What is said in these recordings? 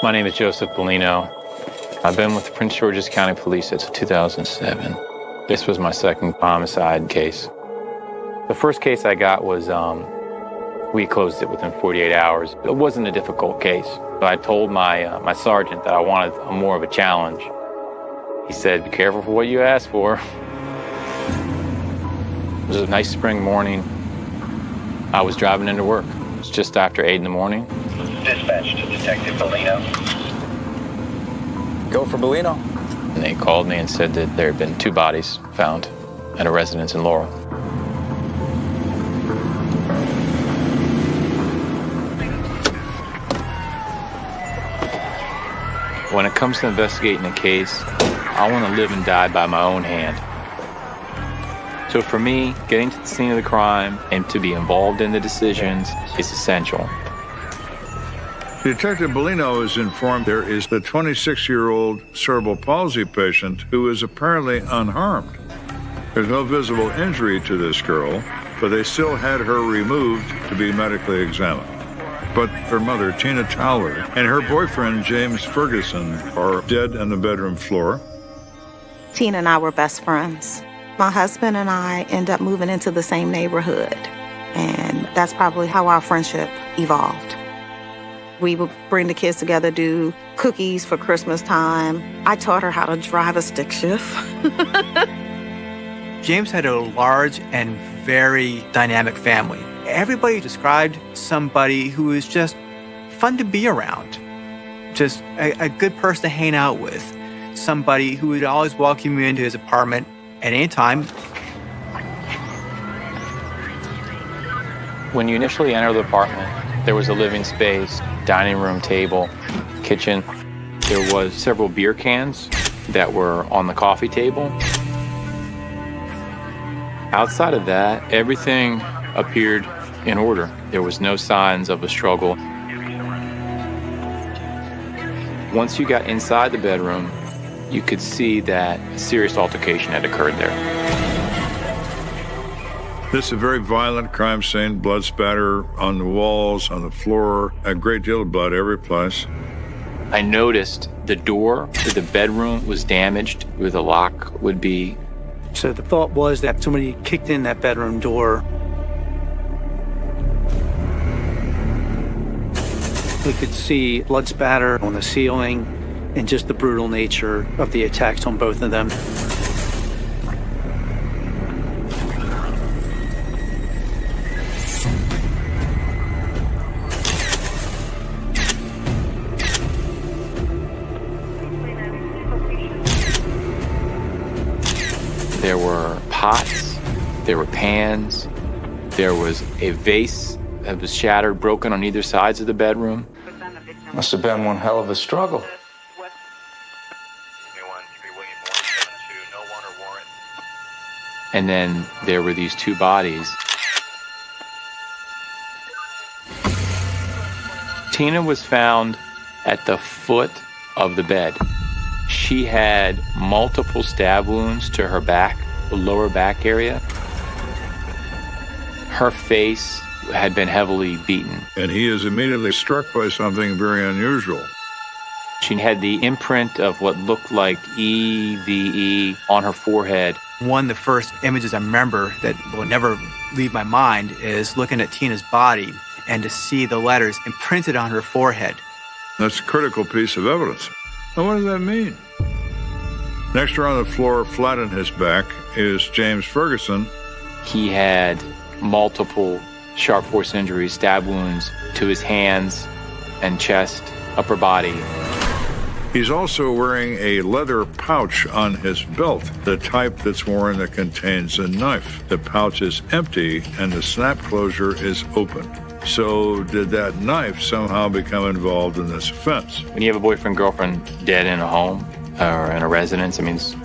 My name is Joseph Bellino. I've been with the Prince George's County Police since 2007. This was my second homicide case. The first case I got was, we closed it within 48 hours. It wasn't a difficult case. I told my sergeant that I wanted more of a challenge. He said, "Be careful for what you ask for." It was a nice spring morning. I was driving into work. It was just after 8 in the morning. Dispatch to Detective Bellino. Go for Bellino. And they called me and said that there had been 2 bodies found at a residence in Laurel. When it comes to investigating a case, I want to live and die by my own hand. So for me, getting to the scene of the crime and to be involved in the decisions is essential. Detective Bellino is informed there is the 26-year-old cerebral palsy patient who is apparently unharmed. There's no visible injury to this girl, but they still had her removed to be medically examined. But her mother, Tina Towler, and her boyfriend, James Ferguson, are dead on the bedroom floor. Tina and I were best friends. My husband and I end up moving into the same neighborhood, and that's probably how our friendship evolved. We would bring the kids together, do cookies for Christmas time. I taught her how to drive a stick shift. James had a large and very dynamic family. Everybody described somebody who was just fun to be around, just a good person to hang out with, somebody who would always welcome you into his apartment at any time. When you initially enter the apartment, there was a living space, dining room table, kitchen. There was several beer cans that were on the coffee table. Outside of that, everything appeared in order. There was no signs of a struggle. Once you got inside the bedroom, you could see that a serious altercation had occurred there. This is a very violent crime scene, blood spatter on the walls, on the floor, a great deal of blood every place. I noticed the door to the bedroom was damaged where the lock would be. So the thought was that somebody kicked in that bedroom door. We could see blood spatter on the ceiling and just the brutal nature of the attacks on both of them. There were pots, there were pans, there was a vase that was shattered, broken on either sides of the bedroom. Must have been one hell of a struggle. And then there were these 2 bodies. Tina was found at the foot of the bed. She had multiple stab wounds to her back, the lower back area. Her face had been heavily beaten. And he is immediately struck by something very unusual. She had the imprint of what looked like EVE on her forehead. One of the first images I remember that will never leave my mind is looking at Tina's body and to see the letters imprinted on her forehead. That's a critical piece of evidence. Now, what does that mean? Next to her on the floor, flat on his back, is James Ferguson. He had multiple sharp force injuries, stab wounds to his hands and chest, upper body. He's also wearing a leather pouch on his belt, the type that's worn that contains a knife. The pouch is empty and the snap closure is open. So did that knife somehow become involved in this offense? When you have a boyfriend, girlfriend dead in a home or in a residence,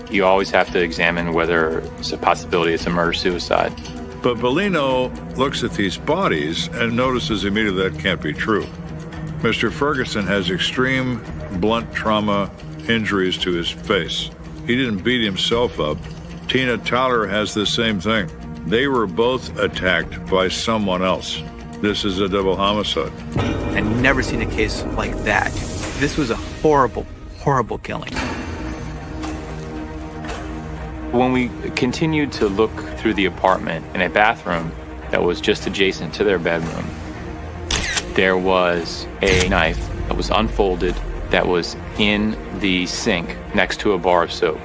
you always have to examine whether it's a possibility it's a murder-suicide. But Bellino looks at these bodies and notices immediately that can't be true. Mr. Ferguson has extreme blunt trauma injuries to his face. He didn't beat himself up. Tina Towler has the same thing. They were both attacked by someone else. This is a double homicide. I've never seen a case like that. This was a horrible, horrible killing. When we continued to look through the apartment in a bathroom that was just adjacent to their bedroom, there was a knife that was unfolded that was in the sink next to a bar of soap.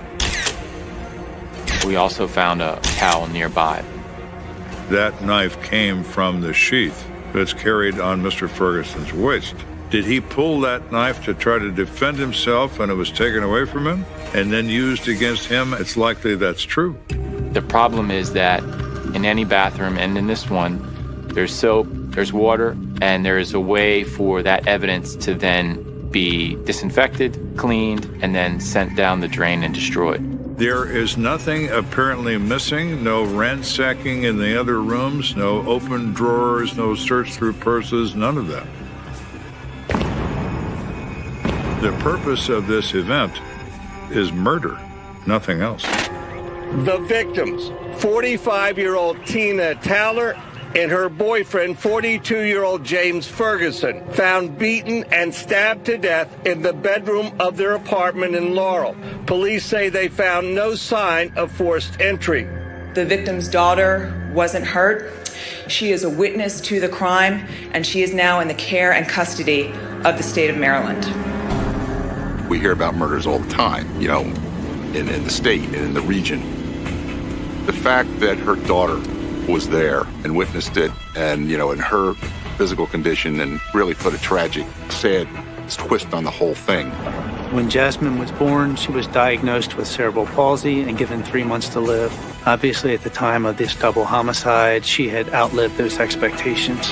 We also found a towel nearby. That knife came from the sheath that's carried on Mr. Ferguson's waist. Did he pull that knife to try to defend himself and it was taken away from him and then used against him? It's likely that's true. The problem is that in any bathroom, and in this one, there's soap, there's water, and there is a way for that evidence to then be disinfected, cleaned, and then sent down the drain and destroyed. There is nothing apparently missing, no ransacking in the other rooms, no open drawers, no search through purses, none of that. The purpose of this event is murder, nothing else. The victims, 45-year-old Tina Towler and her boyfriend, 42-year-old James Ferguson, found beaten and stabbed to death in the bedroom of their apartment in Laurel. Police say they found no sign of forced entry. The victim's daughter wasn't hurt. She is a witness to the crime, and she is now in the care and custody of the state of Maryland. We hear about murders all the time, in the state and in the region. The fact that her daughter was there and witnessed it and, in her physical condition and really put a tragic, sad twist on the whole thing. When Jasmine was born, she was diagnosed with cerebral palsy and given 3 months to live. Obviously, at the time of this double homicide, she had outlived those expectations.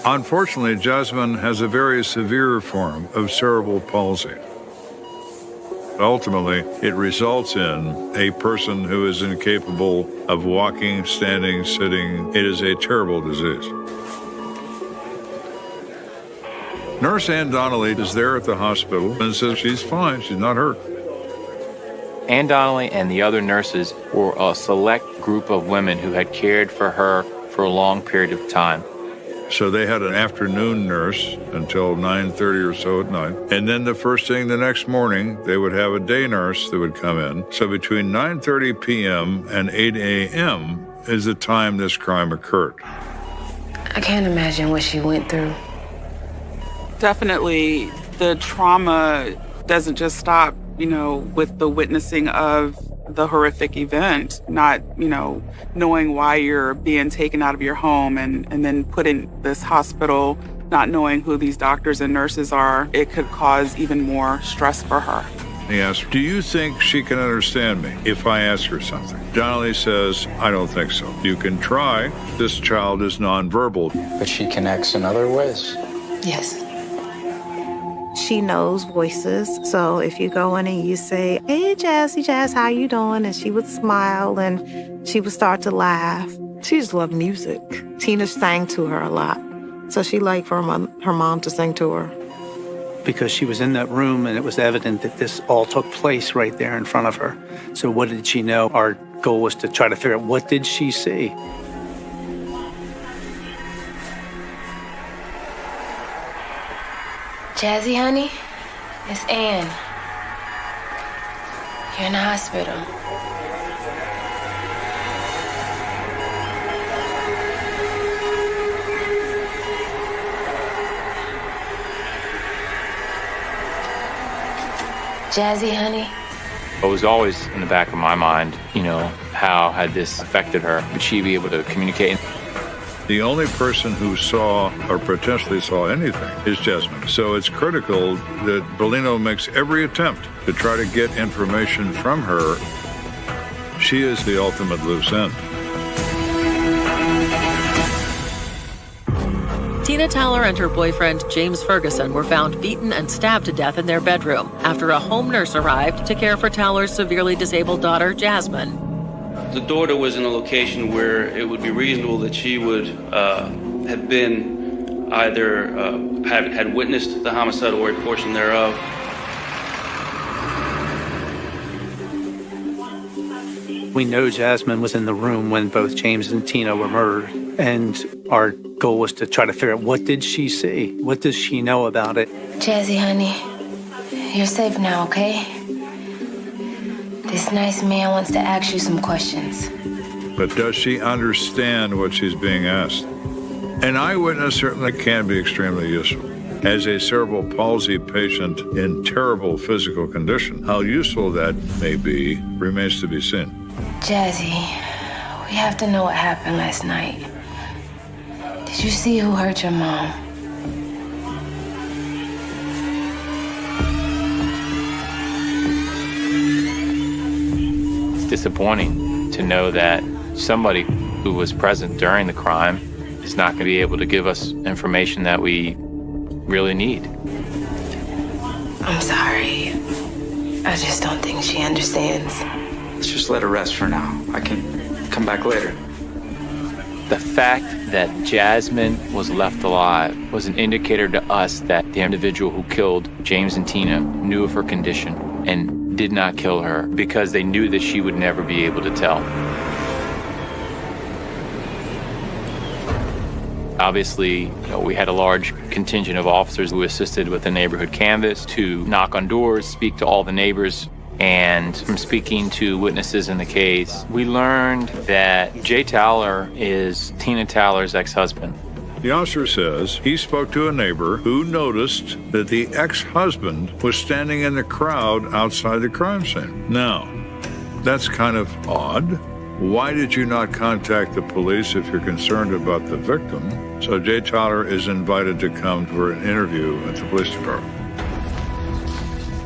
Unfortunately, Jasmine has a very severe form of cerebral palsy. Ultimately, it results in a person who is incapable of walking, standing, sitting. It is a terrible disease. Nurse Ann Donnelly is there at the hospital and says she's fine, she's not hurt. Ann Donnelly and the other nurses were a select group of women who had cared for her for a long period of time. So they had an afternoon nurse until 9:30 or so at night. And then the first thing the next morning, they would have a day nurse that would come in. So between 9:30 p.m. and 8 a.m. is the time this crime occurred. I can't imagine what she went through. Definitely the trauma doesn't just stop, with the witnessing of the horrific event, not, knowing why you're being taken out of your home and then put in this hospital, not knowing who these doctors and nurses are. It could cause even more stress for her. He asked, do you think she can understand me if I ask her something? Donnelly says, I don't think so. You can try. This child is nonverbal. But she connects in other ways. Yes. She knows voices, so if you go in and you say, hey, Jazz, how you doing? And she would smile and she would start to laugh. She just loved music. Tina sang to her a lot, so she liked for her mom to sing to her. Because she was in that room and it was evident that this all took place right there in front of her. So what did she know? Our goal was to try to figure out, what did she see? Jazzy, honey, it's Ann. You're in the hospital. Jazzy, honey. It was always in the back of my mind, how had this affected her? Would she be able to communicate? The only person who saw or potentially saw anything is Jasmine. So it's critical that Bellino makes every attempt to try to get information from her. She is the ultimate loose end. Tina Towler and her boyfriend, James Ferguson, were found beaten and stabbed to death in their bedroom after a home nurse arrived to care for Towler's severely disabled daughter, Jasmine. The daughter was in a location where it would be reasonable that she would have been either had witnessed the homicide or a portion thereof. We know Jasmine was in the room when both James and Tina were murdered. And our goal was to try to figure out, what did she see? What does she know about it? Jazzy, honey, you're safe now, okay? This nice man wants to ask you some questions. But does she understand what she's being asked? An eyewitness certainly can be extremely useful. As a cerebral palsy patient in terrible physical condition, how useful that may be remains to be seen. Jazzy, we have to know what happened last night. Did you see who hurt your mom? It's disappointing to know that somebody who was present during the crime is not going to be able to give us information that we really need. I'm sorry. I just don't think she understands. Let's just let her rest for now. I can come back later. The fact that Jasmine was left alive was an indicator to us that the individual who killed James and Tina knew of her condition and did not kill her because they knew that she would never be able to tell. Obviously, we had a large contingent of officers who assisted with the neighborhood canvass to knock on doors, speak to all the neighbors. And from speaking to witnesses in the case, we learned that Jay Towler is Tina Towler's ex-husband. The officer says he spoke to a neighbor who noticed that the ex-husband was standing in the crowd outside the crime scene. Now, that's kind of odd. Why did you not contact the police if you're concerned about the victim? So Jay Towler is invited to come for an interview at the police department.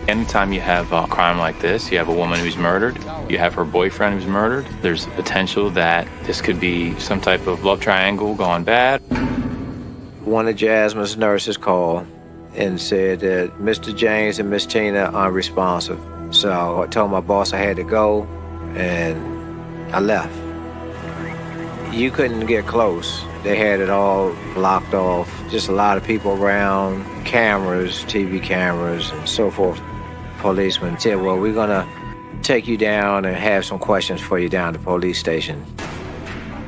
Anytime you have a crime like this, you have a woman who's murdered, you have her boyfriend who's murdered, there's a potential that this could be some type of love triangle gone bad. One of Jasmine's nurses called and said that Mr. James and Miss Tina are unresponsive. So I told my boss I had to go, and I left. You couldn't get close. They had it all blocked off. Just a lot of people around, cameras, TV cameras, and so forth. Policeman said, well, we're going to take you down and have some questions for you down at the police station.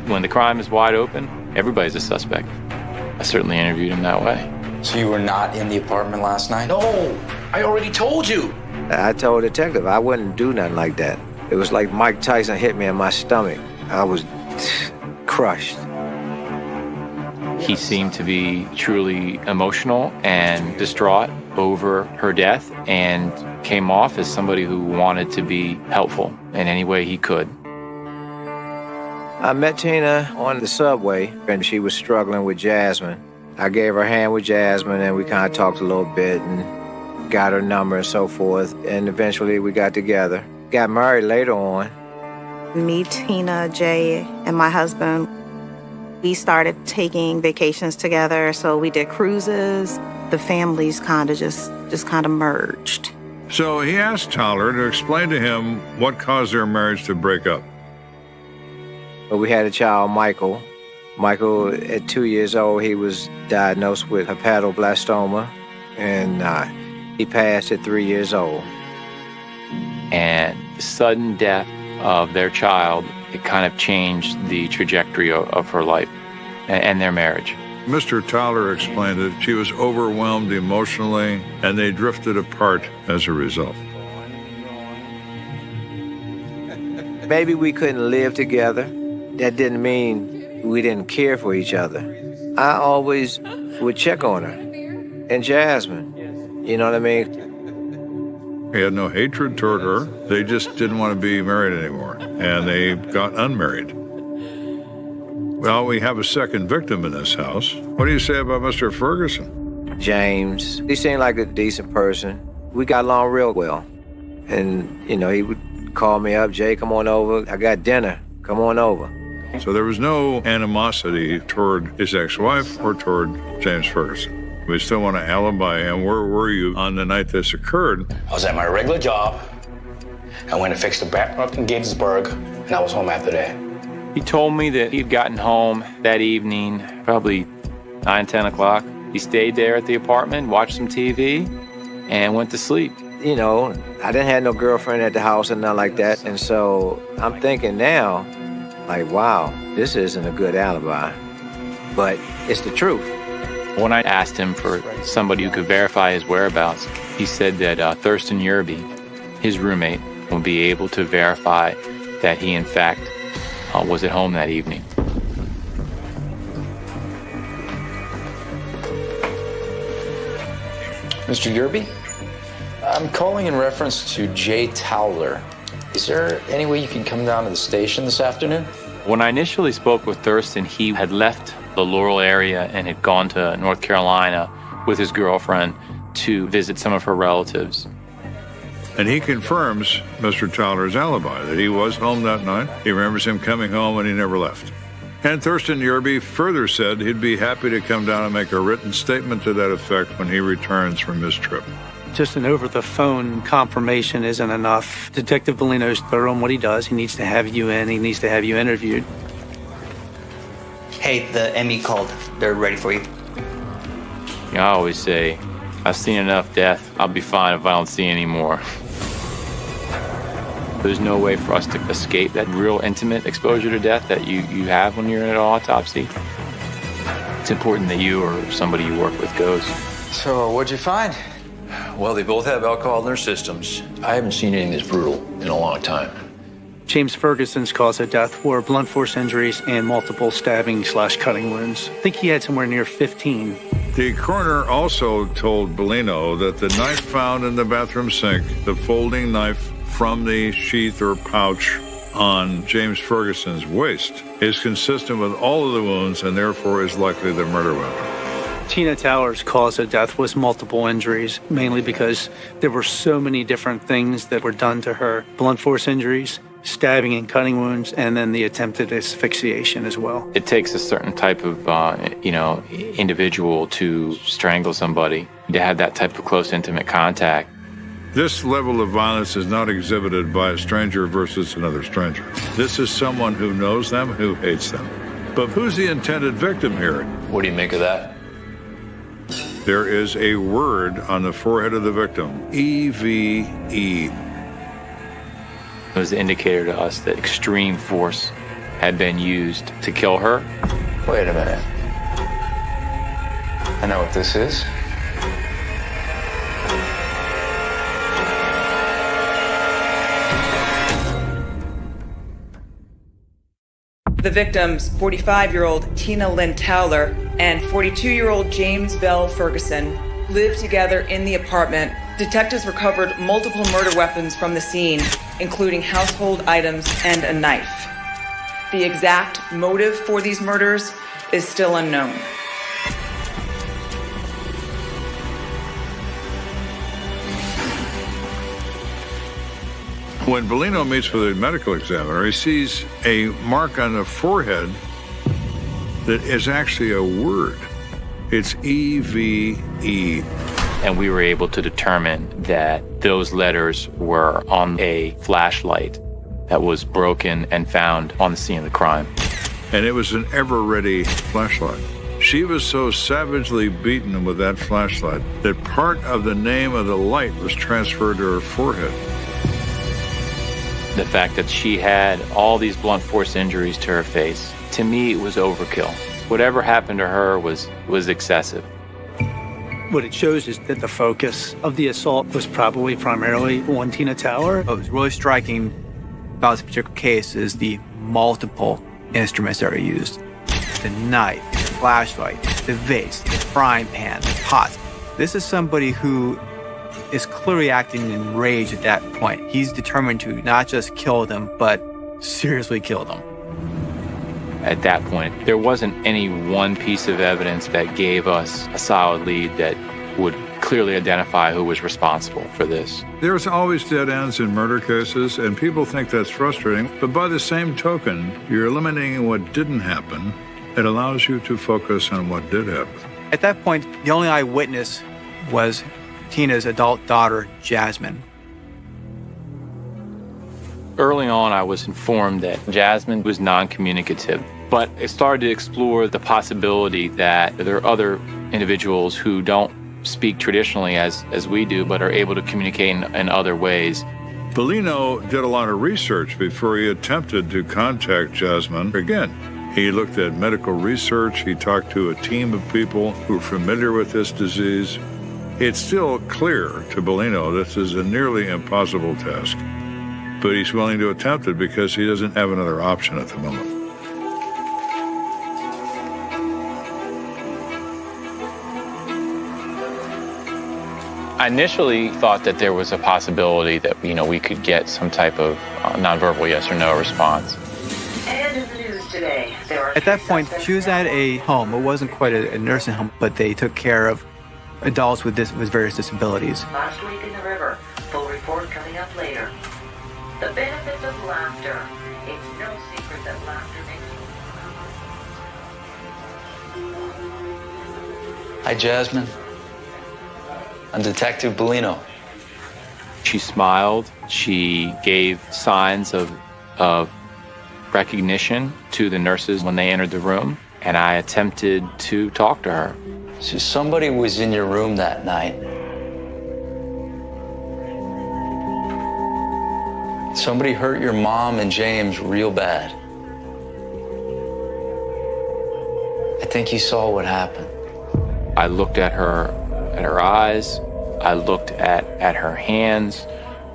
When the crime is wide open, everybody's a suspect. I certainly interviewed him that way. So you were not in the apartment last night? No, I already told you. I told the detective I wouldn't do nothing like that. It was like Mike Tyson hit me in my stomach. I was crushed. He seemed to be truly emotional and distraught over her death and came off as somebody who wanted to be helpful in any way he could. I met Tina on the subway, and she was struggling with Jasmine. I gave her a hand with Jasmine, and we kind of talked a little bit and got her number and so forth, and eventually we got together. Got married later on. Me, Tina, Jay, and my husband, we started taking vacations together, so we did cruises. The families kind of just kind of merged. So he asked Towler to explain to him what caused their marriage to break up. We had a child, Michael. Michael, at 2 years old, he was diagnosed with hepatoblastoma, and he passed at 3 years old. And the sudden death of their child, it kind of changed the trajectory of her life and their marriage. Mr. Towler explained that she was overwhelmed emotionally, and they drifted apart as a result. Maybe we couldn't live together. That didn't mean we didn't care for each other. I always would check on her and Jasmine. You know what I mean? He had no hatred toward her. They just didn't want to be married anymore, and they got unmarried. Well, we have a second victim in this house. What do you say about Mr. Ferguson? James, he seemed like a decent person. We got along real well. And, he would call me up, Jay, come on over. I got dinner. Come on over. So there was no animosity toward his ex-wife or toward James Ferguson. We still want to alibi him. Where were you on the night this occurred? I was at my regular job. I went to fix the bathroom up in Gettysburg, and I was home after that. He told me that he'd gotten home that evening, probably 9, 10 o'clock. He stayed there at the apartment, watched some TV, and went to sleep. you know, I didn't have no girlfriend at the house and nothing like that. And so I'm thinking now, like, wow, this isn't a good alibi. But it's the truth. When I asked him for somebody who could verify his whereabouts, he said that Thurston Yerby, his roommate, would be able to verify that he, in fact, was at home that evening. Mr. Yerby, I'm calling in reference to Jay Towler. Is there any way you can come down to the station this afternoon? When I initially spoke with Thurston, he had left the Laurel area and had gone to North Carolina with his girlfriend to visit some of her relatives. And he confirms Mr. Towler's alibi, that he was home that night. He remembers him coming home and he never left. And Thurston Yerby further said he'd be happy to come down and make a written statement to that effect when he returns from his trip. Just an over-the-phone confirmation isn't enough. Detective Bellino's thorough in what he does. He needs to have you in. He needs to have you interviewed. Hey, the ME called. They're ready for you. You know, I always say, I've seen enough death. I'll be fine if I don't see any more. There's no way for us to escape that real intimate exposure to death that you have when you're in an autopsy. It's important that you or somebody you work with goes. So, what'd you find? Well, they both have alcohol in their systems. I haven't seen anything this brutal in a long time. James Ferguson's cause of death were blunt force injuries and multiple stabbing/cutting wounds. I think he had somewhere near 15. The coroner also told Bellino that the knife found in the bathroom sink, the folding knife from the sheath or pouch on James Ferguson's waist, is consistent with all of the wounds and therefore is likely the murder weapon. Tina Towler's cause of death was multiple injuries, mainly because there were so many different things that were done to her. Blunt force injuries, stabbing and cutting wounds, and then the attempted asphyxiation as well. It takes a certain type of, individual to strangle somebody, to have that type of close, intimate contact. This level of violence is not exhibited by a stranger versus another stranger. This is someone who knows them, who hates them. But who's the intended victim here? What do you make of that? There is a word on the forehead of the victim, EVE. It was an indicator to us that extreme force had been used to kill her. Wait a minute. I know what this is. The victims, 45-year-old Tina Lynn Towler and 42-year-old James Bell Ferguson, lived together in the apartment. Detectives recovered multiple murder weapons from the scene, including household items and a knife. The exact motive for these murders is still unknown. When Bellino meets with a medical examiner, he sees a mark on the forehead that is actually a word. It's EVE. And we were able to determine that those letters were on a flashlight that was broken and found on the scene of the crime. And it was an ever-ready flashlight. She was so savagely beaten with that flashlight that part of the name of the light was transferred to her forehead. The fact that she had all these blunt force injuries to her face, to me, it was overkill. Whatever happened to her was excessive. What it shows is that the focus of the assault was probably primarily on Tina Towler. What was really striking about this particular case is the multiple instruments that are used. The knife, the flashlight, the vase, the frying pan, the pots. This is somebody who is clearly acting in rage at that point. He's determined to not just kill them, but seriously kill them. At that point, there wasn't any one piece of evidence that gave us a solid lead that would clearly identify who was responsible for this. There's always dead ends in murder cases, and people think that's frustrating, but by the same token, you're eliminating what didn't happen. It allows you to focus on what did happen. At that point, the only eyewitness was Tina's adult daughter, Jasmine. Early on, I was informed that Jasmine was non-communicative, but I started to explore the possibility that there are other individuals who don't speak traditionally as we do, but are able to communicate in other ways. Bellino did a lot of research before he attempted to contact Jasmine again. He looked at medical research. He talked to a team of people who are familiar with this disease. It's still clear to Bellino this is a nearly impossible task, but he's willing to attempt it because he doesn't have another option at the moment. I initially thought that there was a possibility that, we could get some type of nonverbal yes or no response. And in the news today, there are At that point, she was at a home. It wasn't quite a nursing home, but they took care of adults with various disabilities. last week in the river. Full report coming up later. The benefits of laughter. It's no secret that laughter makes Hi, Jasmine. I'm Detective Bellino. She smiled. She gave signs of recognition to the nurses when they entered the room, and I attempted to talk to her. So somebody was in your room that night. Somebody hurt your mom and James real bad. I think you saw what happened. I looked at her eyes. I looked at her hands,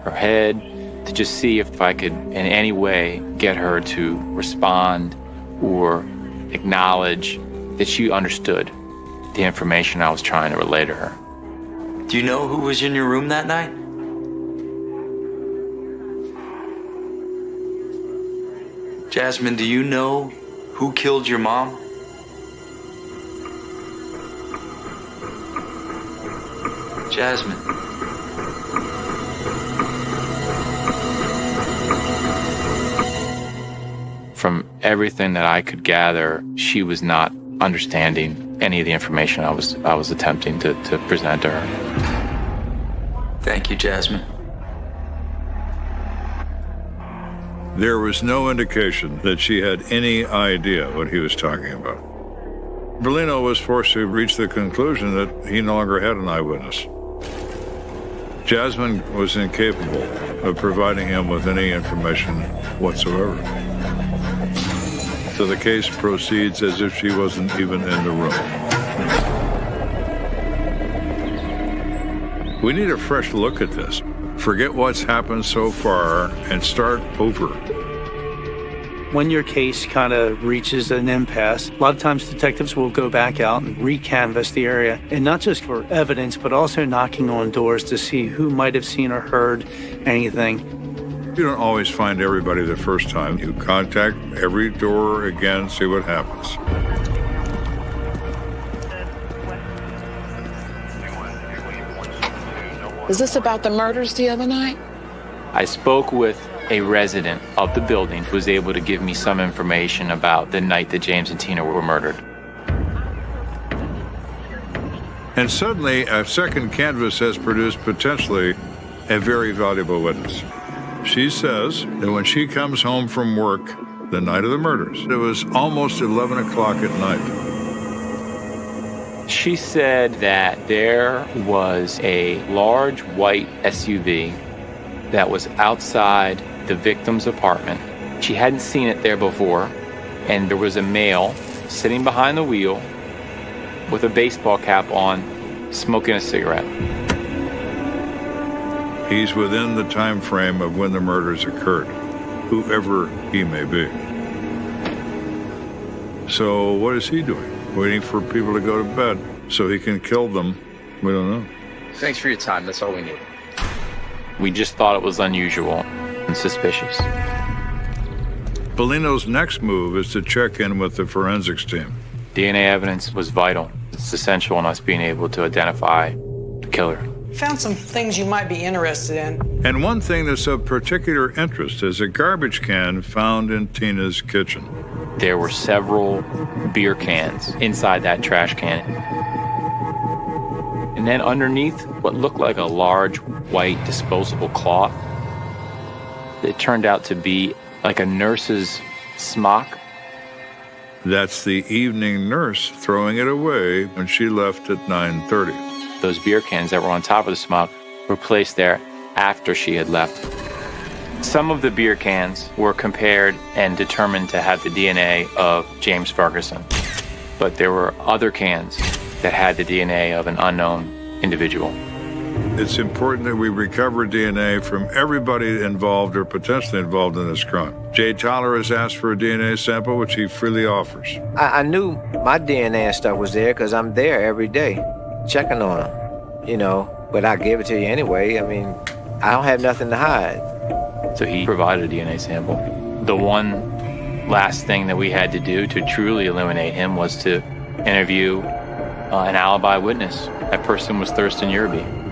her head, to just see if I could in any way get her to respond or acknowledge that she understood the information I was trying to relay to her. Do you know who was in your room that night? Jasmine, do you know who killed your mom? Jasmine. From everything that I could gather, she was not understanding any of the information I was attempting to present to her. Thank you, Jasmine. There was no indication that she had any idea what he was talking about. Bellino was forced to reach the conclusion that he no longer had an eyewitness. Jasmine was incapable of providing him with any information whatsoever. So the case proceeds as if she wasn't even in the room. We need a fresh look at this. Forget what's happened so far and start over. When your case kind of reaches an impasse, a lot of times detectives will go back out and re-canvass the area, and not just for evidence, but also knocking on doors to see who might have seen or heard anything. You don't always find everybody the first time. You contact every door again, see what happens. Is this about the murders the other night? I spoke with a resident of the building who was able to give me some information about the night that James and Tina were murdered. And suddenly, a second canvas has produced potentially a very valuable witness. She says that when she comes home from work the night of the murders, it was almost 11 o'clock at night. She said that there was a large white SUV that was outside the victim's apartment. She hadn't seen it there before, and there was a male sitting behind the wheel with a baseball cap on, smoking a cigarette. He's within the time frame of when the murders occurred, whoever he may be. So what is he doing? Waiting for people to go to bed so he can kill them? We don't know. Thanks for your time. That's all we need. We just thought it was unusual and suspicious. Bellino's next move is to check in with the forensics team. DNA evidence was vital. It's essential in us being able to identify the killer. Found some things you might be interested in. And one thing that's of particular interest is a garbage can found in Tina's kitchen. There were several beer cans inside that trash can. And then underneath what looked like a large white disposable cloth, it turned out to be like a nurse's smock. That's the evening nurse throwing it away when she left at 9:30. Those beer cans that were on top of the smug were placed there after she had left. Some of the beer cans were compared and determined to have the DNA of James Ferguson, but there were other cans that had the DNA of an unknown individual. It's important that we recover DNA from everybody involved or potentially involved in this crime. Jay Tyler has asked for a DNA sample, which he freely offers. I knew my DNA and stuff was there because I'm there every day checking on them, but I give it to you anyway. I mean, I don't have nothing to hide. So he provided a DNA sample. The one last thing that we had to do to truly eliminate him was to interview an alibi witness. That person was Thurston Yerby.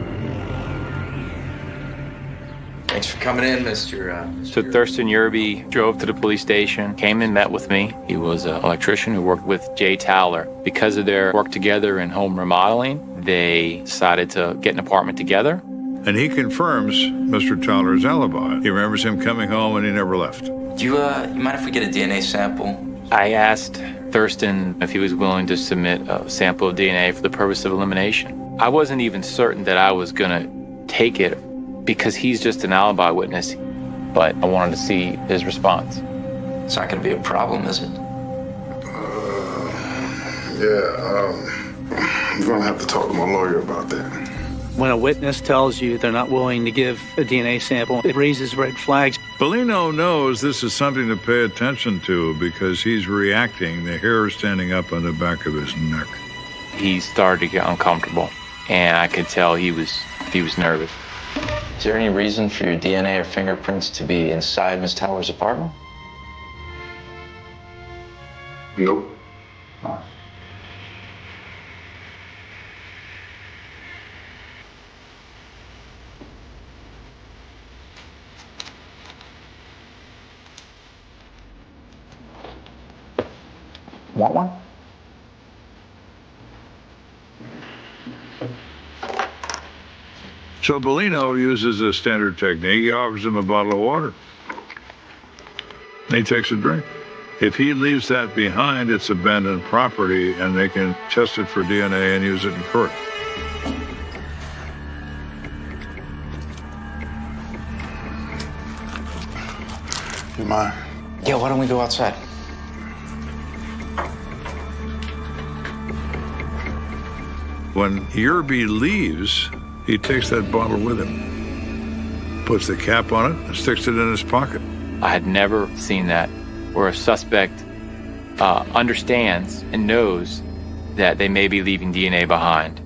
Thanks for coming in, Mr. So Thurston Yerby drove to the police station, came and met with me. He was an electrician who worked with Jay Tyler. Because of their work together in home remodeling, they decided to get an apartment together. And he confirms Mr. Tyler's alibi. He remembers him coming home and he never left. Do you mind if we get a DNA sample? I asked Thurston if he was willing to submit a sample of DNA for the purpose of elimination. I wasn't even certain that I was going to take it because he's just an alibi witness, but I wanted to see his response. It's not going to be a problem, is it? I'm going to have to talk to my lawyer about that. When a witness tells you they're not willing to give a DNA sample, it raises red flags. Bellino knows this is something to pay attention to because he's reacting. The hair is standing up on the back of his neck. He started to get uncomfortable, and I could tell he was nervous. Is there any reason for your DNA or fingerprints to be inside Miss Tyler's apartment? Nope. Want one? So Bellino uses a standard technique. He offers him a bottle of water. And he takes a drink. If he leaves that behind, it's abandoned property, and they can test it for DNA and use it in court. You mind? Yeah, why don't we go outside? When Yerby leaves, he takes that bottle with him, puts the cap on it, and sticks it in his pocket. I had never seen that, where a suspect understands and knows that they may be leaving DNA behind,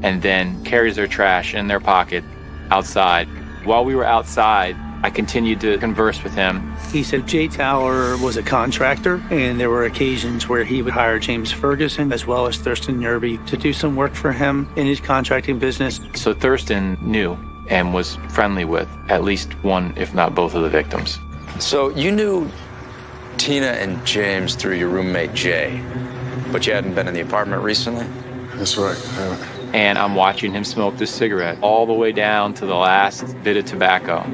and then carries their trash in their pocket outside. While we were outside, I continued to converse with him. He said Jay Tyler was a contractor, and there were occasions where he would hire James Ferguson as well as Thurston Yerby to do some work for him in his contracting business. So Thurston knew and was friendly with at least one, if not both, of the victims. So you knew Tina and James through your roommate Jay, but you hadn't been in the apartment recently? That's right. And I'm watching him smoke this cigarette all the way down to the last bit of tobacco.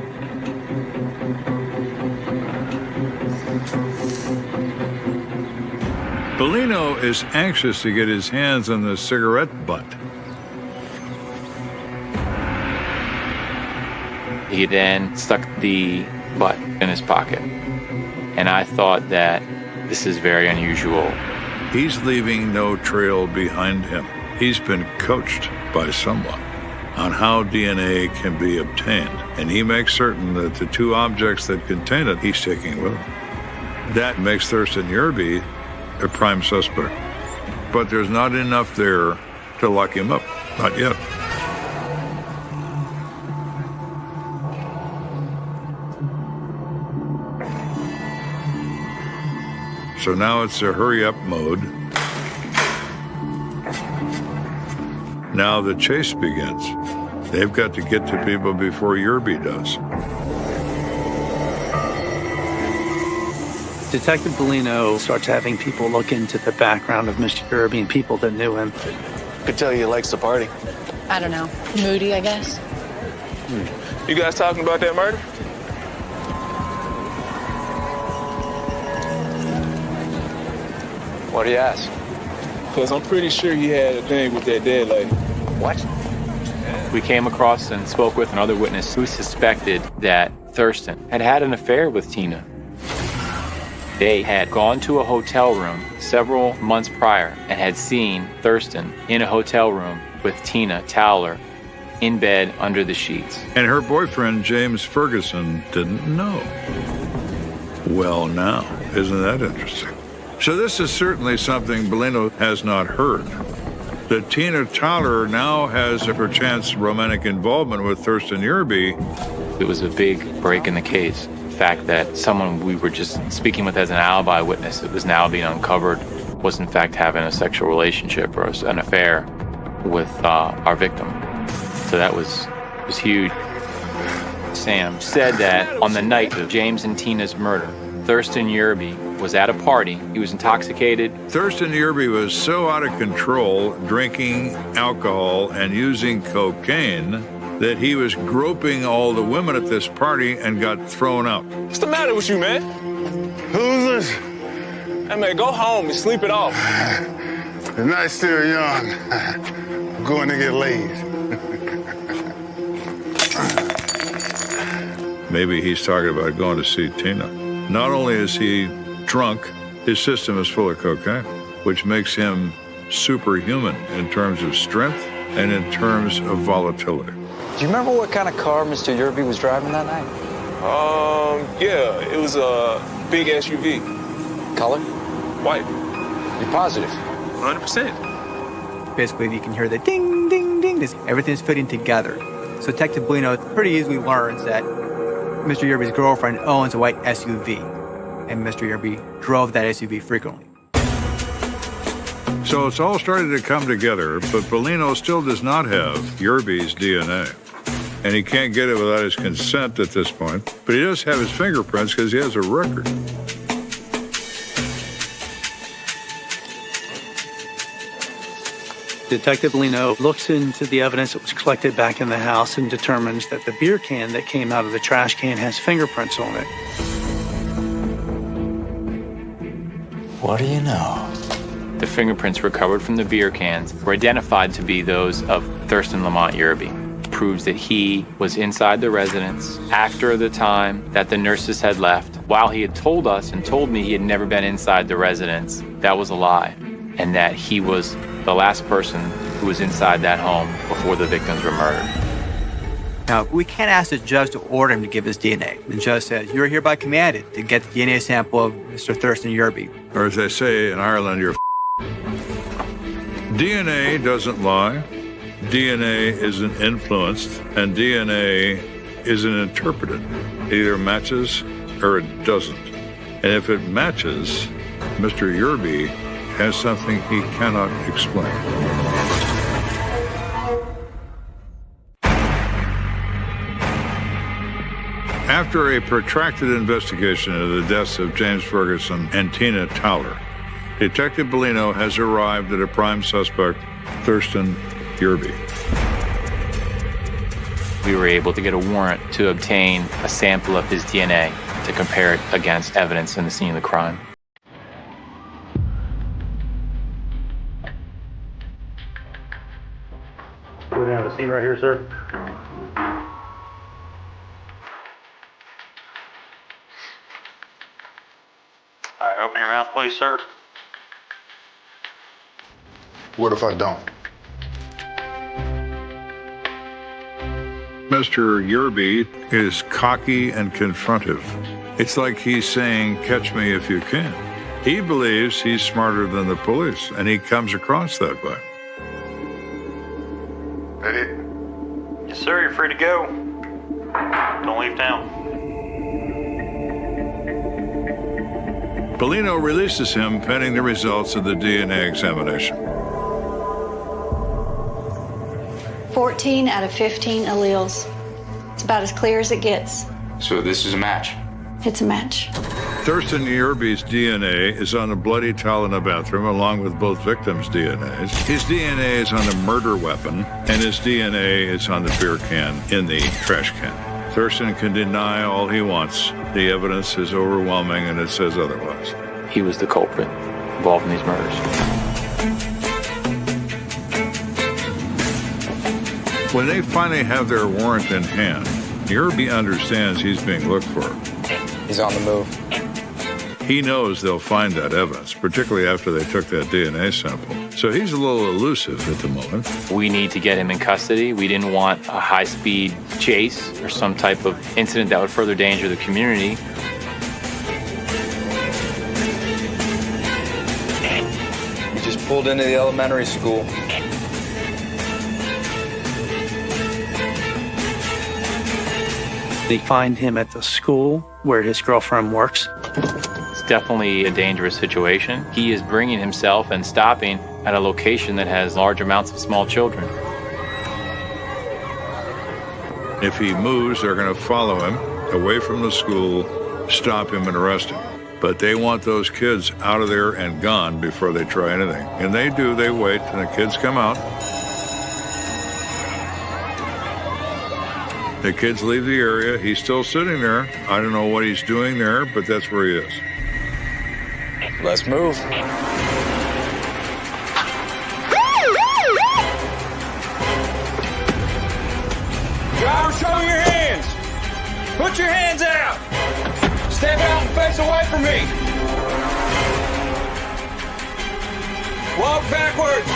Bellino is anxious to get his hands on the cigarette butt. He then stuck the butt in his pocket. And I thought that this is very unusual. He's leaving no trail behind him. He's been coached by someone on how DNA can be obtained. And he makes certain that the two objects that contain it, he's taking with him. That makes Thurston Yerby a prime suspect. But there's not enough there to lock him up. Not yet. So now it's a hurry-up mode. Now the chase begins. They've got to get to people before Yerby does. Detective Bellino starts having people look into the background of Mr. Yerby and people that knew him. Could tell he likes to party. I don't know. Moody, I guess. You guys talking about that murder? Why do you ask? Because I'm pretty sure he had a thing with that dead lady. What? We came across and spoke with another witness who suspected that Thurston had had an affair with Tina. They had gone to a hotel room several months prior and had seen Thurston in a hotel room with Tina Towler in bed under the sheets. And her boyfriend, James Ferguson, didn't know. Well, now, isn't that interesting? So this is certainly something Bellino has not heard. That Tina Towler now has a perchance romantic involvement with Thurston Yerby. It was a big break in the case. The fact that someone we were just speaking with as an alibi witness that was now being uncovered was in fact having a sexual relationship or an affair with our victim. So that was huge. Sam said that on the night of James and Tina's murder, Thurston Yerby was at a party. He was intoxicated. Thurston Yerby was so out of control, drinking alcohol and using cocaine, that he was groping all the women at this party and got thrown out. What's the matter with you, man? Who's this? Hey, man, go home and sleep it off. The night's still young. I'm going to get laid. Maybe he's talking about going to see Tina. Not only is he drunk, his system is full of cocaine, which makes him superhuman in terms of strength and in terms of volatility. Do you remember what kind of car Mr. Yerby was driving that night? Yeah, it was a big SUV. Color? White. You positive? 100%. Basically, you can hear the ding, ding, ding. Everything's fitting together. So Detective Bellino pretty easily learns that Mr. Yerby's girlfriend owns a white SUV, and Mr. Yerby drove that SUV frequently. So it's all starting to come together, but Bellino still does not have Yerby's DNA. And he can't get it without his consent at this point. But he does have his fingerprints because he has a record. Detective Bellino looks into the evidence that was collected back in the house and determines that the beer can that came out of the trash can has fingerprints on it. What do you know? The fingerprints recovered from the beer cans were identified to be those of Thurston Lamont Yerby. Proves that he was inside the residence after the time that the nurses had left. While he had told us and told me he had never been inside the residence, that was a lie. And that he was the last person who was inside that home before the victims were murdered. Now, we can't ask the judge to order him to give his DNA. The judge says, you're hereby commanded to get the DNA sample of Mr. Thurston Yerby. Or as they say in Ireland, you're DNA doesn't lie. DNA isn't influenced, and DNA isn't interpreted. It either matches or it doesn't. And if it matches, Mr. Yerby has something he cannot explain. After a protracted investigation into the deaths of James Ferguson and Tina Towler, Detective Bellino has arrived at a prime suspect, Thurston Yerby. We were able to get a warrant to obtain a sample of his DNA to compare it against evidence in the scene of the crime. Go down to the scene right here, sir. All right, open your mouth, please, sir. What if I don't? Mr. Yerby is cocky and confrontive. It's like he's saying, catch me if you can. He believes he's smarter than the police, and he comes across that way. That it? Yes, sir, you're free to go. Don't leave town. Bellino releases him pending the results of the DNA examination. 14 out of 15 alleles. It's about as clear as it gets. So this is a match? It's a match. Thurston Yerby's DNA is on the bloody towel in the bathroom, along with both victims' DNAs. His DNA is on the murder weapon, and his DNA is on the beer can in the trash can. Thurston can deny all he wants. The evidence is overwhelming, and it says otherwise. He was the culprit involved in these murders. When they finally have their warrant in hand, Yerby understands he's being looked for. He's on the move. He knows they'll find that evidence, particularly after they took that DNA sample. So he's a little elusive at the moment. We need to get him in custody. We didn't want a high-speed chase or some type of incident that would further danger the community. He just pulled into the elementary school. They find him at the school where his girlfriend works. It's definitely a dangerous situation. He is bringing himself and stopping at a location that has large amounts of small children. If he moves, they're going to follow him away from the school, stop him, and arrest him. But they want those kids out of there and gone before they try anything. And they do. They wait, and the kids come out. The kids leave the area. He's still sitting there. I don't know what he's doing there, but that's where he is. Let's move. Driver, show me your hands. Put your hands out. Step out and face away from me. Walk backwards.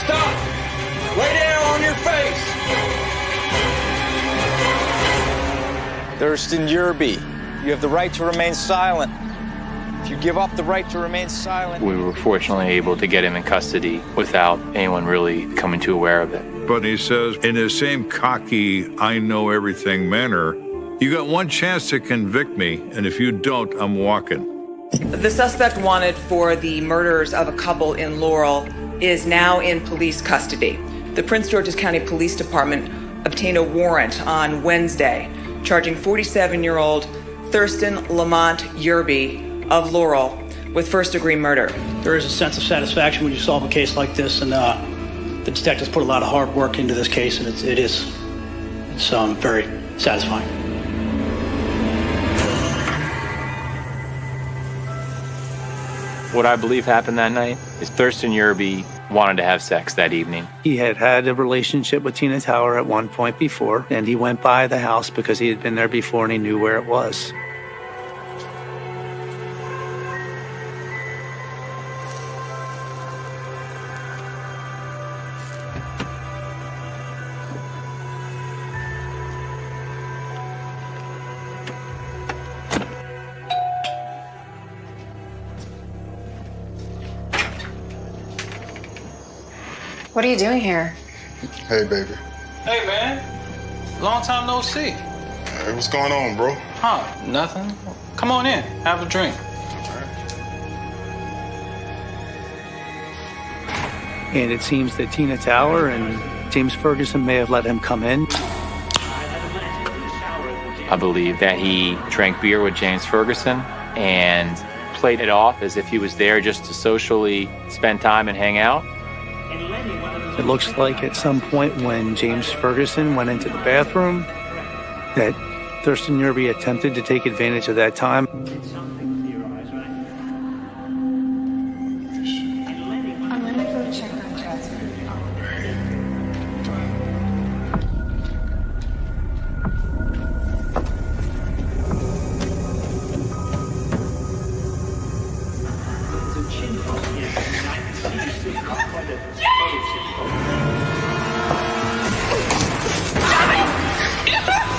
Stop. Lay down on your face. Thurston Yerby, you have the right to remain silent. If you give up the right to remain silent... We were fortunately able to get him in custody without anyone really coming too aware of it. But he says, in his same cocky, I-know-everything manner, you got one chance to convict me, and if you don't, I'm walking. The suspect wanted for the murders of a couple in Laurel is now in police custody. The Prince George's County Police Department obtained a warrant on Wednesday charging 47-year-old Thurston Lamont Yerby of Laurel with first-degree murder. There is a sense of satisfaction when you solve a case like this, and the detectives put a lot of hard work into this case, and it's very satisfying. What I believe happened that night is Thurston Yerby wanted to have sex that evening. He had had a relationship with Tina Tower at one point before, and he went by the house because he had been there before and he knew where it was. What are you doing here? Hey, baby. Hey, man. Long time no see. Hey, what's going on, bro? Huh, nothing. Come on in, have a drink. And it seems that Tina Tower and James Ferguson may have let him come in. I believe that he drank beer with James Ferguson and played it off as if he was there just to socially spend time and hang out. It looks like at some point when James Ferguson went into the bathroom that Thurston Yerby attempted to take advantage of that time. I'm gonna go check on Jasmine.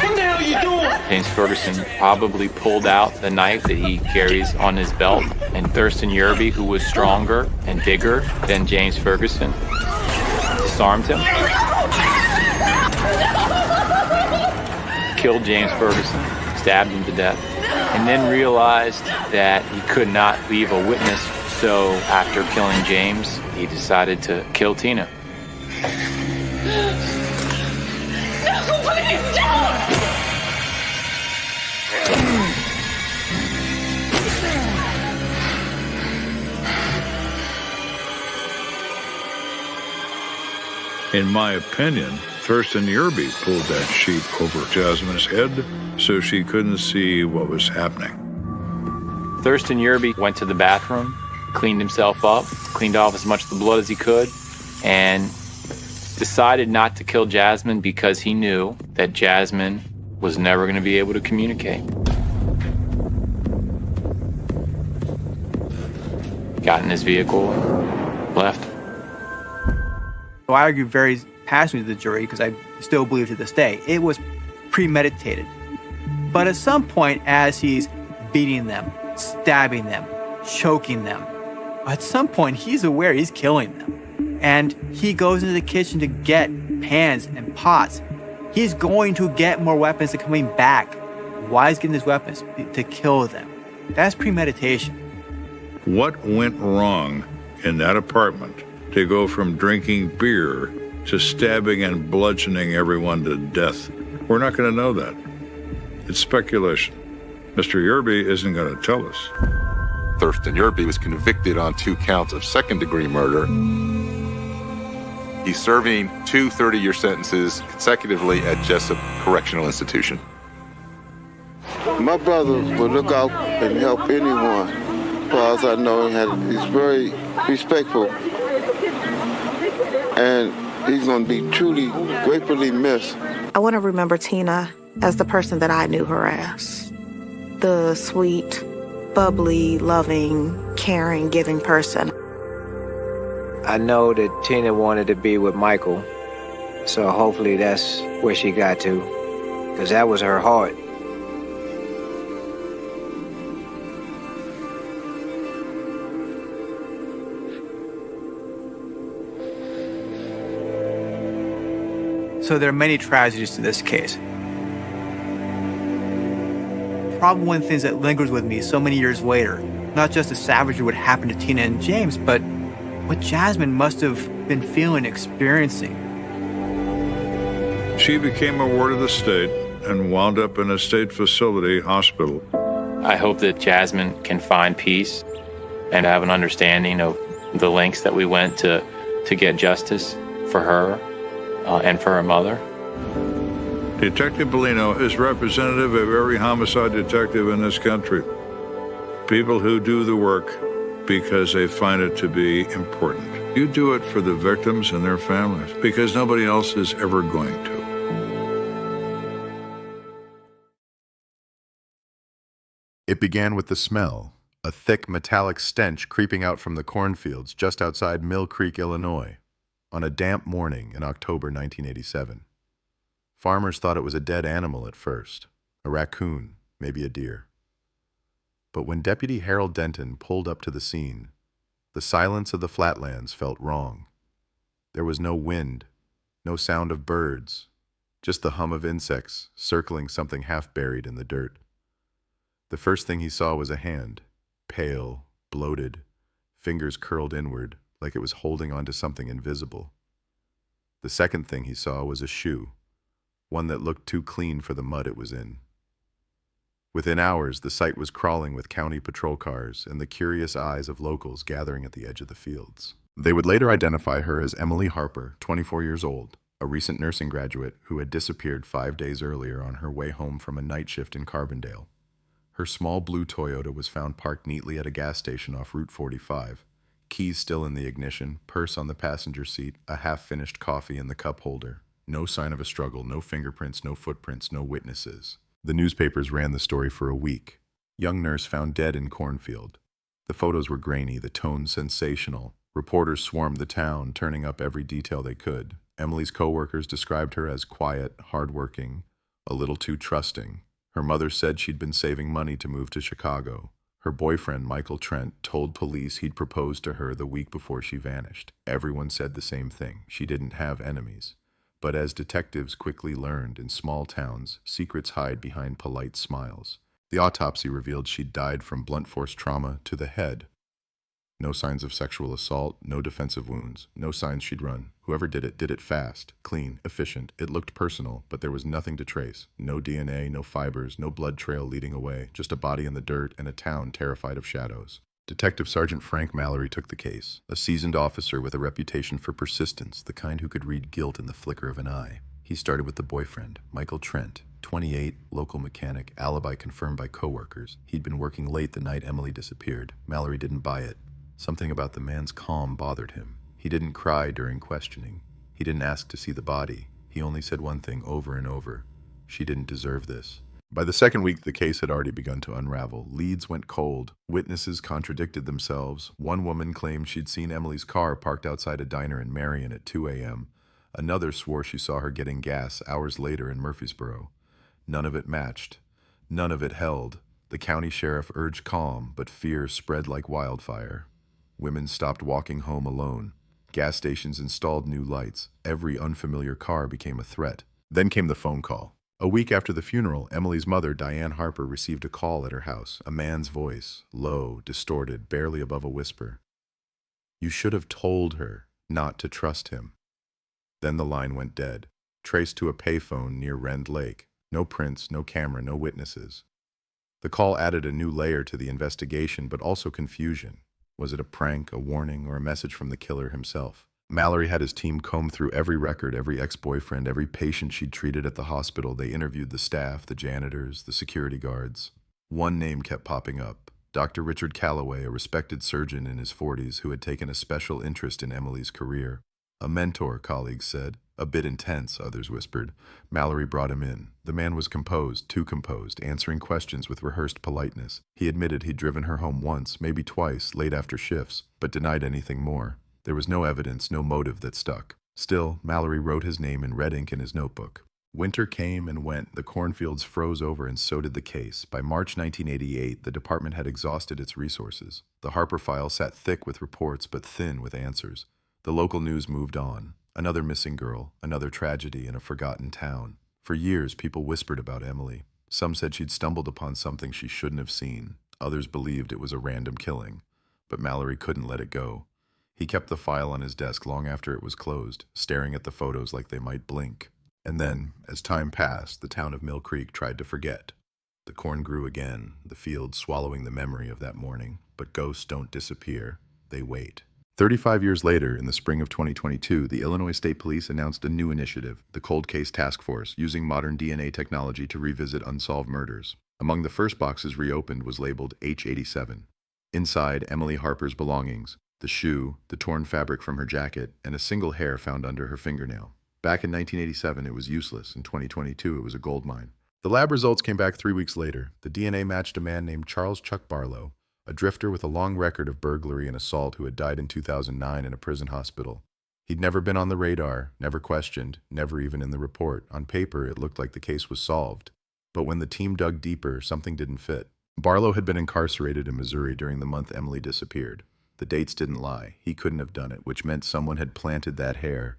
What the hell are you doing? James Ferguson probably pulled out the knife that he carries on his belt, and Thurston Yerby, who was stronger and bigger than James Ferguson, disarmed him, killed James Ferguson, stabbed him to death, and then realized that he could not leave a witness. So after killing James, he decided to kill Tina. No, please don't! In my opinion, Thurston Yerby pulled that sheet over Jasmine's head so she couldn't see what was happening. Thurston Yerby went to the bathroom, cleaned himself up, cleaned off as much of the blood as he could, and decided not to kill Jasmine because he knew that Jasmine was never going to be able to communicate. Got in his vehicle, left. So I argue very passionately to the jury, because I still believe to this day, it was premeditated. But at some point, as he's beating them, stabbing them, choking them, at some point he's aware he's killing them. And he goes into the kitchen to get pans and pots. He's going to get more weapons and coming back. Why is he getting these weapons? To kill them. That's premeditation. What went wrong in that apartment to go from drinking beer to stabbing and bludgeoning everyone to death? We're not going to know that. It's speculation. Mr. Yerby isn't going to tell us. Thurston Yerby was convicted on 2 counts of second-degree murder. He's serving 2 30-year sentences consecutively at Jessup Correctional Institution. My brother would look out and help anyone. As far as I know, he's very respectful. And he's going to be truly, gratefully missed. I want to remember Tina as the person that I knew her as. The sweet, bubbly, loving, caring, giving person. I know that Tina wanted to be with Michael, so hopefully that's where she got to, because that was her heart. So there are many tragedies to this case. Probably one of the things that lingers with me so many years later, not just the savagery what happened to Tina and James, but what Jasmine must have been feeling, experiencing. She became a ward of the state and wound up in a state facility hospital. I hope that Jasmine can find peace and have an understanding of the lengths that we went to get justice for her and for her mother. Detective Bellino is representative of every homicide detective in this country. People who do the work because they find it to be important. You do it for the victims and their families because nobody else is ever going to. It began with the smell, a thick metallic stench creeping out from the cornfields just outside Mill Creek, Illinois, on a damp morning in October 1987. Farmers thought it was a dead animal at first, a raccoon, maybe a deer. But when Deputy Harold Denton pulled up to the scene, the silence of the flatlands felt wrong. There was no wind, no sound of birds, just the hum of insects circling something half buried in the dirt. The first thing he saw was a hand, pale, bloated, fingers curled inward like it was holding onto something invisible. The second thing he saw was a shoe, one that looked too clean for the mud it was in. Within hours, the site was crawling with county patrol cars and the curious eyes of locals gathering at the edge of the fields. They would later identify her as Emily Harper, 24 years old, a recent nursing graduate who had disappeared 5 days earlier on her way home from a night shift in Carbondale. Her small blue Toyota was found parked neatly at a gas station off Route 45, keys still in the ignition, purse on the passenger seat, a half-finished coffee in the cup holder. No sign of a struggle, no fingerprints, no footprints, no witnesses. The newspapers ran the story for a week. Young nurse found dead in cornfield. The photos were grainy, the tone sensational. Reporters swarmed the town, turning up every detail they could. Emily's co-workers described her as quiet, hardworking, a little too trusting. Her mother said she'd been saving money to move to Chicago. Her boyfriend, Michael Trent, told police he'd proposed to her the week before she vanished. Everyone said the same thing. She didn't have enemies. But as detectives quickly learned, in small towns, secrets hide behind polite smiles. The autopsy revealed she'd died from blunt force trauma to the head. No signs of sexual assault, no defensive wounds, no signs she'd run. Whoever did it fast, clean, efficient. It looked personal, but there was nothing to trace. No DNA, no fibers, no blood trail leading away, just a body in the dirt and a town terrified of shadows. Detective Sergeant Frank Mallory took the case, a seasoned officer with a reputation for persistence, the kind who could read guilt in the flicker of an eye. He started with the boyfriend, Michael Trent, 28, local mechanic, alibi confirmed by coworkers. He'd been working late the night Emily disappeared. Mallory didn't buy it. Something about the man's calm bothered him. He didn't cry during questioning. He didn't ask to see the body. He only said one thing over and over. She didn't deserve this. By the second week, the case had already begun to unravel. Leads went cold. Witnesses contradicted themselves. One woman claimed she'd seen Emily's car parked outside a diner in Marion at 2 a.m. Another swore she saw her getting gas hours later in Murfreesboro. None of it matched. None of it held. The county sheriff urged calm, but fear spread like wildfire. Women stopped walking home alone. Gas stations installed new lights. Every unfamiliar car became a threat. Then came the phone call. A week after the funeral, Emily's mother, Diane Harper, received a call at her house. A man's voice, low, distorted, barely above a whisper. "You should have told her not to trust him." Then the line went dead, traced to a payphone near Rend Lake. No prints, no camera, no witnesses. The call added a new layer to the investigation, but also confusion. Was it a prank, a warning, or a message from the killer himself? Mallory had his team comb through every record, every ex-boyfriend, every patient she'd treated at the hospital. They interviewed the staff, the janitors, the security guards. One name kept popping up. Dr. Richard Calloway, a respected surgeon in his 40s who had taken a special interest in Emily's career. A mentor, colleagues said. A bit intense, others whispered. Mallory brought him in. The man was composed, too composed, answering questions with rehearsed politeness. He admitted he'd driven her home once, maybe twice, late after shifts, but denied anything more. There was no evidence, no motive that stuck. Still, Mallory wrote his name in red ink in his notebook. Winter came and went. The cornfields froze over, and so did the case. By March 1988, the department had exhausted its resources. The Harper file sat thick with reports, but thin with answers. The local news moved on. Another missing girl, another tragedy in a forgotten town. For years, people whispered about Emily. Some said she'd stumbled upon something she shouldn't have seen. Others believed it was a random killing. But Mallory couldn't let it go. He kept the file on his desk long after it was closed, staring at the photos like they might blink. And then, as time passed, the town of Mill Creek tried to forget. The corn grew again, the fields swallowing the memory of that morning. But ghosts don't disappear. They wait. 35 years later, in the spring of 2022, the Illinois State Police announced a new initiative, the Cold Case Task Force, using modern DNA technology to revisit unsolved murders. Among the first boxes reopened was labeled H87. Inside, Emily Harper's belongings, the shoe, the torn fabric from her jacket, and a single hair found under her fingernail. Back in 1987, it was useless. In 2022, it was a goldmine. The lab results came back 3 weeks later. The DNA matched a man named Charles Chuck Barlow, a drifter with a long record of burglary and assault who had died in 2009 in a prison hospital. He'd never been on the radar, never questioned, never even in the report. On paper, it looked like the case was solved. But when the team dug deeper, something didn't fit. Barlow had been incarcerated in Missouri during the month Emily disappeared. The dates didn't lie. He couldn't have done it, which meant someone had planted that hair,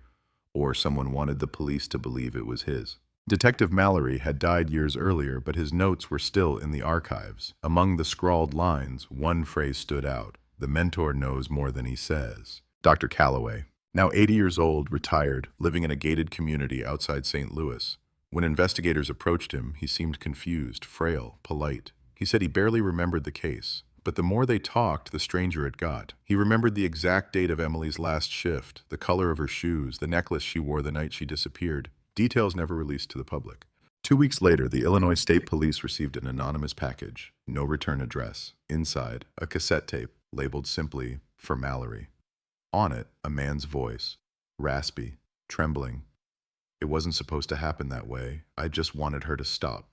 or someone wanted the police to believe it was his. Detective Mallory had died years earlier, but his notes were still in the archives. Among the scrawled lines, one phrase stood out. The mentor knows more than he says. Dr. Calloway, now 80 years old, retired, living in a gated community outside St. Louis. When investigators approached him, he seemed confused, frail, polite. He said he barely remembered the case. But the more they talked, the stranger it got. He remembered the exact date of Emily's last shift, the color of her shoes, the necklace she wore the night she disappeared. Details never released to the public. 2 weeks later, the Illinois State Police received an anonymous package. No return address. Inside, a cassette tape labeled simply, "For Mallory." On it, a man's voice. Raspy, trembling. "It wasn't supposed to happen that way. I just wanted her to stop."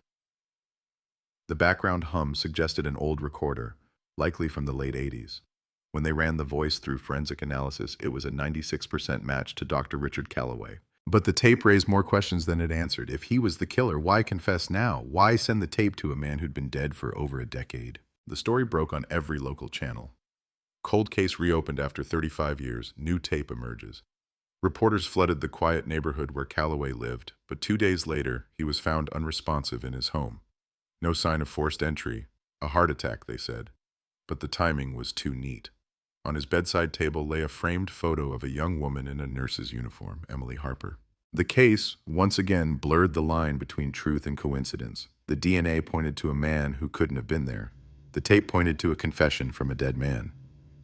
The background hum suggested an old recorder, likely from the late 80s. When they ran the voice through forensic analysis, it was a 96% match to Dr. Richard Calloway. But the tape raised more questions than it answered. If he was the killer, why confess now? Why send the tape to a man who'd been dead for over a decade? The story broke on every local channel. Cold case reopened after 35 years. New tape emerges. Reporters flooded the quiet neighborhood where Calloway lived, but 2 days later, he was found unresponsive in his home. No sign of forced entry. A heart attack, they said. But the timing was too neat. On his bedside table lay a framed photo of a young woman in a nurse's uniform, Emily Harper. The case, once again, blurred the line between truth and coincidence. The DNA pointed to a man who couldn't have been there. The tape pointed to a confession from a dead man.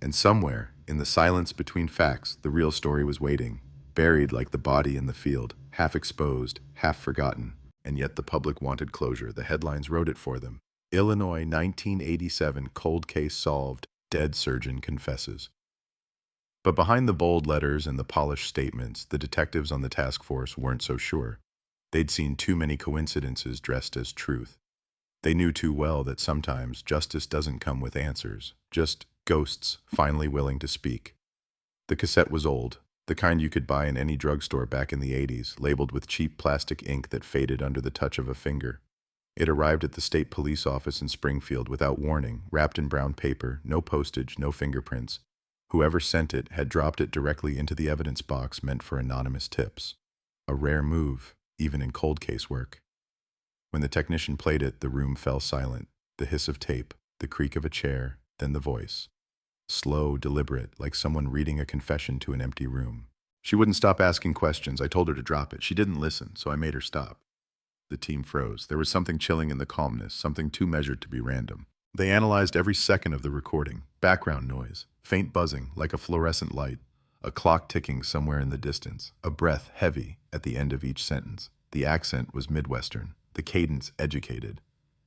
And somewhere, in the silence between facts, the real story was waiting, buried like the body in the field, half exposed, half forgotten. And yet the public wanted closure. The headlines wrote it for them. Illinois 1987 cold case solved. Dead surgeon confesses. But behind the bold letters and the polished statements, the detectives on the task force weren't so sure. They'd seen too many coincidences dressed as truth. They knew too well that sometimes justice doesn't come with answers, just ghosts finally willing to speak. The cassette was old, the kind you could buy in any drugstore back in the 80s, labeled with cheap plastic ink that faded under the touch of a finger. It arrived at the state police office in Springfield without warning, wrapped in brown paper, no postage, no fingerprints. Whoever sent it had dropped it directly into the evidence box meant for anonymous tips. A rare move, even in cold case work. When the technician played it, the room fell silent. The hiss of tape, the creak of a chair, then the voice. Slow, deliberate, like someone reading a confession to an empty room. She wouldn't stop asking questions. I told her to drop it. She didn't listen, so I made her stop. The team froze. There was something chilling in the calmness, something too measured to be random. They analyzed every second of the recording. Background noise, faint buzzing like a fluorescent light, a clock ticking somewhere in the distance, a breath heavy at the end of each sentence. The accent was Midwestern, the cadence educated.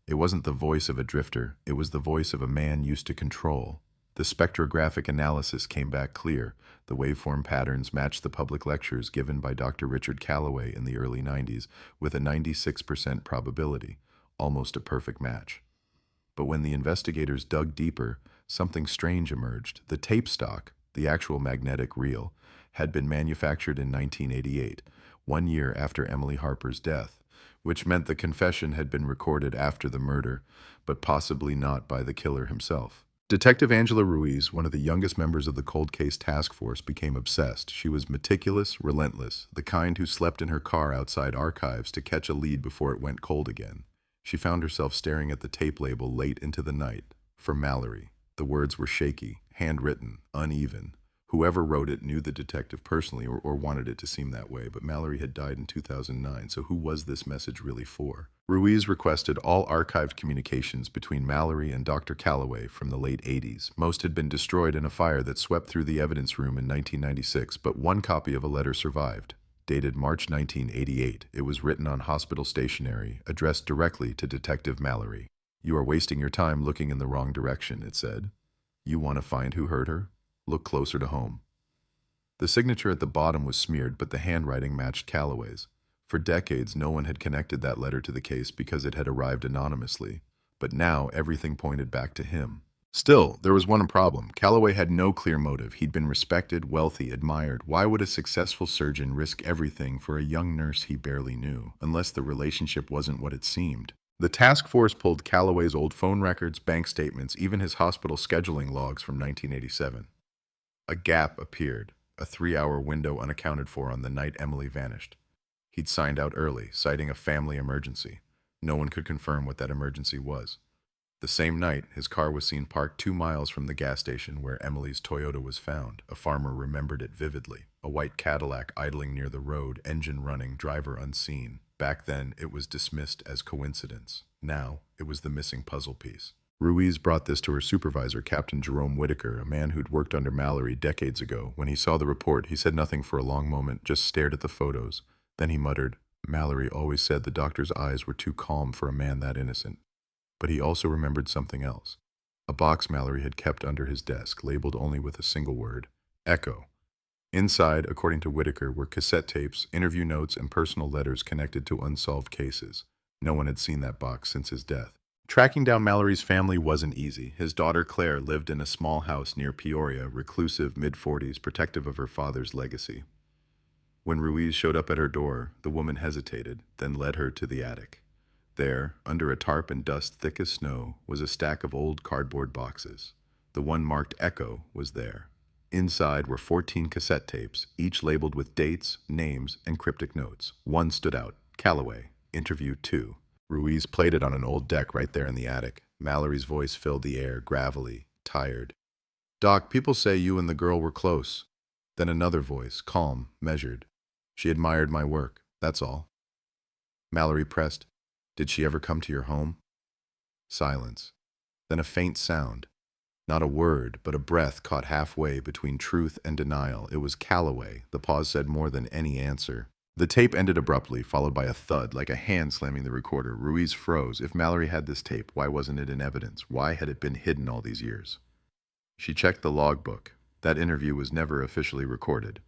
It wasn't the voice of a drifter, it was the voice of a man used to control. The spectrographic analysis came back clear. The waveform patterns matched the public lectures given by Dr. Richard Calloway in the early 90s with a 96% probability, almost a perfect match. But when the investigators dug deeper, something strange emerged. The tape stock, the actual magnetic reel, had been manufactured in 1988, 1 year after Emily Harper's death, which meant the confession had been recorded after the murder, but possibly not by the killer himself. Detective Angela Ruiz, one of the youngest members of the cold case task force, became obsessed. She was meticulous, relentless, the kind who slept in her car outside archives to catch a lead before it went cold again. She found herself staring at the tape label late into the night. For Mallory. The words were shaky, handwritten, uneven. Whoever wrote it knew the detective personally or wanted it to seem that way, but Mallory had died in 2009, so who was this message really for? Ruiz requested all archived communications between Mallory and Dr. Calloway from the late 80s. Most had been destroyed in a fire that swept through the evidence room in 1996, but one copy of a letter survived. Dated March 1988, it was written on hospital stationery, addressed directly to Detective Mallory. "You are wasting your time looking in the wrong direction," it said. "You want to find who hurt her? Look closer to home." The signature at the bottom was smeared, but the handwriting matched Calloway's. For decades, no one had connected that letter to the case because it had arrived anonymously. But now, everything pointed back to him. Still, there was one problem. Calloway had no clear motive. He'd been respected, wealthy, admired. Why would a successful surgeon risk everything for a young nurse he barely knew, unless the relationship wasn't what it seemed? The task force pulled Calloway's old phone records, bank statements, even his hospital scheduling logs from 1987. A gap appeared, a 3-hour window unaccounted for on the night Emily vanished. He'd signed out early, citing a family emergency. No one could confirm what that emergency was. The same night, his car was seen parked 2 miles from the gas station where Emily's Toyota was found. A farmer remembered it vividly. A white Cadillac idling near the road, engine running, driver unseen. Back then, it was dismissed as coincidence. Now, it was the missing puzzle piece. Ruiz brought this to her supervisor, Captain Jerome Whitaker, a man who'd worked under Mallory decades ago. When he saw the report, he said nothing for a long moment, just stared at the photos. Then he muttered, "Mallory always said the doctor's eyes were too calm for a man that innocent." But he also remembered something else. A box Mallory had kept under his desk, labeled only with a single word, Echo. Inside, according to Whitaker, were cassette tapes, interview notes, and personal letters connected to unsolved cases. No one had seen that box since his death. Tracking down Mallory's family wasn't easy. His daughter Claire lived in a small house near Peoria, reclusive, mid-40s, protective of her father's legacy. When Ruiz showed up at her door, the woman hesitated, then led her to the attic. There, under a tarp and dust thick as snow, was a stack of old cardboard boxes. The one marked Echo was there. Inside were 14 cassette tapes, each labeled with dates, names, and cryptic notes. One stood out, Calloway, Interview 2. Ruiz played it on an old deck right there in the attic. Mallory's voice filled the air, gravelly, tired. "Doc, people say you and the girl were close." Then another voice, calm, measured. "She admired my work, that's all." Mallory pressed, "Did she ever come to your home?" Silence. Then a faint sound. Not a word, but a breath caught halfway between truth and denial. It was Calloway. The pause said more than any answer. The tape ended abruptly, followed by a thud, like a hand slamming the recorder. Ruiz froze. If Mallory had this tape, why wasn't it in evidence? Why had it been hidden all these years? She checked the logbook. That interview was never officially recorded,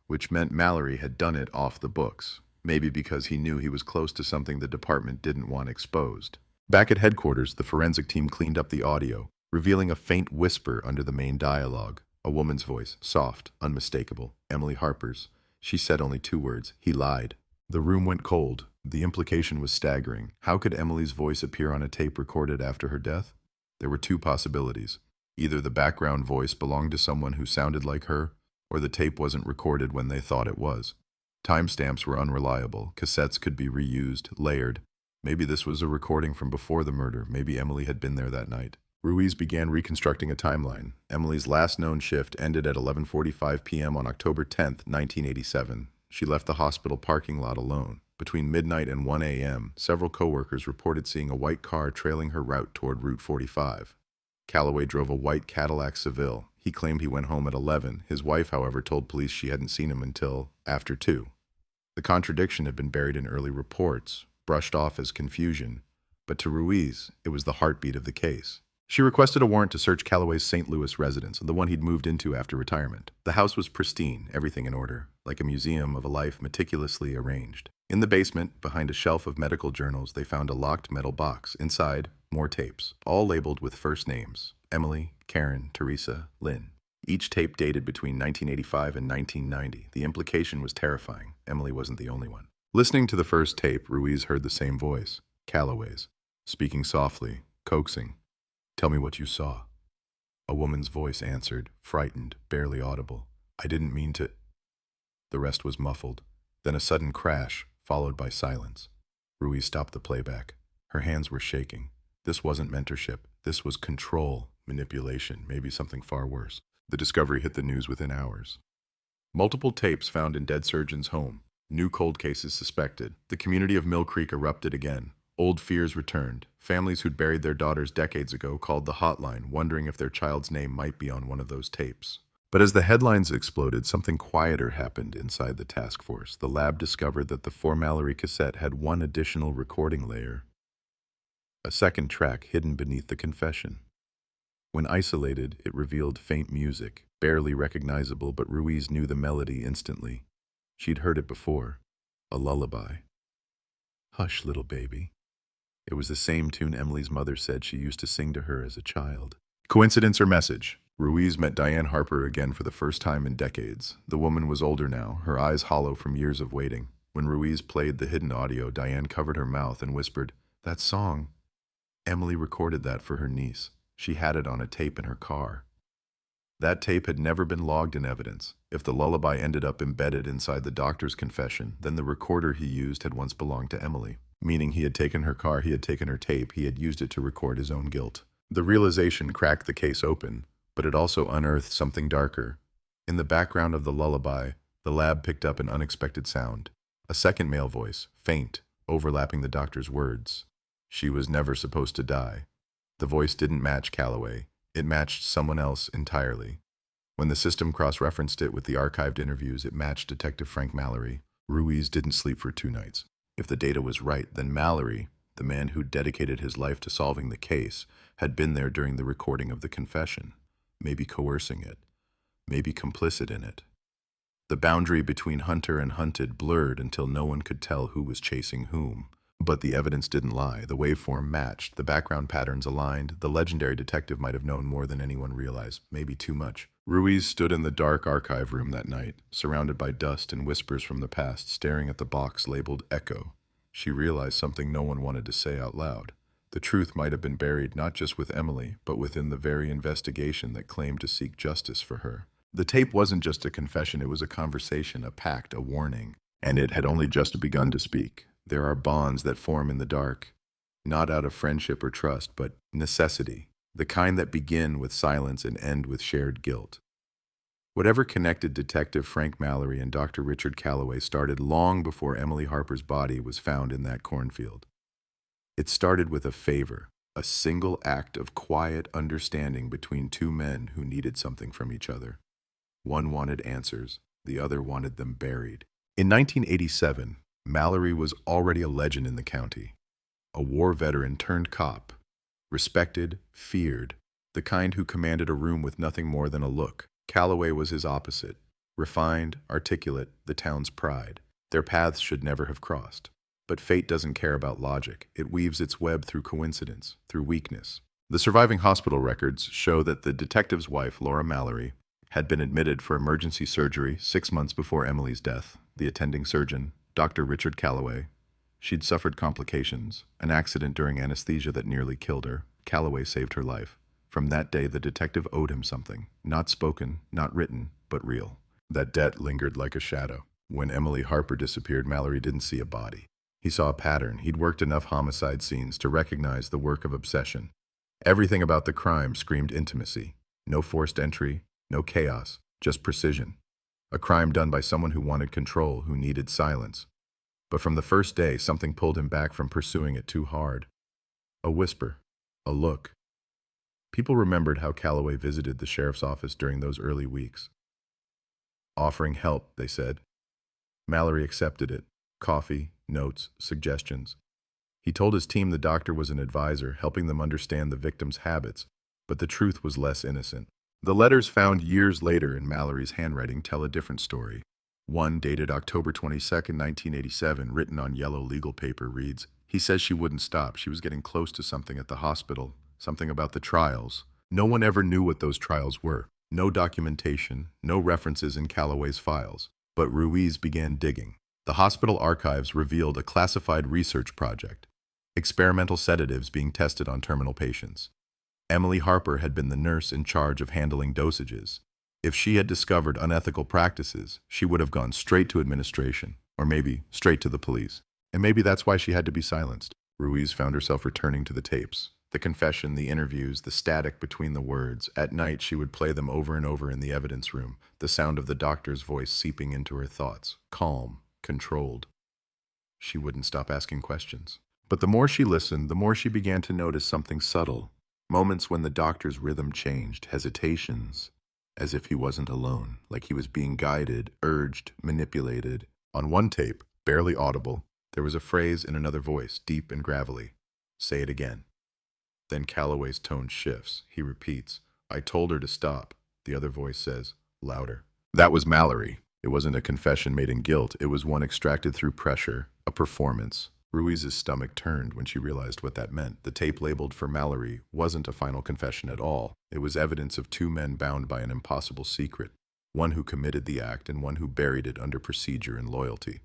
which meant Mallory had done it off the books, maybe because he knew he was close to something the department didn't want exposed. Back at headquarters, the forensic team cleaned up the audio, revealing a faint whisper under the main dialogue. A woman's voice, soft, unmistakable. Emily Harper's. She said only 2 words. He lied. The room went cold. The implication was staggering. How could Emily's voice appear on a tape recorded after her death? There were 2 possibilities. Either the background voice belonged to someone who sounded like her, or the tape wasn't recorded when they thought it was. Timestamps were unreliable. Cassettes could be reused, layered. Maybe this was a recording from before the murder. Maybe Emily had been there that night. Ruiz began reconstructing a timeline. Emily's last known shift ended at 11:45 p.m. on October 10, 1987. She left the hospital parking lot alone. Between midnight and 1 a.m., several coworkers reported seeing a white car trailing her route toward Route 45. Calloway drove a white Cadillac Seville. He claimed he went home at 11. His wife, however, told police she hadn't seen him until after 2. The contradiction had been buried in early reports, brushed off as confusion, but to Ruiz, it was the heartbeat of the case. She requested a warrant to search Calloway's St. Louis residence, the one he'd moved into after retirement. The house was pristine, everything in order, like a museum of a life meticulously arranged. In the basement, behind a shelf of medical journals, they found a locked metal box. Inside, more tapes, all labeled with first names: Emily, Karen, Teresa, Lynn. Each tape dated between 1985 and 1990. The implication was terrifying. Emily wasn't the only one. Listening to the first tape, Ruiz heard the same voice, Calloway's, speaking softly, coaxing. "Tell me what you saw." A woman's voice answered, frightened, barely audible. "I didn't mean to..." The rest was muffled. Then a sudden crash, followed by silence. Ruiz stopped the playback. Her hands were shaking. This wasn't mentorship. This was control, manipulation, maybe something far worse. The discovery hit the news within hours. Multiple tapes found in dead surgeon's home. New cold cases suspected. The community of Mill Creek erupted again. Old fears returned. Families who'd buried their daughters decades ago called the hotline, wondering if their child's name might be on one of those tapes. But as the headlines exploded, something quieter happened inside the task force. The lab discovered that the For Mallory cassette had one additional recording layer, a second track hidden beneath the confession. When isolated, it revealed faint music, barely recognizable, but Ruiz knew the melody instantly. She'd heard it before, a lullaby. "Hush, little baby." It was the same tune Emily's mother said she used to sing to her as a child. Coincidence or message? Ruiz met Diane Harper again for the first time in decades. The woman was older now, her eyes hollow from years of waiting. When Ruiz played the hidden audio, Diane covered her mouth and whispered, "That song." Emily recorded that for her niece. She had it on a tape in her car. That tape had never been logged in evidence. If the lullaby ended up embedded inside the doctor's confession, then the recorder he used had once belonged to Emily. Meaning he had taken her car, he had taken her tape, he had used it to record his own guilt. The realization cracked the case open, but it also unearthed something darker. In the background of the lullaby, the lab picked up an unexpected sound. A second male voice, faint, overlapping the doctor's words. She was never supposed to die. The voice didn't match Calloway. It matched someone else entirely. When the system cross-referenced it with the archived interviews, it matched Detective Frank Mallory. Ruiz didn't sleep for 2 nights. If the data was right, then Mallory, the man who dedicated his life to solving the case, had been there during the recording of the confession, maybe coercing it, maybe complicit in it. The boundary between hunter and hunted blurred until no one could tell who was chasing whom. But the evidence didn't lie. The waveform matched, the background patterns aligned. The legendary detective might have known more than anyone realized, maybe too much. Ruiz stood in the dark archive room that night, surrounded by dust and whispers from the past, staring at the box labeled Echo. She realized something no one wanted to say out loud. The truth might have been buried not just with Emily, but within the very investigation that claimed to seek justice for her. The tape wasn't just a confession, it was a conversation, a pact, a warning. And it had only just begun to speak. There are bonds that form in the dark, not out of friendship or trust, but necessity, the kind that begin with silence and end with shared guilt. Whatever connected Detective Frank Mallory and Dr. Richard Calloway started long before Emily Harper's body was found in that cornfield. It started with a favor, a single act of quiet understanding between 2 men who needed something from each other. One wanted answers, the other wanted them buried. In 1987, Mallory was already a legend in the county, a war veteran turned cop, respected, feared, the kind who commanded a room with nothing more than a look. Calloway was his opposite. Refined, articulate, the town's pride. Their paths should never have crossed. But fate doesn't care about logic. It weaves its web through coincidence, through weakness. The surviving hospital records show that the detective's wife, Laura Mallory, had been admitted for emergency surgery 6 months before Emily's death. The attending surgeon, Dr. Richard Calloway, she'd suffered complications, an accident during anesthesia that nearly killed her. Calloway saved her life. From that day, the detective owed him something, not spoken, not written, but real. That debt lingered like a shadow. When Emily Harper disappeared, Mallory didn't see a body. He saw a pattern. He'd worked enough homicide scenes to recognize the work of obsession. Everything about the crime screamed intimacy. No forced entry, no chaos, just precision. A crime done by someone who wanted control, who needed silence. But from the first day, something pulled him back from pursuing it too hard. A whisper, a look. People remembered how Calloway visited the sheriff's office during those early weeks. Offering help, they said. Mallory accepted it. Coffee, notes, suggestions. He told his team the doctor was an advisor, helping them understand the victim's habits, but the truth was less innocent. The letters found years later in Mallory's handwriting tell a different story. One, dated October 22, 1987, written on yellow legal paper, reads, "He says she wouldn't stop. She was getting close to something at the hospital, something about the trials. No one ever knew what those trials were. No documentation, no references in Calloway's files. But Ruiz began digging. The hospital archives revealed a classified research project, experimental sedatives being tested on terminal patients. Emily Harper had been the nurse in charge of handling dosages. If she had discovered unethical practices, she would have gone straight to administration, or maybe straight to the police. And maybe that's why she had to be silenced. Ruiz found herself returning to the tapes. The confession, the interviews, the static between the words. At night, she would play them over and over in the evidence room, the sound of the doctor's voice seeping into her thoughts, calm, controlled. She wouldn't stop asking questions. But the more she listened, the more she began to notice something subtle. Moments when the doctor's rhythm changed, hesitations, as if he wasn't alone, like he was being guided, urged, manipulated. On one tape, barely audible, there was a phrase in another voice, deep and gravelly. "Say it again." Then Calloway's tone shifts. He repeats, "I told her to stop." The other voice says, louder. That was Mallory. It wasn't a confession made in guilt. It was one extracted through pressure, a performance. Ruiz's stomach turned when she realized what that meant. The tape labeled for Mallory wasn't a final confession at all. It was evidence of two men bound by an impossible secret, one who committed the act and one who buried it under procedure and loyalty.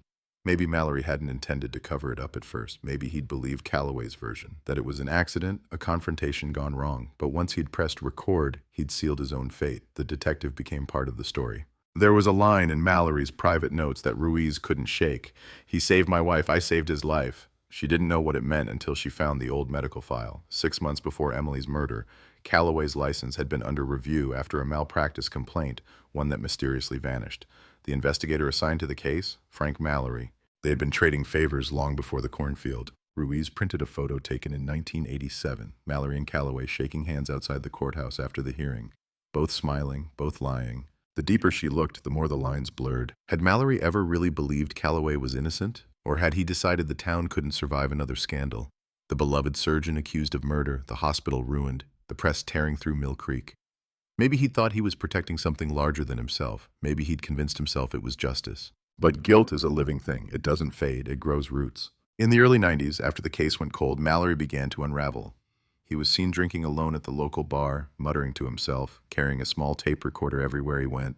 Maybe Mallory hadn't intended to cover it up at first. Maybe he'd believed Calloway's version, that it was an accident, a confrontation gone wrong. But once he'd pressed record, he'd sealed his own fate. The detective became part of the story. There was a line in Mallory's private notes that Ruiz couldn't shake. "He saved my wife, I saved his life." She didn't know what it meant until she found the old medical file. 6 months before Emily's murder, Calloway's license had been under review after a malpractice complaint, one that mysteriously vanished. The investigator assigned to the case, Frank Mallory. They had been trading favors long before the cornfield. Ruiz printed a photo taken in 1987, Mallory and Calloway shaking hands outside the courthouse after the hearing, both smiling, both lying. The deeper she looked, the more the lines blurred. Had Mallory ever really believed Calloway was innocent? Or had he decided the town couldn't survive another scandal? The beloved surgeon accused of murder, the hospital ruined, the press tearing through Mill Creek. Maybe he thought he was protecting something larger than himself. Maybe he'd convinced himself it was justice. But guilt is a living thing. It doesn't fade. It grows roots. In the early 90s, after the case went cold, Mallory began to unravel. He was seen drinking alone at the local bar, muttering to himself, carrying a small tape recorder everywhere he went.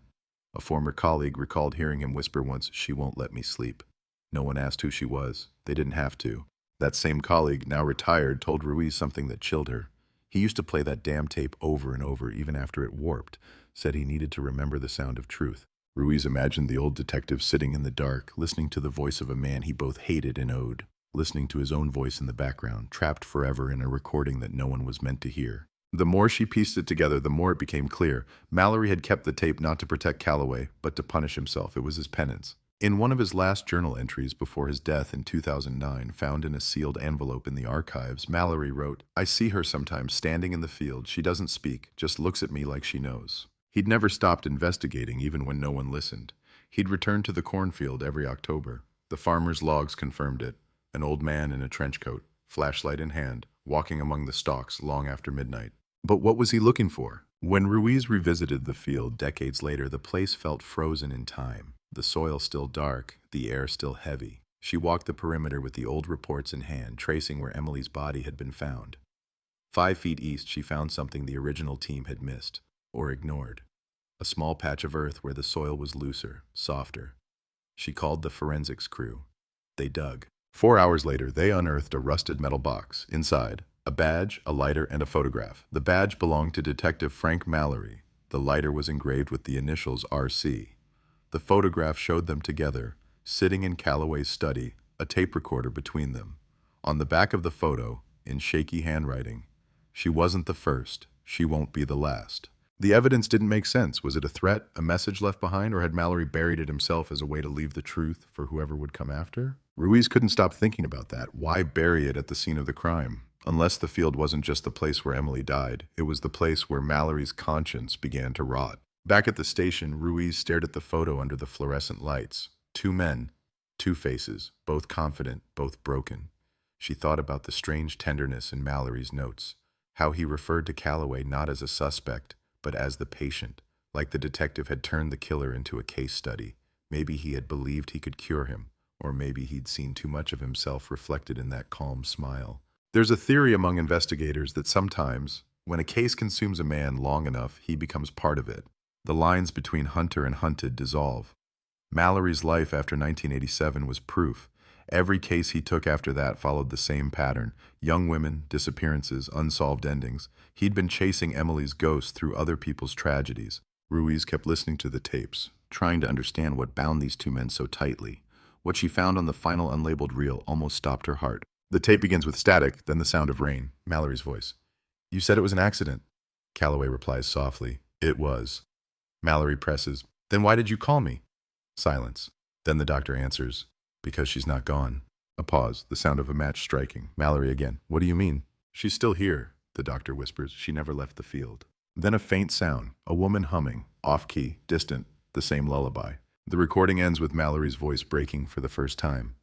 A former colleague recalled hearing him whisper once, "She won't let me sleep." No one asked who she was. They didn't have to. That same colleague, now retired, told Ruiz something that chilled her. He used to play that damn tape over and over, even after it warped. Said he needed to remember the sound of truth. Ruiz imagined the old detective sitting in the dark, listening to the voice of a man he both hated and owed, listening to his own voice in the background, trapped forever in a recording that no one was meant to hear. The more she pieced it together, the more it became clear. Mallory had kept the tape not to protect Calloway, but to punish himself. It was his penance. In one of his last journal entries before his death in 2009, found in a sealed envelope in the archives, Mallory wrote, "I see her sometimes standing in the field. She doesn't speak, just looks at me like she knows." He'd never stopped investigating, even when no one listened. He'd return to the cornfield every October. The farmer's logs confirmed it. An old man in a trench coat, flashlight in hand, walking among the stalks long after midnight. But what was he looking for? When Ruiz revisited the field decades later, the place felt frozen in time. The soil still dark, the air still heavy. She walked the perimeter with the old reports in hand, tracing where Emily's body had been found. 5 feet east, she found something the original team had missed, or ignored. A small patch of earth where the soil was looser, softer. She called the forensics crew. They dug. 4 hours later, they unearthed a rusted metal box. Inside, a badge, a lighter, and a photograph. The badge belonged to Detective Frank Mallory. The lighter was engraved with the initials RC. The photograph showed them together, sitting in Calloway's study, a tape recorder between them. On the back of the photo, in shaky handwriting, "She wasn't the first. She won't be the last." The evidence didn't make sense. Was it a threat, a message left behind, or had Mallory buried it himself as a way to leave the truth for whoever would come after? Ruiz couldn't stop thinking about that. Why bury it at the scene of the crime? Unless the field wasn't just the place where Emily died, it was the place where Mallory's conscience began to rot. Back at the station, Ruiz stared at the photo under the fluorescent lights. 2 men, 2 faces, both confident, both broken. She thought about the strange tenderness in Mallory's notes, how he referred to Calloway not as a suspect, but as the patient, like the detective had turned the killer into a case study. Maybe he had believed he could cure him, or maybe he'd seen too much of himself reflected in that calm smile. There's a theory among investigators that sometimes, when a case consumes a man long enough, he becomes part of it. The lines between hunter and hunted dissolve. Mallory's life after 1987 was proof. Every case he took after that followed the same pattern. Young women, disappearances, unsolved endings. He'd been chasing Emily's ghost through other people's tragedies. Ruiz kept listening to the tapes, trying to understand what bound these 2 men so tightly. What she found on the final unlabeled reel almost stopped her heart. The tape begins with static, then the sound of rain. Mallory's voice. "You said it was an accident." Calloway replies softly. "It was." Mallory presses. "Then why did you call me?" Silence. Then the doctor answers. "Because she's not gone." A pause, the sound of a match striking. Mallory again. "What do you mean?" "She's still here," the doctor whispers. "She never left the field." Then a faint sound, a woman humming, off-key, distant, the same lullaby. The recording ends with Mallory's voice breaking for the first time.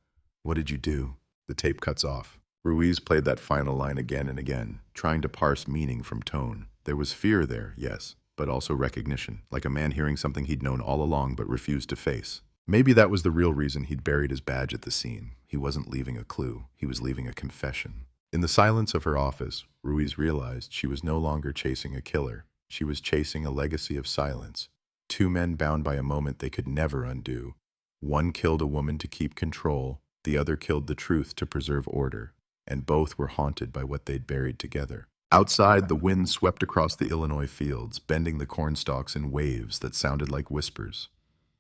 "What did you do?" The tape cuts off. Ruiz played that final line again and again, trying to parse meaning from tone. There was fear there, yes, but also recognition, like a man hearing something he'd known all along but refused to face. Maybe that was the real reason he'd buried his badge at the scene. He wasn't leaving a clue. He was leaving a confession. In the silence of her office, Ruiz realized she was no longer chasing a killer. She was chasing a legacy of silence. 2 men bound by a moment they could never undo. One killed a woman to keep control. The other killed the truth to preserve order. And both were haunted by what they'd buried together. Outside, the wind swept across the Illinois fields, bending the cornstalks in waves that sounded like whispers.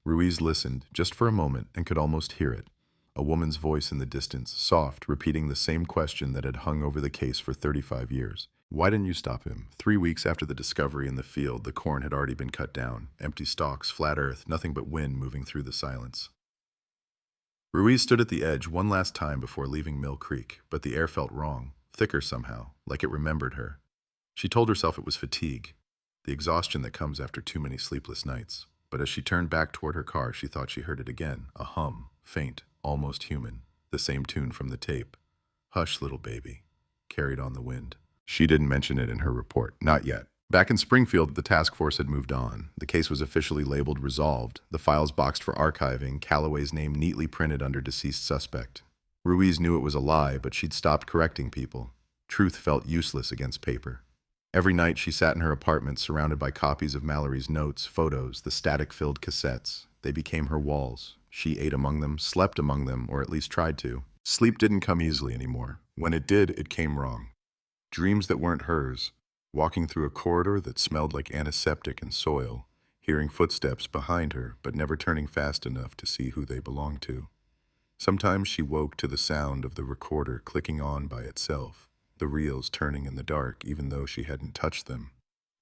Ruiz listened, just for a moment, and could almost hear it. A woman's voice in the distance, soft, repeating the same question that had hung over the case for 35 years. "Why didn't you stop him?" 3 weeks after the discovery in the field, the corn had already been cut down. Empty stalks, flat earth, nothing but wind moving through the silence. Ruiz stood at the edge one last time before leaving Mill Creek, but the air felt wrong, thicker somehow, like it remembered her. She told herself it was fatigue, the exhaustion that comes after too many sleepless nights. But as she turned back toward her car, she thought she heard it again, a hum, faint, almost human, the same tune from the tape. "Hush, little baby," carried on the wind. She didn't mention it in her report, not yet. Back in Springfield, the task force had moved on. The case was officially labeled resolved, the files boxed for archiving, Calloway's name neatly printed under deceased suspect. Ruiz knew it was a lie, but she'd stopped correcting people. Truth felt useless against paper. Every night she sat in her apartment surrounded by copies of Mallory's notes, photos, the static-filled cassettes. They became her walls. She ate among them, slept among them, or at least tried to. Sleep didn't come easily anymore. When it did, it came wrong. Dreams that weren't hers. Walking through a corridor that smelled like antiseptic and soil, hearing footsteps behind her, but never turning fast enough to see who they belonged to. Sometimes she woke to the sound of the recorder clicking on by itself, the reels turning in the dark even though she hadn't touched them.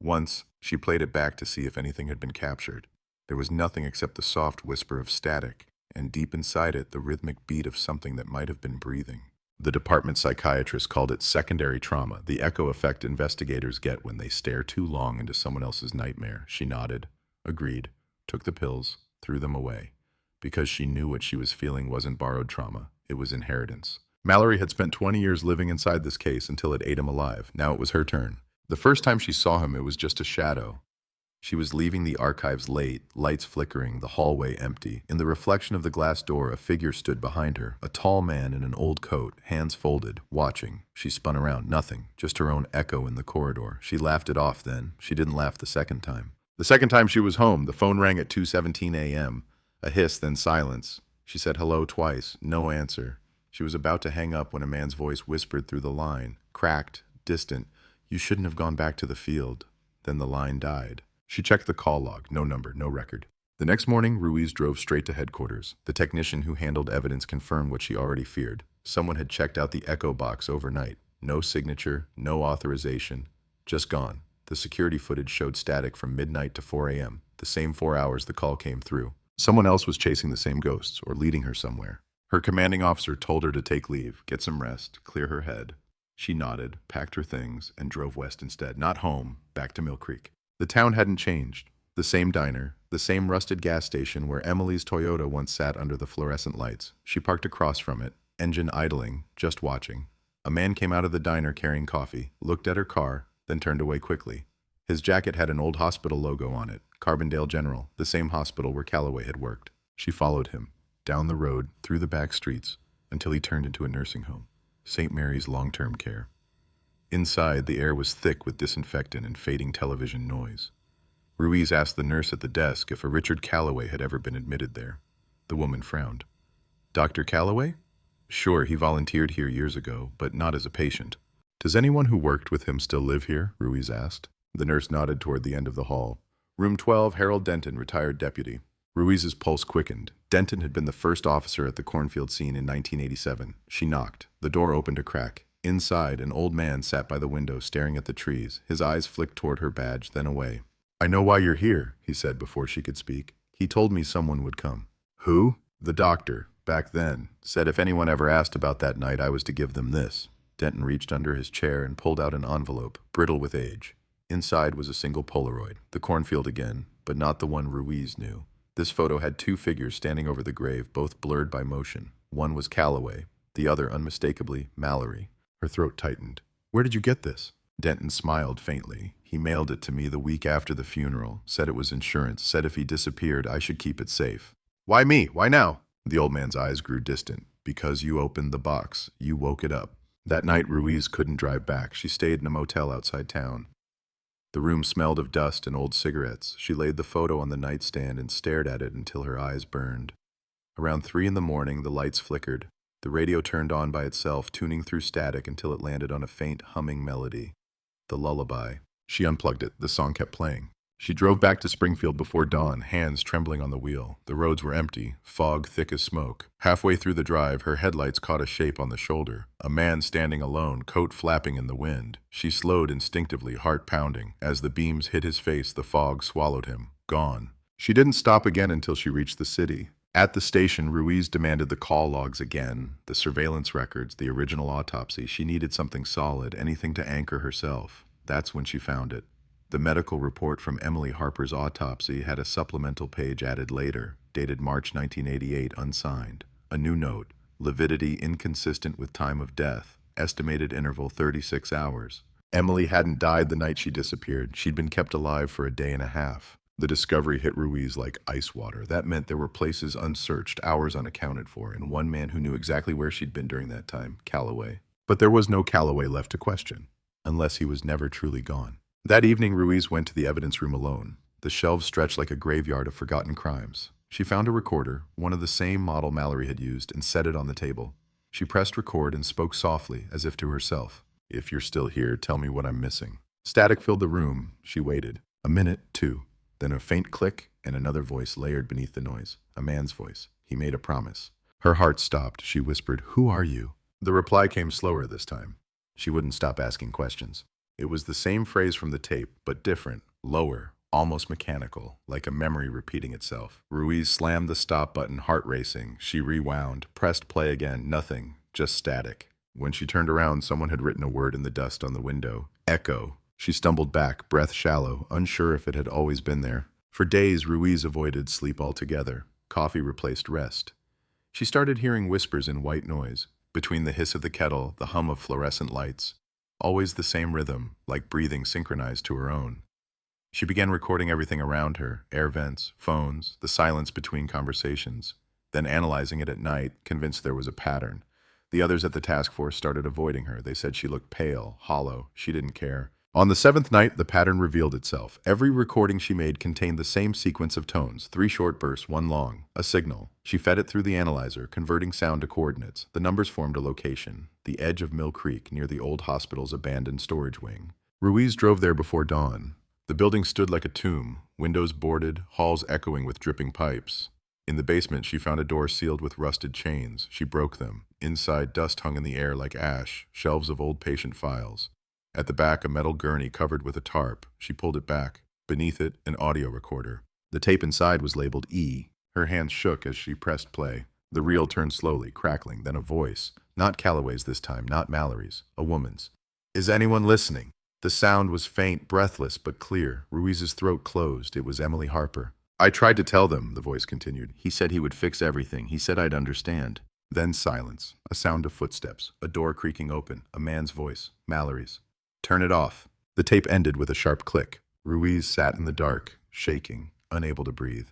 Once, she played it back to see if anything had been captured. There was nothing except the soft whisper of static, and deep inside it, the rhythmic beat of something that might have been breathing. The department psychiatrist called it secondary trauma, the echo effect investigators get when they stare too long into someone else's nightmare. She nodded, agreed, took the pills, threw them away. Because she knew what she was feeling wasn't borrowed trauma, it was inheritance. Mallory had spent 20 years living inside this case until it ate him alive. Now it was her turn. The first time she saw him, it was just a shadow. She was leaving the archives late, lights flickering, the hallway empty. In the reflection of the glass door, a figure stood behind her, a tall man in an old coat, hands folded, watching. She spun around, nothing, just her own echo in the corridor. She laughed it off then. She didn't laugh the second time. The second time she was home, the phone rang at 2:17 a.m. A hiss, then silence. She said hello twice, no answer. She was about to hang up when a man's voice whispered through the line, cracked, distant. "You shouldn't have gone back to the field." Then the line died. She checked the call log, no number, no record. The next morning, Ruiz drove straight to headquarters. The technician who handled evidence confirmed what she already feared. Someone had checked out the echo box overnight. No signature, no authorization, just gone. The security footage showed static from midnight to 4 a.m., the same 4 hours the call came through. Someone else was chasing the same ghosts or leading her somewhere. Her commanding officer told her to take leave, get some rest, clear her head. She nodded, packed her things, and drove west instead. Not home, back to Mill Creek. The town hadn't changed. The same diner, the same rusted gas station where Emily's Toyota once sat under the fluorescent lights. She parked across from it, engine idling, just watching. A man came out of the diner carrying coffee, looked at her car, then turned away quickly. His jacket had an old hospital logo on it, Carbondale General, the same hospital where Calloway had worked. She followed him, down the road, through the back streets, until he turned into a nursing home, St. Mary's Long-Term Care. Inside, the air was thick with disinfectant and fading television noise. Ruiz asked the nurse at the desk if a Richard Calloway had ever been admitted there. The woman frowned. "Dr. Calloway? Sure, he volunteered here years ago, but not as a patient." "Does anyone who worked with him still live here?" Ruiz asked. The nurse nodded toward the end of the hall. "Room 12, Harold Denton, retired deputy." Ruiz's pulse quickened. Denton had been the first officer at the cornfield scene in 1987. She knocked. The door opened a crack. Inside, an old man sat by the window staring at the trees. His eyes flicked toward her badge, then away. "I know why you're here," he said before she could speak. "He told me someone would come." "Who?" "The doctor, back then, said if anyone ever asked about that night, I was to give them this." Denton reached under his chair and pulled out an envelope, brittle with age. Inside was a single Polaroid, the cornfield again, but not the one Ruiz knew. This photo had two figures standing over the grave, both blurred by motion. One was Calloway, the other unmistakably Mallory. Her throat tightened. "Where did you get this?" Denton smiled faintly. "He mailed it to me the week after the funeral, said it was insurance, said if he disappeared, I should keep it safe." "Why me? Why now?" The old man's eyes grew distant. "Because you opened the box. You woke it up." That night, Ruiz couldn't drive back. She stayed in a motel outside town. The room smelled of dust and old cigarettes. She laid the photo on the nightstand and stared at it until her eyes burned. Around 3 in the morning, the lights flickered. The radio turned on by itself, tuning through static until it landed on a faint humming melody. The lullaby. She unplugged it. The song kept playing. She drove back to Springfield before dawn, hands trembling on the wheel. The roads were empty, fog thick as smoke. Halfway through the drive, her headlights caught a shape on the shoulder. A man standing alone, coat flapping in the wind. She slowed instinctively, heart pounding. As the beams hit his face, the fog swallowed him. Gone. She didn't stop again until she reached the city. At the station, Ruiz demanded the call logs again, the surveillance records, the original autopsy. She needed something solid, anything to anchor herself. That's when she found it. The medical report from Emily Harper's autopsy had a supplemental page added later, dated March 1988, unsigned. A new note, lividity inconsistent with time of death, estimated interval 36 hours. Emily hadn't died the night she disappeared. She'd been kept alive for a day and a half. The discovery hit Ruiz like ice water. That meant there were places unsearched, hours unaccounted for, and one man who knew exactly where she'd been during that time, Calloway. But there was no Calloway left to question, unless he was never truly gone. That evening, Ruiz went to the evidence room alone. The shelves stretched like a graveyard of forgotten crimes. She found a recorder, one of the same model Mallory had used, and set it on the table. She pressed record and spoke softly, as if to herself. "If you're still here, tell me what I'm missing." Static filled the room. She waited. A minute, 2. Then a faint click, and another voice layered beneath the noise. A man's voice. He made a promise. Her heart stopped. She whispered, "Who are you?" The reply came slower this time. She wouldn't stop asking questions. It was the same phrase from the tape, but different, lower, almost mechanical, like a memory repeating itself. Ruiz slammed the stop button, heart racing. She rewound, pressed play again. Nothing, just static. When she turned around, someone had written a word in the dust on the window. Echo. She stumbled back, breath shallow, unsure if it had always been there. For days, Ruiz avoided sleep altogether. Coffee replaced rest. She started hearing whispers in white noise, between the hiss of the kettle, the hum of fluorescent lights. always the same rhythm, like breathing synchronized to her own. She began recording everything around her, air vents, phones, the silence between conversations, then analyzing it at night, convinced there was a pattern. The others at the task force started avoiding her. They said she looked pale, hollow. She didn't care. On the 7th night, the pattern revealed itself. Every recording she made contained the same sequence of tones, 3 short bursts, 1 long, a signal. She fed it through the analyzer, converting sound to coordinates. The numbers formed a location, the edge of Mill Creek near the old hospital's abandoned storage wing. Ruiz drove there before dawn. The building stood like a tomb, windows boarded, halls echoing with dripping pipes. In the basement, she found a door sealed with rusted chains. She broke them. Inside, dust hung in the air like ash, shelves of old patient files. At the back, a metal gurney covered with a tarp. She pulled it back. Beneath it, an audio recorder. The tape inside was labeled E. Her hands shook as she pressed play. The reel turned slowly, crackling, then a voice. Not Calloway's this time, not Mallory's, a woman's. "Is anyone listening?" The sound was faint, breathless, but clear. Ruiz's throat closed. It was Emily Harper. "I tried to tell them," the voice continued. "He said he would fix everything. He said I'd understand." Then silence, a sound of footsteps, a door creaking open, a man's voice, Mallory's. "Turn it off." The tape ended with a sharp click. Ruiz sat in the dark, shaking, unable to breathe.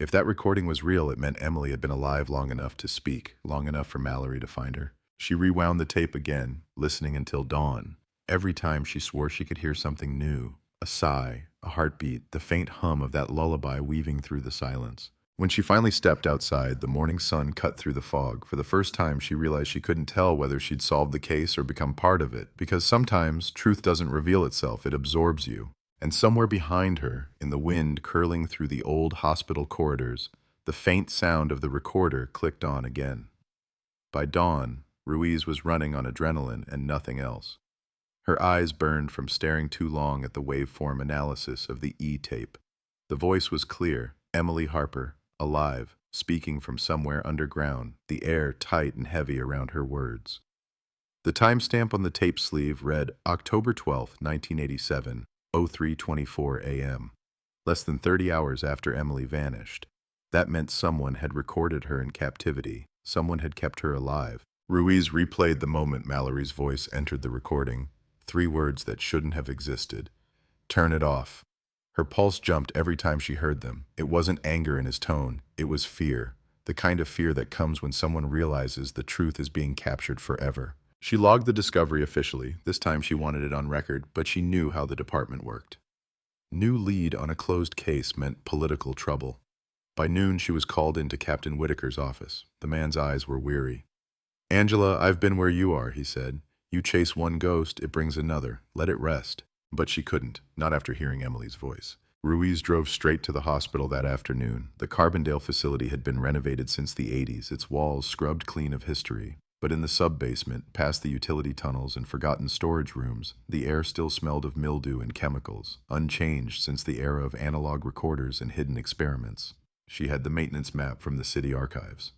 If that recording was real, it meant Emily had been alive long enough to speak, long enough for Mallory to find her. She rewound the tape again, listening until dawn. Every time she swore she could hear something new, a sigh, a heartbeat, the faint hum of that lullaby weaving through the silence. When she finally stepped outside, the morning sun cut through the fog. For the first time, she realized she couldn't tell whether she'd solved the case or become part of it, because sometimes truth doesn't reveal itself, it absorbs you. And somewhere behind her, in the wind curling through the old hospital corridors, the faint sound of the recorder clicked on again. By dawn, Ruiz was running on adrenaline and nothing else. Her eyes burned from staring too long at the waveform analysis of the E-tape. The voice was clear, Emily Harper, alive, speaking from somewhere underground, the air tight and heavy around her words. The timestamp on the tape sleeve read October 12, 1987, 03:24 a.m., less than 30 hours after Emily vanished. That meant someone had recorded her in captivity. Someone had kept her alive. Ruiz replayed the moment Mallory's voice entered the recording. 3 words that shouldn't have existed. "Turn it off." Her pulse jumped every time she heard them. It wasn't anger in his tone. It was fear. The kind of fear that comes when someone realizes the truth is being captured forever. She logged the discovery officially. This time she wanted it on record, but she knew how the department worked. New lead on a closed case meant political trouble. By noon, she was called into Captain Whitaker's office. The man's eyes were weary. "Angela, I've been where you are," he said. "You chase one ghost, it brings another. Let it rest." But she couldn't, not after hearing Emily's voice. Ruiz drove straight to the hospital that afternoon. The Carbondale facility had been renovated since the 80s, its walls scrubbed clean of history. But in the sub-basement, past the utility tunnels and forgotten storage rooms, the air still smelled of mildew and chemicals, unchanged since the era of analog recorders and hidden experiments. She had the maintenance map from the city archives.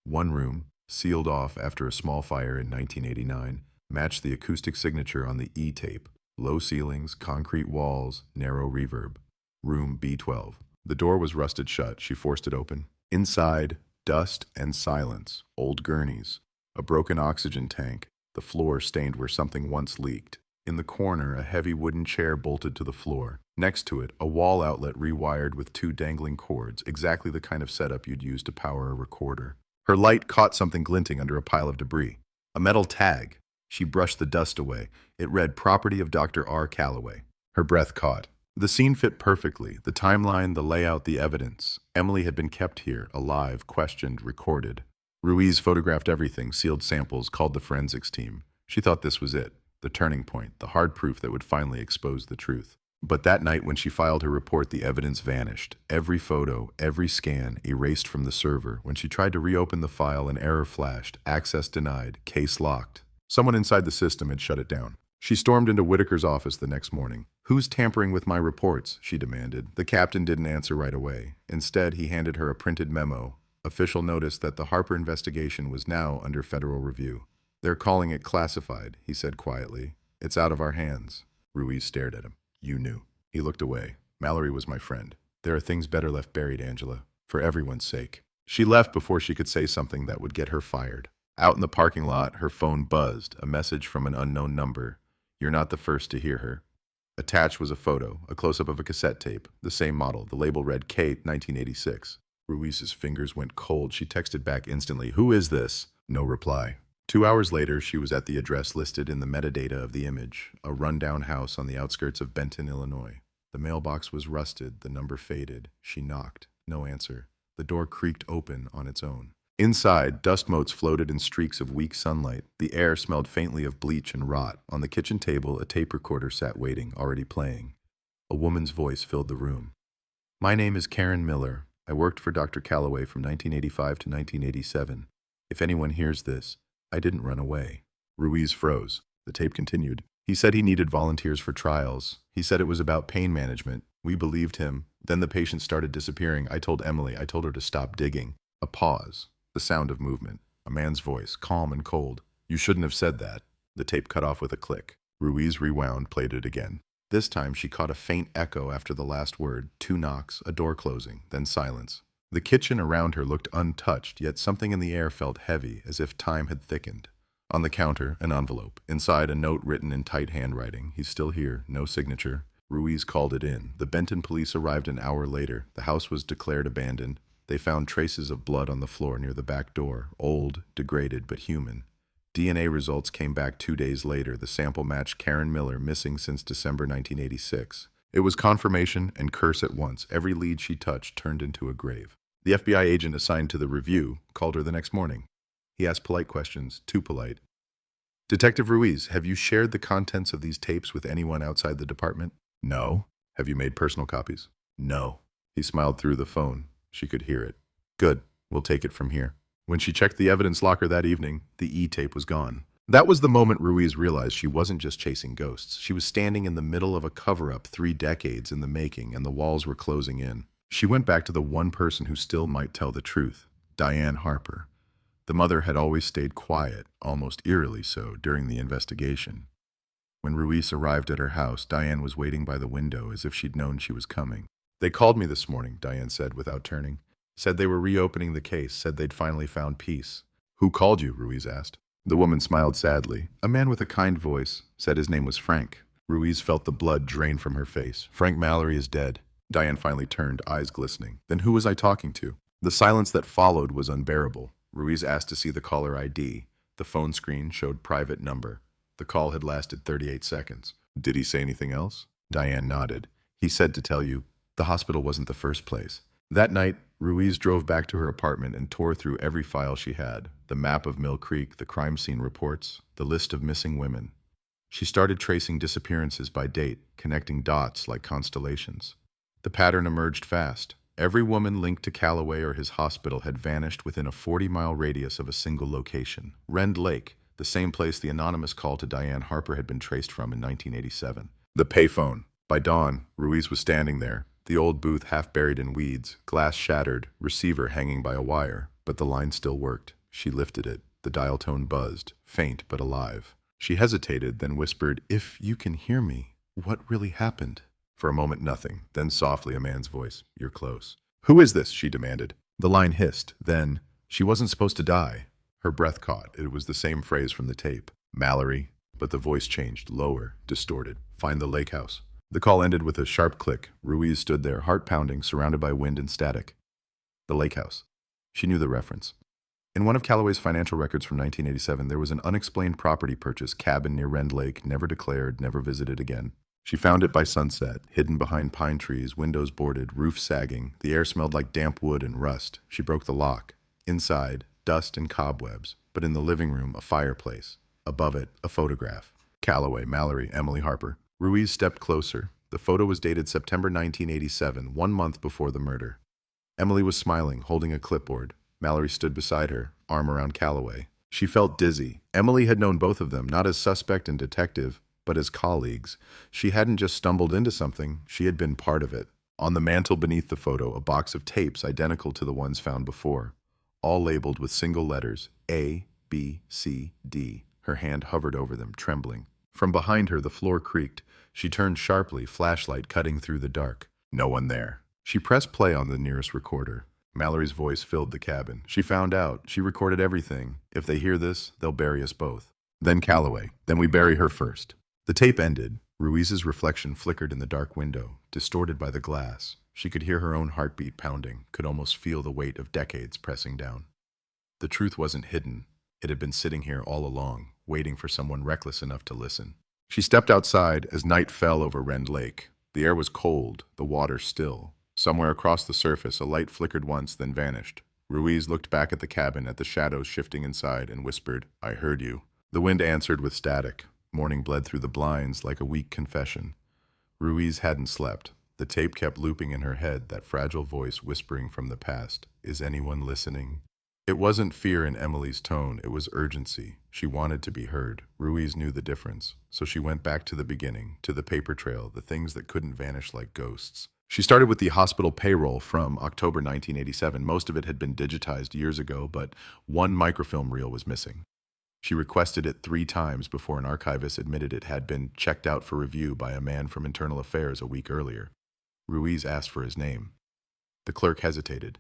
One room, sealed off after a small fire in 1989, matched the acoustic signature on the E-tape. Low ceilings, concrete walls, narrow reverb. Room B12. The door was rusted shut. She forced it open. Inside, dust and silence. Old gurneys. A broken oxygen tank. The floor stained where something once leaked. In the corner, a heavy wooden chair bolted to the floor. Next to it, a wall outlet rewired with 2 dangling cords, exactly the kind of setup you'd use to power a recorder. Her light caught something glinting under a pile of debris. A metal tag. She brushed the dust away. It read, "Property of Dr. R. Calloway." Her breath caught. The scene fit perfectly. The timeline, the layout, the evidence. Emily had been kept here, alive, questioned, recorded. Ruiz photographed everything, sealed samples, called the forensics team. She thought this was it, the turning point, the hard proof that would finally expose the truth. But that night when she filed her report, the evidence vanished. Every photo, every scan, erased from the server. When she tried to reopen the file, an error flashed. Access denied. Case locked. Someone inside the system had shut it down. She stormed into Whitaker's office the next morning. "Who's tampering with my reports?" she demanded. The captain didn't answer right away. Instead, he handed her a printed memo. Official notice that the Harper investigation was now under federal review. "They're calling it classified," he said quietly. "It's out of our hands." Ruiz stared at him. "You knew." He looked away. "Mallory was my friend. There are things better left buried, Angela, for everyone's sake." She left before she could say something that would get her fired. Out in the parking lot, her phone buzzed, a message from an unknown number. You're not the first to hear her. Attached was a photo, a close-up of a cassette tape, the same model. The label read K 1986. Ruiz's fingers went cold. She texted back instantly, "Who is this?" No reply. 2 hours later, she was at the address listed in the metadata of the image, a rundown house on the outskirts of Benton, Illinois. The mailbox was rusted, the number faded. She knocked. No answer. The door creaked open on its own. Inside, dust motes floated in streaks of weak sunlight. The air smelled faintly of bleach and rot. On the kitchen table, a tape recorder sat waiting, already playing. A woman's voice filled the room. "My name is Karen Miller. I worked for Dr. Calloway from 1985 to 1987. If anyone hears this, I didn't run away." Ruiz froze. The tape continued. "He said he needed volunteers for trials. He said it was about pain management. We believed him. Then the patient started disappearing. I told Emily. I told her to stop digging." A pause. The sound of movement. A man's voice, calm and cold. "You shouldn't have said that." The tape cut off with a click. Ruiz rewound, played it again. This time she caught a faint echo after the last word. 2 knocks, a door closing, then silence. The kitchen around her looked untouched, yet something in the air felt heavy, as if time had thickened. On the counter, an envelope. Inside, a note written in tight handwriting. "He's still here. No signature." Ruiz called it in. The Benton police arrived an hour later. The house was declared abandoned. They found traces of blood on the floor near the back door, old, degraded, but human. DNA results came back 2 days later. The sample matched Karen Miller, missing since December 1986. It was confirmation and curse at once. Every lead she touched turned into a grave. The FBI agent assigned to the review called her the next morning. He asked polite questions, too polite. "Detective Ruiz, have you shared the contents of these tapes with anyone outside the department?" "No." "Have you made personal copies?" "No." He smiled through the phone. She could hear it. "Good. We'll take it from here." When she checked the evidence locker that evening, the E-tape was gone. That was the moment Ruiz realized she wasn't just chasing ghosts. She was standing in the middle of a cover-up 3 decades in the making, and the walls were closing in. She went back to the one person who still might tell the truth, Diane Harper. The mother had always stayed quiet, almost eerily so, during the investigation. When Ruiz arrived at her house, Diane was waiting by the window as if she'd known she was coming. "They called me this morning," Diane said without turning. "Said they were reopening the case, said they'd finally found peace." "Who called you?" Ruiz asked. The woman smiled sadly. A man with a kind voice said his name was Frank. Ruiz felt the blood drain from her face. "Frank Mallory is dead." Diane finally turned, eyes glistening. "Then who was I talking to?" The silence that followed was unbearable. Ruiz asked to see the caller ID. The phone screen showed private number. The call had lasted 38 seconds. "Did he say anything else?" Diane nodded. "He said to tell you the hospital wasn't the first place." That night, Ruiz drove back to her apartment and tore through every file she had. The map of Mill Creek, the crime scene reports, the list of missing women. She started tracing disappearances by date, connecting dots like constellations. The pattern emerged fast. Every woman linked to Calloway or his hospital had vanished within a 40-mile radius of a single location. Rend Lake, the same place the anonymous call to Diane Harper had been traced from in 1987. The payphone. By dawn, Ruiz was standing there, the old booth half buried in weeds, glass shattered, receiver hanging by a wire. But the line still worked. She lifted it. The dial tone buzzed, faint but alive. She hesitated, then whispered, "If you can hear me, what really happened?" For a moment, nothing. Then softly, a man's voice. "You're close." "Who is this?" she demanded. The line hissed. Then, "She wasn't supposed to die." Her breath caught. It was the same phrase from the tape. "Mallory." But the voice changed, lower, distorted. "Find the lake house." The call ended with a sharp click. Ruiz stood there, heart pounding, surrounded by wind and static. The lake house. She knew the reference. In one of Calloway's financial records from 1987, there was an unexplained property purchase, cabin near Rend Lake, never declared, never visited again. She found it by sunset, hidden behind pine trees, windows boarded, roof sagging. The air smelled like damp wood and rust. She broke the lock. Inside, dust and cobwebs, but in the living room, a fireplace. Above it, a photograph. Calloway, Mallory, Emily Harper. Ruiz stepped closer. The photo was dated September 1987, 1 month before the murder. Emily was smiling, holding a clipboard. Mallory stood beside her, arm around Calloway. She felt dizzy. Emily had known both of them, not as suspect and detective, but as colleagues. She hadn't just stumbled into something, she had been part of it. On the mantel beneath the photo, a box of tapes identical to the ones found before, all labeled with single letters, A, B, C, D. Her hand hovered over them, trembling. From behind her, the floor creaked. She turned sharply, flashlight cutting through the dark. No one there. She pressed play on the nearest recorder. Mallory's voice filled the cabin. "She found out. She recorded everything. If they hear this, they'll bury us both." Then Calloway. "Then we bury her first." The tape ended. Ruiz's reflection flickered in the dark window, distorted by the glass. She could hear her own heartbeat pounding, could almost feel the weight of decades pressing down. The truth wasn't hidden. It had been sitting here all along, waiting for someone reckless enough to listen. She stepped outside as night fell over Rend Lake. The air was cold, the water still. Somewhere across the surface, a light flickered once, then vanished. Ruiz looked back at the cabin, at the shadows shifting inside, and whispered, "I heard you." The wind answered with static. Morning bled through the blinds like a weak confession. Ruiz hadn't slept. The tape kept looping in her head, that fragile voice whispering from the past. Is anyone listening? It wasn't fear in Emily's tone, it was urgency. She wanted to be heard. Ruiz knew the difference. So she went back to the beginning, to the paper trail, the things that couldn't vanish like ghosts. She started with the hospital payroll from October 1987. Most of it had been digitized years ago, but one microfilm reel was missing. She requested it 3 times before an archivist admitted it had been checked out for review by a man from Internal Affairs a week earlier. Ruiz asked for his name. The clerk hesitated.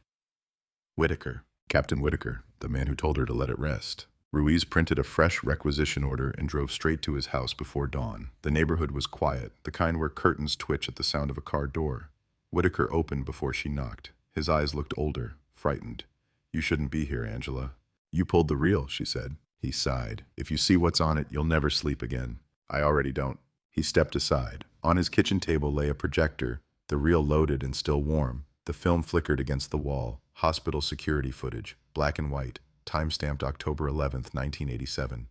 Whitaker. Captain Whitaker, the man who told her to let it rest. Ruiz printed a fresh requisition order and drove straight to his house before dawn. The neighborhood was quiet, the kind where curtains twitch at the sound of a car door. Whitaker opened before she knocked. His eyes looked older, frightened. "You shouldn't be here, Angela." "You pulled the reel," she said. He sighed. "If you see what's on it, you'll never sleep again." "I already don't." He stepped aside. On his kitchen table lay a projector, the reel loaded and still warm. The film flickered against the wall. Hospital security footage, black and white, time-stamped October 11th, 1987.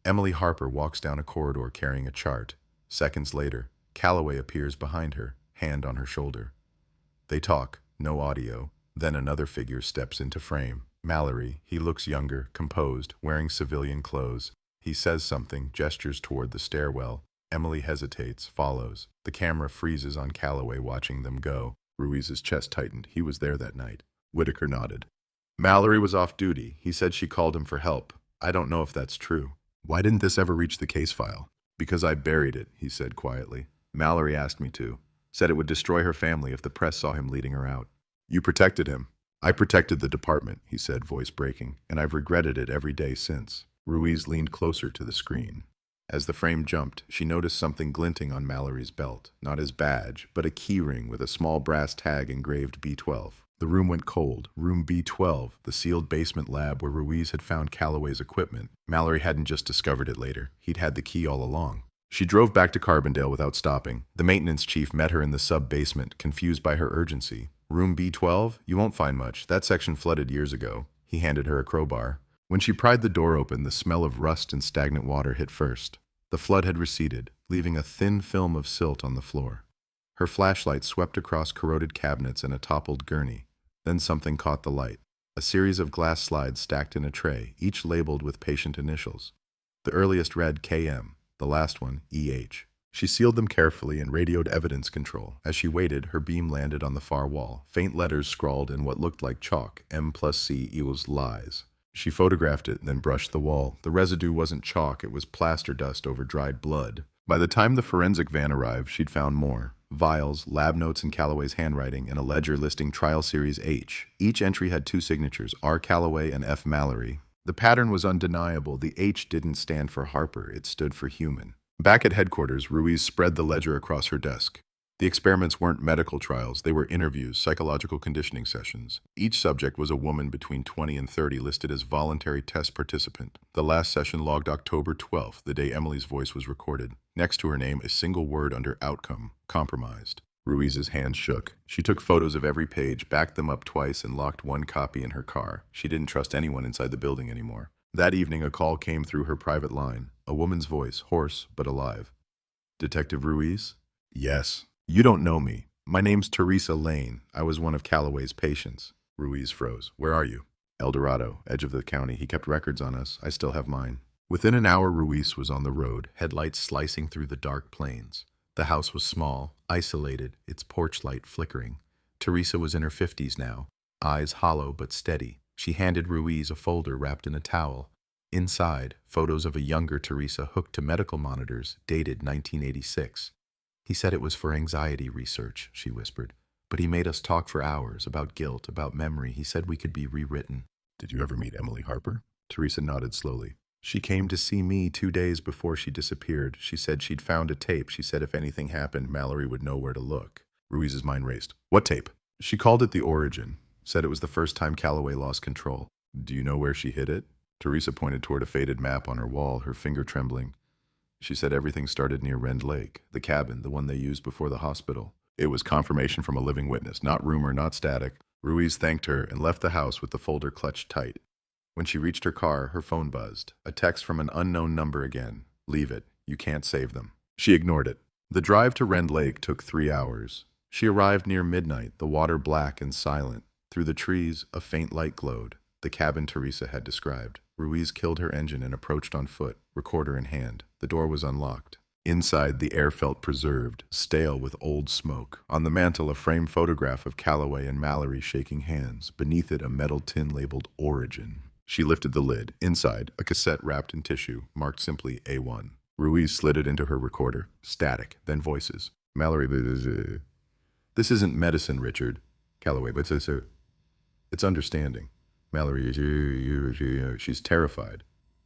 Emily Harper walks down a corridor carrying a chart. Seconds later, Calloway appears behind her, hand on her shoulder. They talk, no audio. Then another figure steps into frame. Mallory. He looks younger, composed, wearing civilian clothes. He says something, gestures toward the stairwell. Emily hesitates, follows. The camera freezes on Calloway watching them go. Ruiz's chest tightened. He was there that night. Whitaker nodded. Mallory was off duty. He said she called him for help. I don't know if that's true. Why didn't this ever reach the case file? Because I buried it, he said quietly. Mallory asked me to. Said it would destroy her family if the press saw him leading her out. You protected him. I protected the department, he said, voice breaking, and I've regretted it every day since. Ruiz leaned closer to the screen. As the frame jumped, she noticed something glinting on Mallory's belt. Not his badge, but a key ring with a small brass tag engraved B12. The room went cold. Room B12, the sealed basement lab where Ruiz had found Calloway's equipment. Mallory hadn't just discovered it later. He'd had the key all along. She drove back to Carbondale without stopping. The maintenance chief met her in the sub-basement, confused by her urgency. Room B12? You won't find much. That section flooded years ago. He handed her a crowbar. When she pried the door open, the smell of rust and stagnant water hit first. The flood had receded, leaving a thin film of silt on the floor. Her flashlight swept across corroded cabinets and a toppled gurney. Then something caught the light. A series of glass slides stacked in a tray, each labeled with patient initials. The earliest read KM, the last one EH. She sealed them carefully and radioed evidence control. As she waited, her beam landed on the far wall. Faint letters scrawled in what looked like chalk, M+C = lies. She photographed it, then brushed the wall. The residue wasn't chalk, it was plaster dust over dried blood. By the time the forensic van arrived, she'd found more. Vials, lab notes in Calloway's handwriting, and a ledger listing Trial Series H. Each entry had 2 signatures, R. Calloway and F. Mallory. The pattern was undeniable. The H didn't stand for Harper, it stood for human. Back at headquarters, Ruiz spread the ledger across her desk. The experiments weren't medical trials, they were interviews, psychological conditioning sessions. Each subject was a woman between 20 and 30 listed as voluntary test participant. The last session logged October 12th, the day Emily's voice was recorded. Next to her name, a single word under outcome, compromised. Ruiz's hands shook. She took photos of every page, backed them up twice, and locked one copy in her car. She didn't trust anyone inside the building anymore. That evening, a call came through her private line. A woman's voice, hoarse but alive. Detective Ruiz? Yes. You don't know me. My name's Teresa Lane. I was one of Calloway's patients. Ruiz froze. Where are you? El Dorado, edge of the county. He kept records on us. I still have mine. Within an hour, Ruiz was on the road, headlights slicing through the dark plains. The house was small, isolated, its porch light flickering. Teresa was in her 50s now, eyes hollow but steady. She handed Ruiz a folder wrapped in a towel. Inside, photos of a younger Teresa hooked to medical monitors, dated 1986. He said it was for anxiety research, she whispered. But he made us talk for hours, about guilt, about memory. He said we could be rewritten. Did you ever meet Emily Harper? Teresa nodded slowly. She came to see me 2 days before she disappeared. She said she'd found a tape. She said if anything happened, Mallory would know where to look. Ruiz's mind raced. What tape? She called it The Origin. Said it was the first time Calloway lost control. Do you know where she hid it? Teresa pointed toward a faded map on her wall, her finger trembling. She said everything started near Rend Lake, the cabin, the one they used before the hospital. It was confirmation from a living witness, not rumor, not static. Ruiz thanked her and left the house with the folder clutched tight. When she reached her car, her phone buzzed. A text from an unknown number again. Leave it. You can't save them. She ignored it. The drive to Rend Lake took 3 hours. She arrived near midnight, the water black and silent. Through the trees, a faint light glowed. The cabin Teresa had described. Ruiz killed her engine and approached on foot, recorder in hand. The door was unlocked. Inside, the air felt preserved, stale with old smoke. On the mantel, a framed photograph of Calloway and Mallory shaking hands. Beneath it, a metal tin labeled Origin. She lifted the lid. Inside, a cassette wrapped in tissue, marked simply A1. Ruiz slid it into her recorder. Static, then voices. Mallory, this isn't medicine, Richard. Calloway, but it's understanding. Mallory, she's terrified.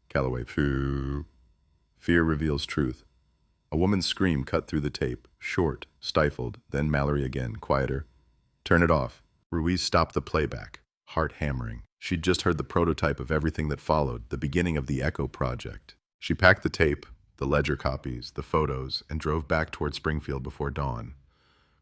Calloway, fear reveals truth. A woman's scream cut through the tape, short, stifled, then Mallory again, quieter. Turn it off. Ruiz stopped the playback, heart hammering. She'd just heard the prototype of everything that followed, the beginning of the Echo Project. She packed the tape, the ledger copies, the photos, and drove back toward Springfield before dawn.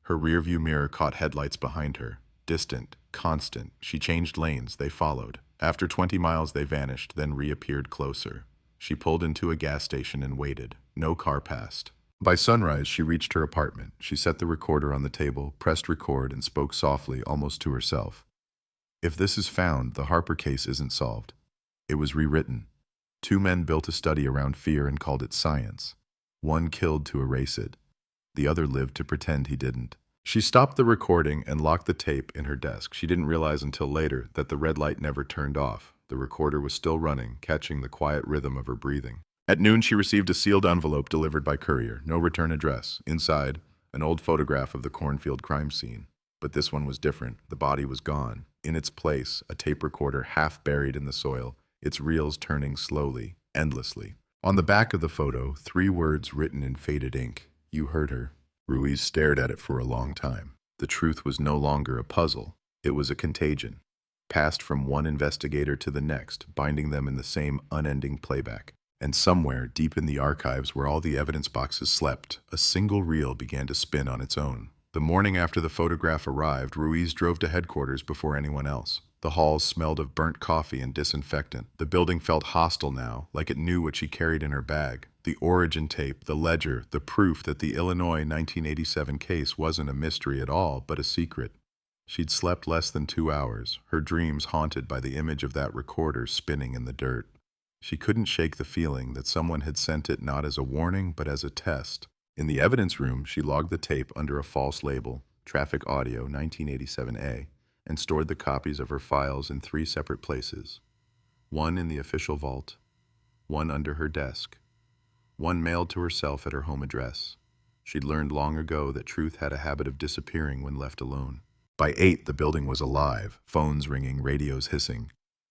Her rearview mirror caught headlights behind her. Distant, constant. She changed lanes. They followed. After 20 miles, they vanished, then reappeared closer. She pulled into a gas station and waited. No car passed. By sunrise, she reached her apartment. She set the recorder on the table, pressed record, and spoke softly, almost to herself. If this is found, the Harper case isn't solved. It was rewritten. 2 men built a study around fear and called it science. One killed to erase it. The other lived to pretend he didn't. She stopped the recording and locked the tape in her desk. She didn't realize until later that the red light never turned off. The recorder was still running, catching the quiet rhythm of her breathing. At noon, she received a sealed envelope delivered by courier. No return address. Inside, an old photograph of the cornfield crime scene. But this one was different. The body was gone. In its place, a tape recorder half buried in the soil, its reels turning slowly, endlessly. On the back of the photo, 3 words written in faded ink. You heard her. Ruiz stared at it for a long time. The truth was no longer a puzzle. It was a contagion, passed from one investigator to the next, binding them in the same unending playback. And somewhere, deep in the archives where all the evidence boxes slept, a single reel began to spin on its own. The morning after the photograph arrived, Ruiz drove to headquarters before anyone else. The halls smelled of burnt coffee and disinfectant. The building felt hostile now, like it knew what she carried in her bag. The origin tape, the ledger, the proof that the Illinois 1987 case wasn't a mystery at all, but a secret. She'd slept less than 2 hours, her dreams haunted by the image of that recorder spinning in the dirt. She couldn't shake the feeling that someone had sent it not as a warning, but as a test. In the evidence room, she logged the tape under a false label, Traffic Audio 1987A, and stored the copies of her files in 3 separate places. One in the official vault, one under her desk, one mailed to herself at her home address. She'd learned long ago that truth had a habit of disappearing when left alone. By 8, the building was alive, phones ringing, radios hissing.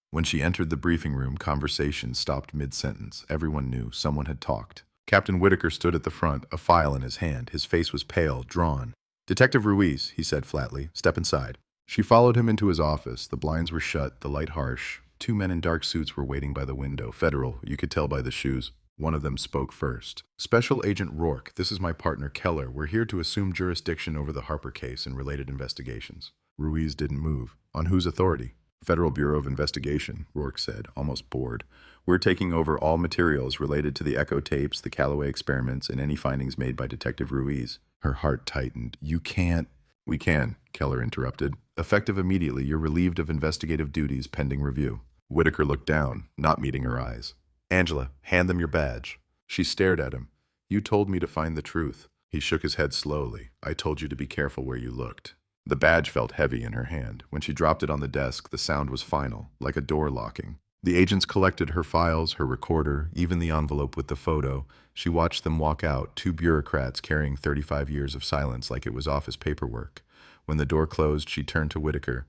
When she entered the briefing room, conversation stopped mid-sentence. Everyone knew someone had talked. Captain Whitaker stood at the front, a file in his hand. His face was pale, drawn. "Detective Ruiz," he said flatly. "Step inside." She followed him into his office. The blinds were shut, the light harsh. 2 men in dark suits were waiting by the window. Federal, you could tell by the shoes. One of them spoke first. "Special Agent Rourke, this is my partner Keller. We're here to assume jurisdiction over the Harper case and related investigations." Ruiz didn't move. "On whose authority?" "Federal Bureau of Investigation," Rourke said, almost bored. "We're taking over all materials related to the Echo tapes, the Calloway experiments, and any findings made by Detective Ruiz." Her heart tightened. "You can't—" "We can," Keller interrupted. "Effective immediately, you're relieved of investigative duties pending review." Whitaker looked down, not meeting her eyes. "Angela, hand them your badge." She stared at him. "You told me to find the truth." He shook his head slowly. "I told you to be careful where you looked." The badge felt heavy in her hand. When she dropped it on the desk, the sound was final, like a door locking. The agents collected her files, her recorder, even the envelope with the photo. She watched them walk out, 2 bureaucrats carrying 35 years of silence like it was office paperwork. When the door closed, she turned to Whitaker.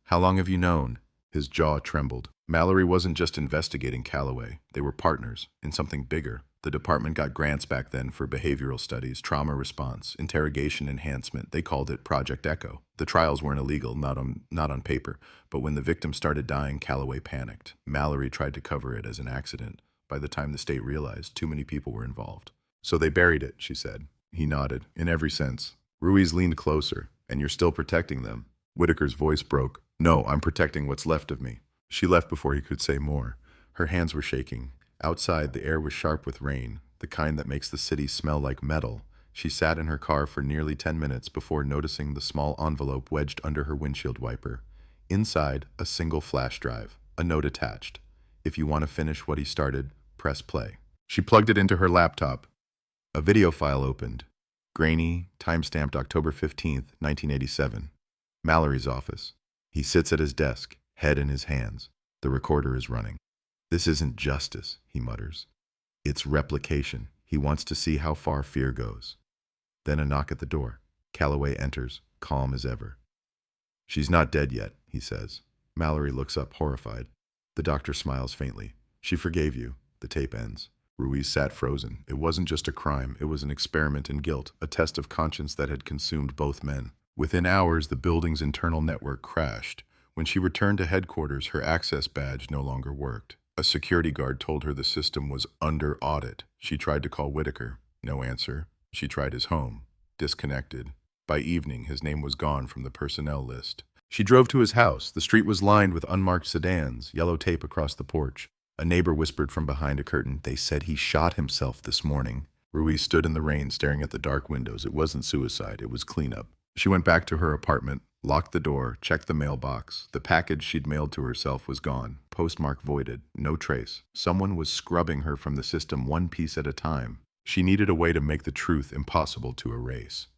"How long have you known?" His jaw trembled. Mallory wasn't just investigating Calloway. They were partners in something bigger. The department got grants back then for behavioral studies, trauma response, interrogation enhancement. They called it Project Echo. The trials weren't illegal, not on paper. But when the victim started dying, Calloway panicked. Mallory tried to cover it as an accident. By the time the state realized, too many people were involved. So they buried it, she said. He nodded, in every sense. Ruiz leaned closer. And you're still protecting them? Whitaker's voice broke. No, I'm protecting what's left of me. She left before he could say more. Her hands were shaking. Outside, the air was sharp with rain, the kind that makes the city smell like metal. She sat in her car for nearly 10 minutes before noticing the small envelope wedged under her windshield wiper. Inside, a single flash drive, a note attached. If you want to finish what he started, press play. She plugged it into her laptop. A video file opened. Grainy, time-stamped October 15th, 1987. Mallory's office. He sits at his desk, head in his hands. The recorder is running. This isn't justice, he mutters. It's replication. He wants to see how far fear goes. Then a knock at the door. Calloway enters, calm as ever. She's not dead yet, he says. Mallory looks up, horrified. The doctor smiles faintly. She forgave you. The tape ends. Ruiz sat frozen. It wasn't just a crime. It was an experiment in guilt, a test of conscience that had consumed both men. Within hours, the building's internal network crashed. When she returned to headquarters, her access badge no longer worked. A security guard told her the system was under audit. She tried to call Whitaker. No answer. She tried his home. Disconnected. By evening, his name was gone from the personnel list. She drove to his house. The street was lined with unmarked sedans, yellow tape across the porch. A neighbor whispered from behind a curtain, "They said he shot himself this morning." Ruiz stood in the rain, staring at the dark windows. It wasn't suicide. It was cleanup. She went back to her apartment, locked the door, checked the mailbox. The package she'd mailed to herself was gone. Postmark voided. No trace. Someone was scrubbing her from the system one piece at a time. She needed a way to make the truth impossible to erase.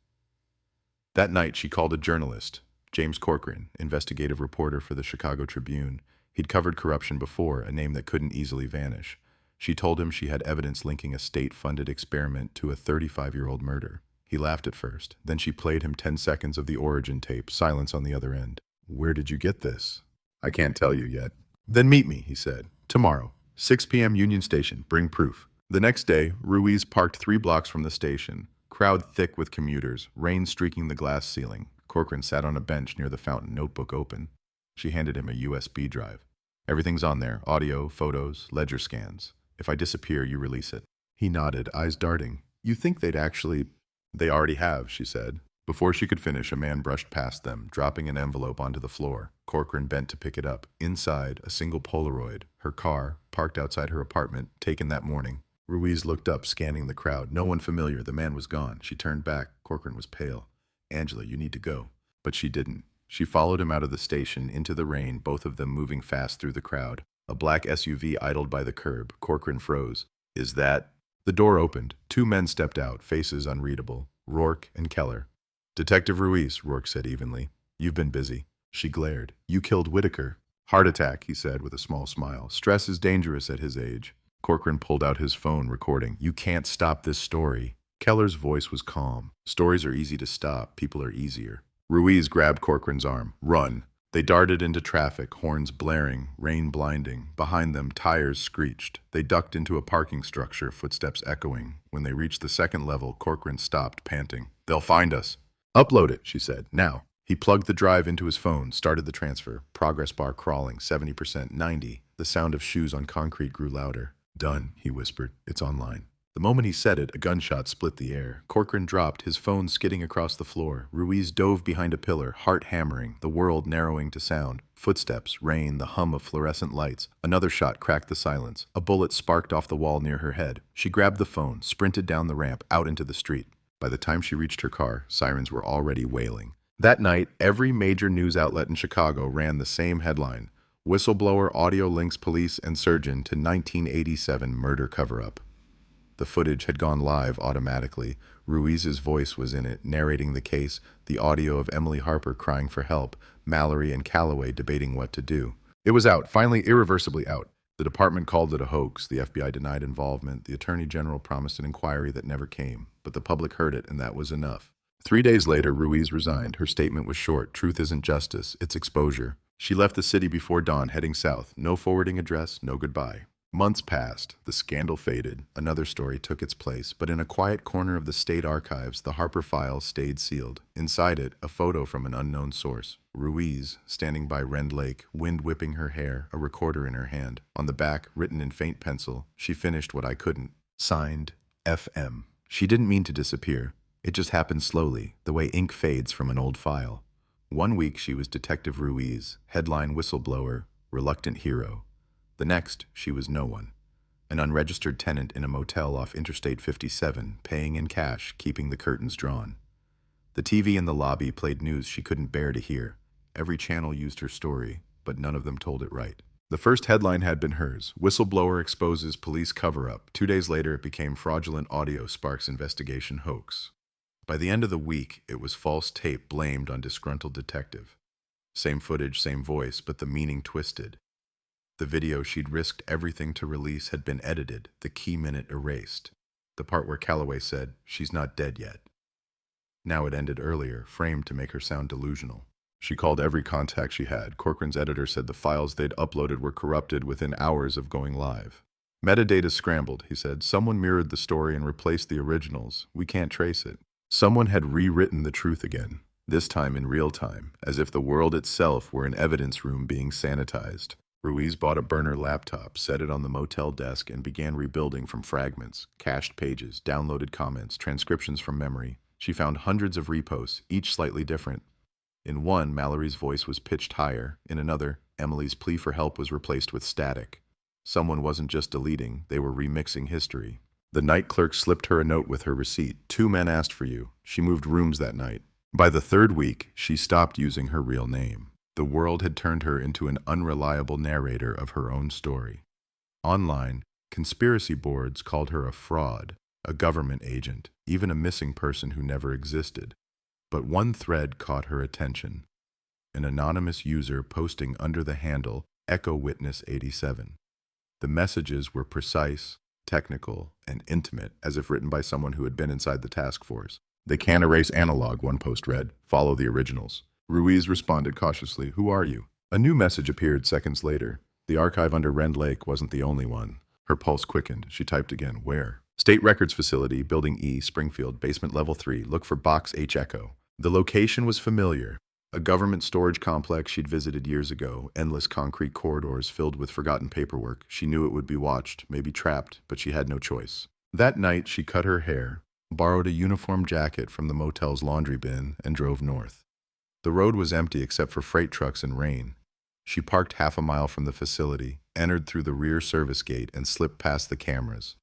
That night, she called a journalist, James Corcoran, investigative reporter for the Chicago Tribune. He'd covered corruption before, a name that couldn't easily vanish. She told him she had evidence linking a state-funded experiment to a 35-year-old murder. He laughed at first. Then she played him 10 seconds of the origin tape, silence on the other end. "Where did you get this?" "I can't tell you yet." "Then meet me," he said. "Tomorrow, 6 p.m. Union Station. Bring proof." The next day, Ruiz parked 3 blocks from the station. Crowd thick with commuters, rain streaking the glass ceiling. Corcoran sat on a bench near the fountain, notebook open. She handed him a USB drive. "Everything's on there, audio, photos, ledger scans. If I disappear, you release it." He nodded, eyes darting. "You think they'd actually—" "They already have," she said. Before she could finish, a man brushed past them, dropping an envelope onto the floor. Corcoran bent to pick it up. Inside, a single Polaroid. Her car, parked outside her apartment, taken that morning. Ruiz looked up, scanning the crowd. No one familiar. The man was gone. She turned back. Corcoran was pale. "Angela, you need to go." But she didn't. She followed him out of the station, into the rain, both of them moving fast through the crowd. A black SUV idled by the curb. Corcoran froze. "Is that—" The door opened. 2 men stepped out, faces unreadable. Rourke and Keller. "Detective Ruiz," Rourke said evenly. "You've been busy." She glared. "You killed Whitaker." "Heart attack," he said with a small smile. "Stress is dangerous at his age." Corcoran pulled out his phone, recording. "You can't stop this story." Keller's voice was calm. "Stories are easy to stop. People are easier." Ruiz grabbed Corcoran's arm. "Run." They darted into traffic, horns blaring, rain blinding. Behind them, tires screeched. They ducked into a parking structure, footsteps echoing. When they reached the second level, Corcoran stopped, panting. "They'll find us." "Upload it," she said. "Now." He plugged the drive into his phone, started the transfer. Progress bar crawling, 70%, 90. The sound of shoes on concrete grew louder. "Done," he whispered. "It's online." The moment he said it, a gunshot split the air. Corcoran dropped, his phone skidding across the floor. Ruiz dove behind a pillar, heart hammering, the world narrowing to sound. Footsteps, rain, the hum of fluorescent lights. Another shot cracked the silence. A bullet sparked off the wall near her head. She grabbed the phone, sprinted down the ramp, out into the street. By the time she reached her car, sirens were already wailing. That night, every major news outlet in Chicago ran the same headline: "Whistleblower audio links police and surgeon to 1987 murder cover-up." The footage had gone live automatically. Ruiz's voice was in it, narrating the case, the audio of Emily Harper crying for help, Mallory and Calloway debating what to do. It was out, finally irreversibly out. The department called it a hoax. The FBI denied involvement. The Attorney General promised an inquiry that never came. But the public heard it, and that was enough. 3 days later, Ruiz resigned. Her statement was short. Truth isn't justice, it's exposure. She left the city before dawn, heading south. No forwarding address, no goodbye. Months passed. The scandal faded. Another story took its place, but in a quiet corner of the state archives, the Harper file stayed sealed. Inside it, a photo from an unknown source. Ruiz, standing by Rend Lake, wind whipping her hair, a recorder in her hand. On the back, written in faint pencil, she finished what I couldn't. Signed, FM. She didn't mean to disappear. It just happened slowly, the way ink fades from an old file. 1 week she was Detective Ruiz, headline whistleblower, reluctant hero. The next, she was no one. An unregistered tenant in a motel off Interstate 57, paying in cash, keeping the curtains drawn. The TV in the lobby played news she couldn't bear to hear. Every channel used her story, but none of them told it right. The first headline had been hers, Whistleblower Exposes Police Cover-Up. 2 days later, it became Fraudulent Audio Sparks Investigation Hoax. By the end of the week, it was false tape blamed on disgruntled detective. Same footage, same voice, but the meaning twisted. The video she'd risked everything to release had been edited, the key minute erased. The part where Calloway said, "She's not dead yet." Now it ended earlier, framed to make her sound delusional. She called every contact she had. Corcoran's editor said the files they'd uploaded were corrupted within hours of going live. Metadata scrambled, he said. Someone mirrored the story and replaced the originals. We can't trace it. Someone had rewritten the truth again, this time in real time, as if the world itself were an evidence room being sanitized. Ruiz bought a burner laptop, set it on the motel desk, and began rebuilding from fragments, cached pages, downloaded comments, transcriptions from memory. She found hundreds of reposts, each slightly different. In one, Mallory's voice was pitched higher. In another, Emily's plea for help was replaced with static. Someone wasn't just deleting, they were remixing history. The night clerk slipped her a note with her receipt. 2 men asked for you. She moved rooms that night. By the 3rd week, she stopped using her real name. The world had turned her into an unreliable narrator of her own story. Online, conspiracy boards called her a fraud, a government agent, even a missing person who never existed. But one thread caught her attention. An anonymous user posting under the handle Echo Witness 87. The messages were precise, technical, and intimate, as if written by someone who had been inside the task force. They can't erase analog, one post read. Follow the originals. Ruiz responded cautiously, "Who are you?" A new message appeared seconds later. The archive under Rend Lake wasn't the only one. Her pulse quickened. She typed again, "Where?" State Records Facility, Building E, Springfield, basement level 3. Look for Box H Echo. The location was familiar. A government storage complex she'd visited years ago, endless concrete corridors filled with forgotten paperwork. She knew it would be watched, maybe trapped, but she had no choice. That night, she cut her hair, borrowed a uniform jacket from the motel's laundry bin, and drove north. The road was empty except for freight trucks and rain. She parked half a mile from the facility, entered through the rear service gate, and slipped past the cameras.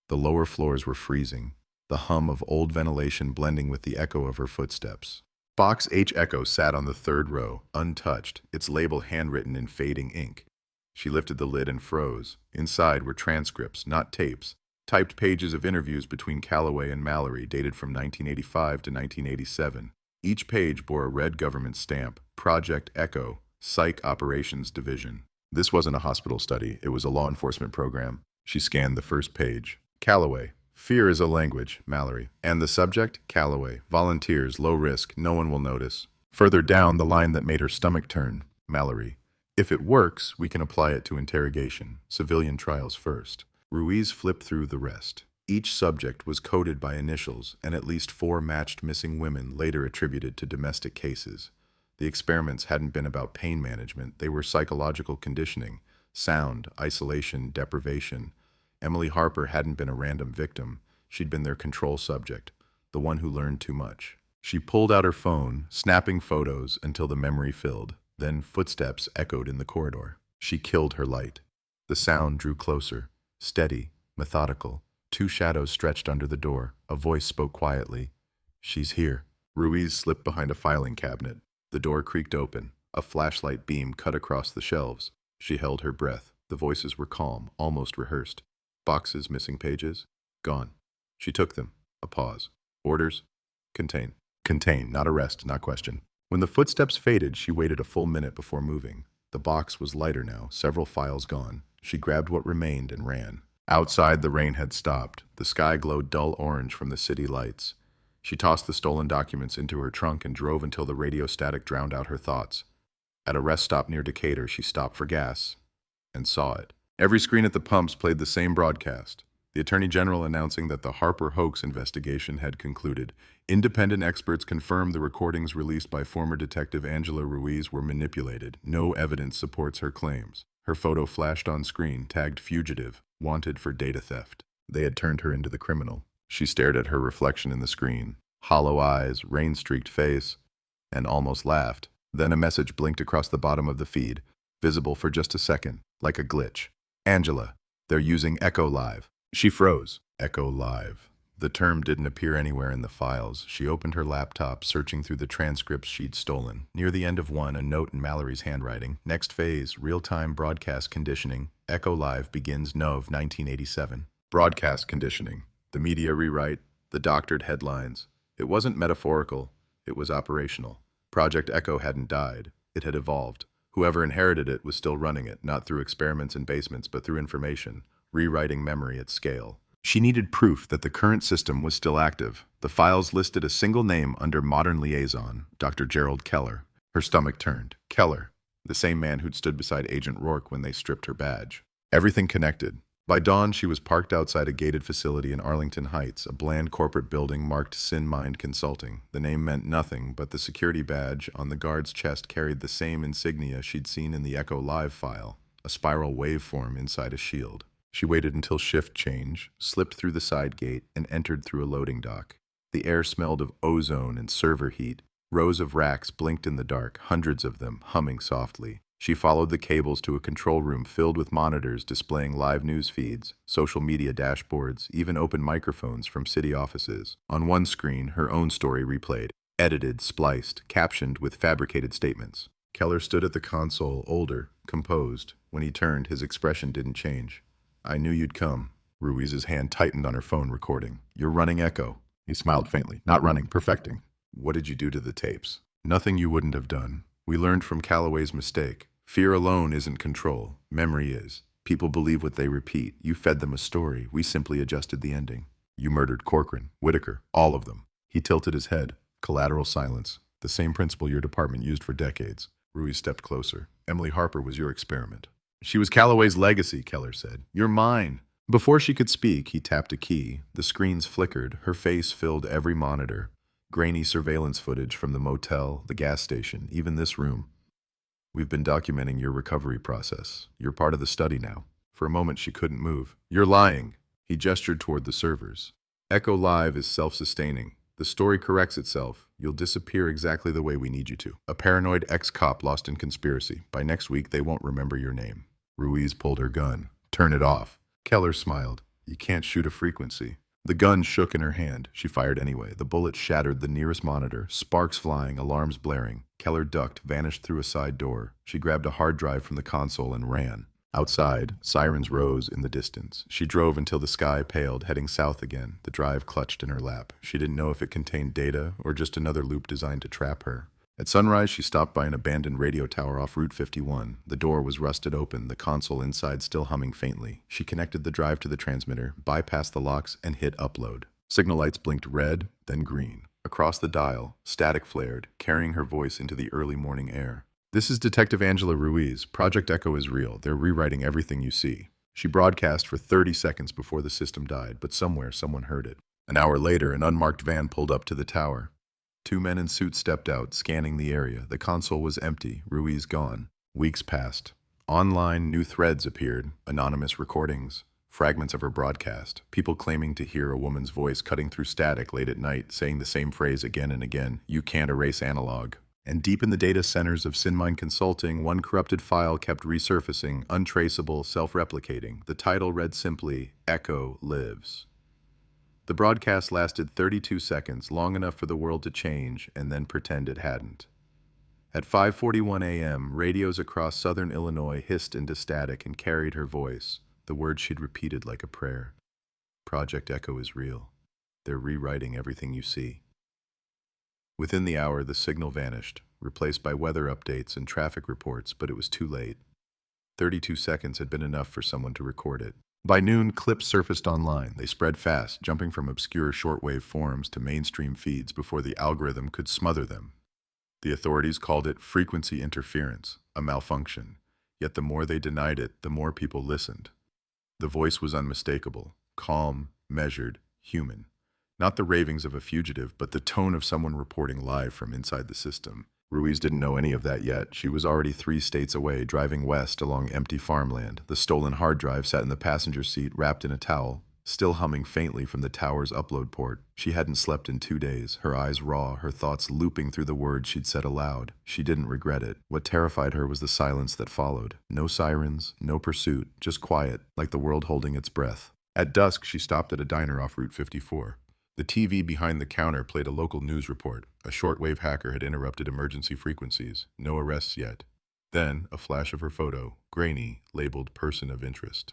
The lower floors were freezing, the hum of old ventilation blending with the echo of her footsteps. Box H Echo sat on the 3rd row, untouched, its label handwritten in fading ink. She lifted the lid and froze. Inside were transcripts, not tapes, typed pages of interviews between Calloway and Mallory dated from 1985 to 1987. Each page bore a red government stamp, Project Echo, Psych Operations Division. This wasn't a hospital study, it was a law enforcement program. She scanned the first page. Calloway, fear is a language, Mallory. And the subject, Calloway, volunteers, low risk, no one will notice. Further down, the line that made her stomach turn, Mallory. If it works, we can apply it to interrogation. Civilian trials first. Ruiz flipped through the rest. Each subject was coded by initials, and at least 4 matched missing women later attributed to domestic cases. The experiments hadn't been about pain management, they were psychological conditioning, sound, isolation, deprivation. Emily Harper hadn't been a random victim, she'd been their control subject, the one who learned too much. She pulled out her phone, snapping photos until the memory filled. Then footsteps echoed in the corridor. She killed her light. The sound drew closer, steady, methodical. 2 shadows stretched under the door. A voice spoke quietly. "She's here." Ruiz slipped behind a filing cabinet. The door creaked open. A flashlight beam cut across the shelves. She held her breath. The voices were calm, almost rehearsed. Boxes, missing pages, gone. She took them. A pause. Orders? Contain. Contain, not arrest, not question. When the footsteps faded, she waited a full minute before moving. The box was lighter now, several files gone. She grabbed what remained and ran. Outside, the rain had stopped. The sky glowed dull orange from the city lights. She tossed the stolen documents into her trunk and drove until the radio static drowned out her thoughts. At a rest stop near Decatur, she stopped for gas and saw it. Every screen at the pumps played the same broadcast. The Attorney General announcing that the Harper hoax investigation had concluded. Independent experts confirmed the recordings released by former Detective Angela Ruiz were manipulated. No evidence supports her claims. Her photo flashed on screen, tagged fugitive, wanted for data theft. They had turned her into the criminal. She stared at her reflection in the screen. Hollow eyes, rain-streaked face, and almost laughed. Then a message blinked across the bottom of the feed, visible for just a second, like a glitch. Angela, they're using Echo Live. She froze. Echo Live. The term didn't appear anywhere in the files. She opened her laptop, searching through the transcripts she'd stolen. Near the end of one, a note in Mallory's handwriting. Next phase, real-time broadcast conditioning. Echo Live begins Nov 1987. Broadcast conditioning. The media rewrite. The doctored headlines. It wasn't metaphorical. It was operational. Project Echo hadn't died. It had evolved. Whoever inherited it was still running it, not through experiments in basements, but through information, rewriting memory at scale. She needed proof that the current system was still active. The files listed a single name under Modern Liaison, Dr. Gerald Keller. Her stomach turned. Keller, the same man who'd stood beside Agent Rourke when they stripped her badge. Everything connected. By dawn, she was parked outside a gated facility in Arlington Heights, a bland corporate building marked Sin Mind Consulting. The name meant nothing, but the security badge on the guard's chest carried the same insignia she'd seen in the Echo Live file, a spiral waveform inside a shield. She waited until shift change, slipped through the side gate, and entered through a loading dock. The air smelled of ozone and server heat. Rows of racks blinked in the dark, hundreds of them, humming softly. She followed the cables to a control room filled with monitors displaying live news feeds, social media dashboards, even open microphones from city offices. On one screen, her own story replayed, edited, spliced, captioned with fabricated statements. Keller stood at the console, older, composed. When he turned, his expression didn't change. I knew you'd come. Ruiz's hand tightened on her phone recording. You're running Echo. He smiled faintly. Not running, perfecting. What did you do to the tapes? Nothing you wouldn't have done. We learned from Calloway's mistake. Fear alone isn't control. Memory is. People believe what they repeat. You fed them a story. We simply adjusted the ending. You murdered Corcoran, Whitaker, all of them. He tilted his head. Collateral silence. The same principle your department used for decades. Ruiz stepped closer. Emily Harper was your experiment. She was Calloway's legacy, Keller said. You're mine. Before she could speak, he tapped a key. The screens flickered. Her face filled every monitor. Grainy surveillance footage from the motel, the gas station, even this room. We've been documenting your recovery process. You're part of the study now. For a moment, she couldn't move. You're lying. He gestured toward the servers. Echo Live is self-sustaining. The story corrects itself. You'll disappear exactly the way we need you to. A paranoid ex-cop lost in conspiracy. By next week, they won't remember your name. Ruiz pulled her gun. Turn it off. Keller smiled. You can't shoot a frequency. The gun shook in her hand. She fired anyway. The bullet shattered the nearest monitor, sparks flying, alarms blaring. Keller ducked, vanished through a side door. She grabbed a hard drive from the console and ran. Outside, sirens rose in the distance. She drove until the sky paled, heading south again. The drive clutched in her lap. She didn't know if it contained data or just another loop designed to trap her. At sunrise, she stopped by an abandoned radio tower off Route 51. The door was rusted open, the console inside still humming faintly. She connected the drive to the transmitter, bypassed the locks, and hit upload. Signal lights blinked red, then green. Across the dial, static flared, carrying her voice into the early morning air. This is Detective Angela Ruiz. Project Echo is real. They're rewriting everything you see. She broadcast for 30 seconds before the system died, but somewhere someone heard it. An hour later, an unmarked van pulled up to the tower. 2 men in suits stepped out, scanning the area. The console was empty, Ruiz gone. Weeks passed. Online, new threads appeared, anonymous recordings, fragments of her broadcast, people claiming to hear a woman's voice cutting through static late at night, saying the same phrase again and again, you can't erase analog. And deep in the data centers of Sin Mind Consulting, one corrupted file kept resurfacing, untraceable, self-replicating. The title read simply, Echo Lives. The broadcast lasted 32 seconds, long enough for the world to change, and then pretend it hadn't. At 5:41 a.m., radios across southern Illinois hissed into static and carried her voice, the words she'd repeated like a prayer. Project Echo is real. They're rewriting everything you see. Within the hour, the signal vanished, replaced by weather updates and traffic reports, but it was too late. 32 seconds had been enough for someone to record it. By noon, clips surfaced online. They spread fast, jumping from obscure shortwave forums to mainstream feeds before the algorithm could smother them. The authorities called it frequency interference, a malfunction. Yet the more they denied it, the more people listened. The voice was unmistakable, calm, measured, human. Not the ravings of a fugitive, but the tone of someone reporting live from inside the system. Ruiz didn't know any of that yet. She was already 3 states away, driving west along empty farmland. The stolen hard drive sat in the passenger seat, wrapped in a towel, still humming faintly from the tower's upload port. She hadn't slept in 2 days, her eyes raw, her thoughts looping through the words she'd said aloud. She didn't regret it. What terrified her was the silence that followed. No sirens, no pursuit, just quiet, like the world holding its breath. At dusk, she stopped at a diner off Route 54. The TV behind the counter played a local news report. A shortwave hacker had interrupted emergency frequencies. No arrests yet. Then, a flash of her photo, grainy, labeled person of interest.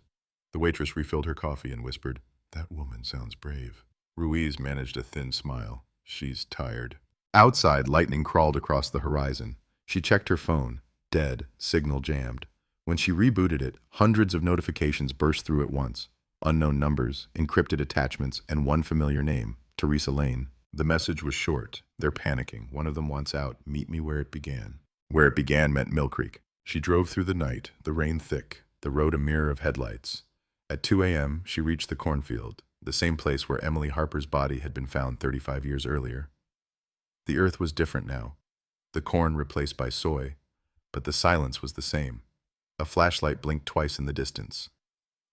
The waitress refilled her coffee and whispered, "That woman sounds brave." Ruiz managed a thin smile. She's tired. Outside, lightning crawled across the horizon. She checked her phone. Dead. Signal jammed. When she rebooted it, hundreds of notifications burst through at once. Unknown numbers, encrypted attachments, and one familiar name, Teresa Lane. The message was short. They're panicking. One of them wants out. Meet me where it began. Where it began meant Mill Creek. She drove through the night, the rain thick, the road a mirror of headlights. At 2 a.m., she reached the cornfield, the same place where Emily Harper's body had been found 35 years earlier. The earth was different now. The corn replaced by soy, but the silence was the same. A flashlight blinked twice in the distance.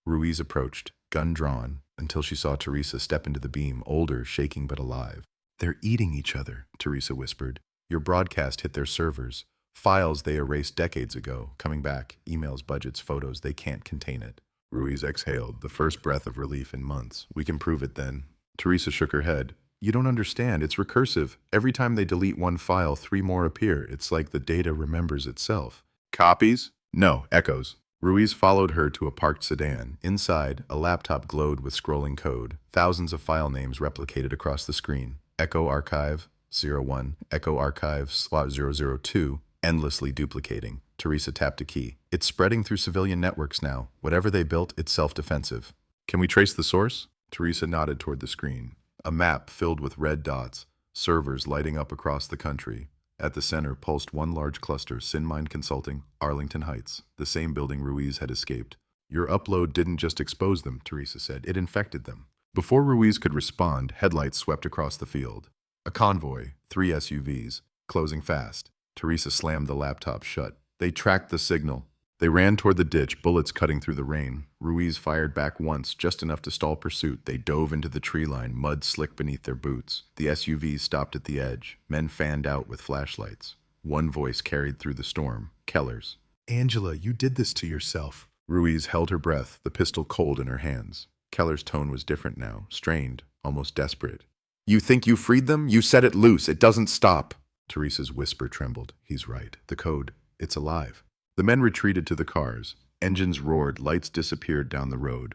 Ruiz approached, gun drawn, until she saw Teresa step into the beam, older, shaking but alive. "They're eating each other," Teresa whispered. "Your broadcast hit their servers. Files they erased decades ago, coming back, emails, budgets, photos, they can't contain it." Ruiz exhaled, the first breath of relief in months. "We can prove it then." Teresa shook her head. "You don't understand. It's recursive. Every time they delete one file, 3 more appear. It's like the data remembers itself." "Copies?" "No, echoes." Ruiz followed her to a parked sedan. Inside, a laptop glowed with scrolling code. Thousands of file names replicated across the screen. Echo Archive 01, Echo Archive slot 002, endlessly duplicating. Teresa tapped a key. "It's spreading through civilian networks now. Whatever they built, it's self-defensive." "Can we trace the source?" Teresa nodded toward the screen. A map filled with red dots, servers lighting up across the country. At the center pulsed one large cluster, SynMind Consulting, Arlington Heights, the same building Ruiz had escaped. "Your upload didn't just expose them," Teresa said. "It infected them." Before Ruiz could respond, headlights swept across the field. A convoy, 3 SUVs, closing fast. Teresa slammed the laptop shut. They tracked the signal. They ran toward the ditch, bullets cutting through the rain. Ruiz fired back once, just enough to stall pursuit. They dove into the tree line, mud slick beneath their boots. The SUVs stopped at the edge. Men fanned out with flashlights. One voice carried through the storm, Keller's. "Angela, you did this to yourself." Ruiz held her breath, the pistol cold in her hands. Keller's tone was different now, strained, almost desperate. "You think you freed them? You set it loose. It doesn't stop." Teresa's whisper trembled. "He's right. The code. It's alive." The men retreated to the cars. Engines roared, lights disappeared down the road.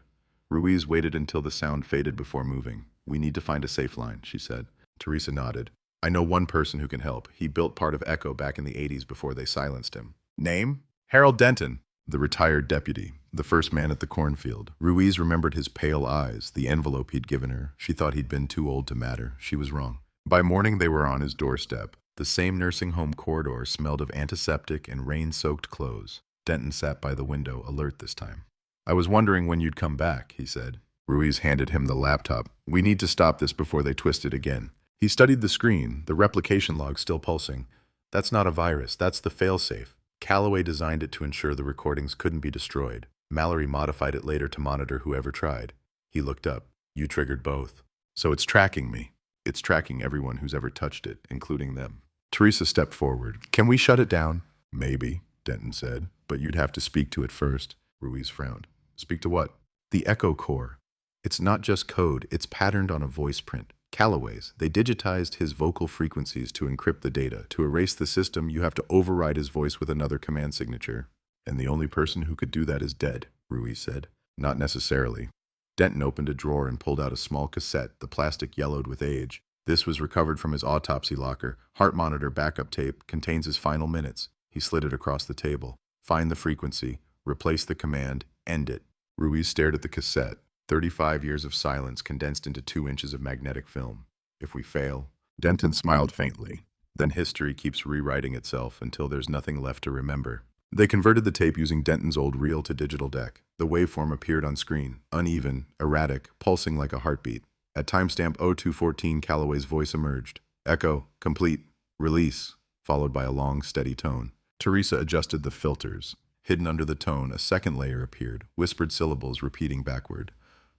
Ruiz waited until the sound faded before moving. "We need to find a safe line," she said. Teresa nodded. "I know one person who can help. He built part of Echo back in the 80s before they silenced him." "Name?" "Harold Denton." The retired deputy, the first man at the cornfield. Ruiz remembered his pale eyes, the envelope he'd given her. She thought he'd been too old to matter. She was wrong. By morning, they were on his doorstep. The same nursing home corridor smelled of antiseptic and rain-soaked clothes. Denton sat by the window, alert this time. "I was wondering when you'd come back," he said. Ruiz handed him the laptop. "We need to stop this before they twist it again." He studied the screen, the replication log still pulsing. "That's not a virus, that's the failsafe. Calloway designed it to ensure the recordings couldn't be destroyed. Mallory modified it later to monitor whoever tried." He looked up. "You triggered both. So it's tracking me. It's tracking everyone who's ever touched it, including them." Teresa stepped forward. "Can we shut it down?" "Maybe," Denton said, "but you'd have to speak to it first." Ruiz frowned. "Speak to what?" "The echo core. It's not just code, it's patterned on a voice print. Calloway's. They digitized his vocal frequencies to encrypt the data. To erase the system, you have to override his voice with another command signature. And the only person who could do that is dead," Ruiz said. "Not necessarily." Denton opened a drawer and pulled out a small cassette, the plastic yellowed with age. This was recovered from his autopsy locker. Heart monitor backup tape contains his final minutes. He slid it across the table. "Find the frequency. Replace the command. End it." Ruiz stared at the cassette. 35 years of silence condensed into 2 inches of magnetic film. "If we fail..." Denton smiled faintly. Then history keeps rewriting itself until there's nothing left to remember. They converted the tape using Denton's old reel-to-digital deck. The waveform appeared on screen, uneven, erratic, pulsing like a heartbeat. At timestamp 0214, Calloway's voice emerged. Echo, complete, release, followed by a long, steady tone. Teresa adjusted the filters. Hidden under the tone, a second layer appeared, whispered syllables repeating backward.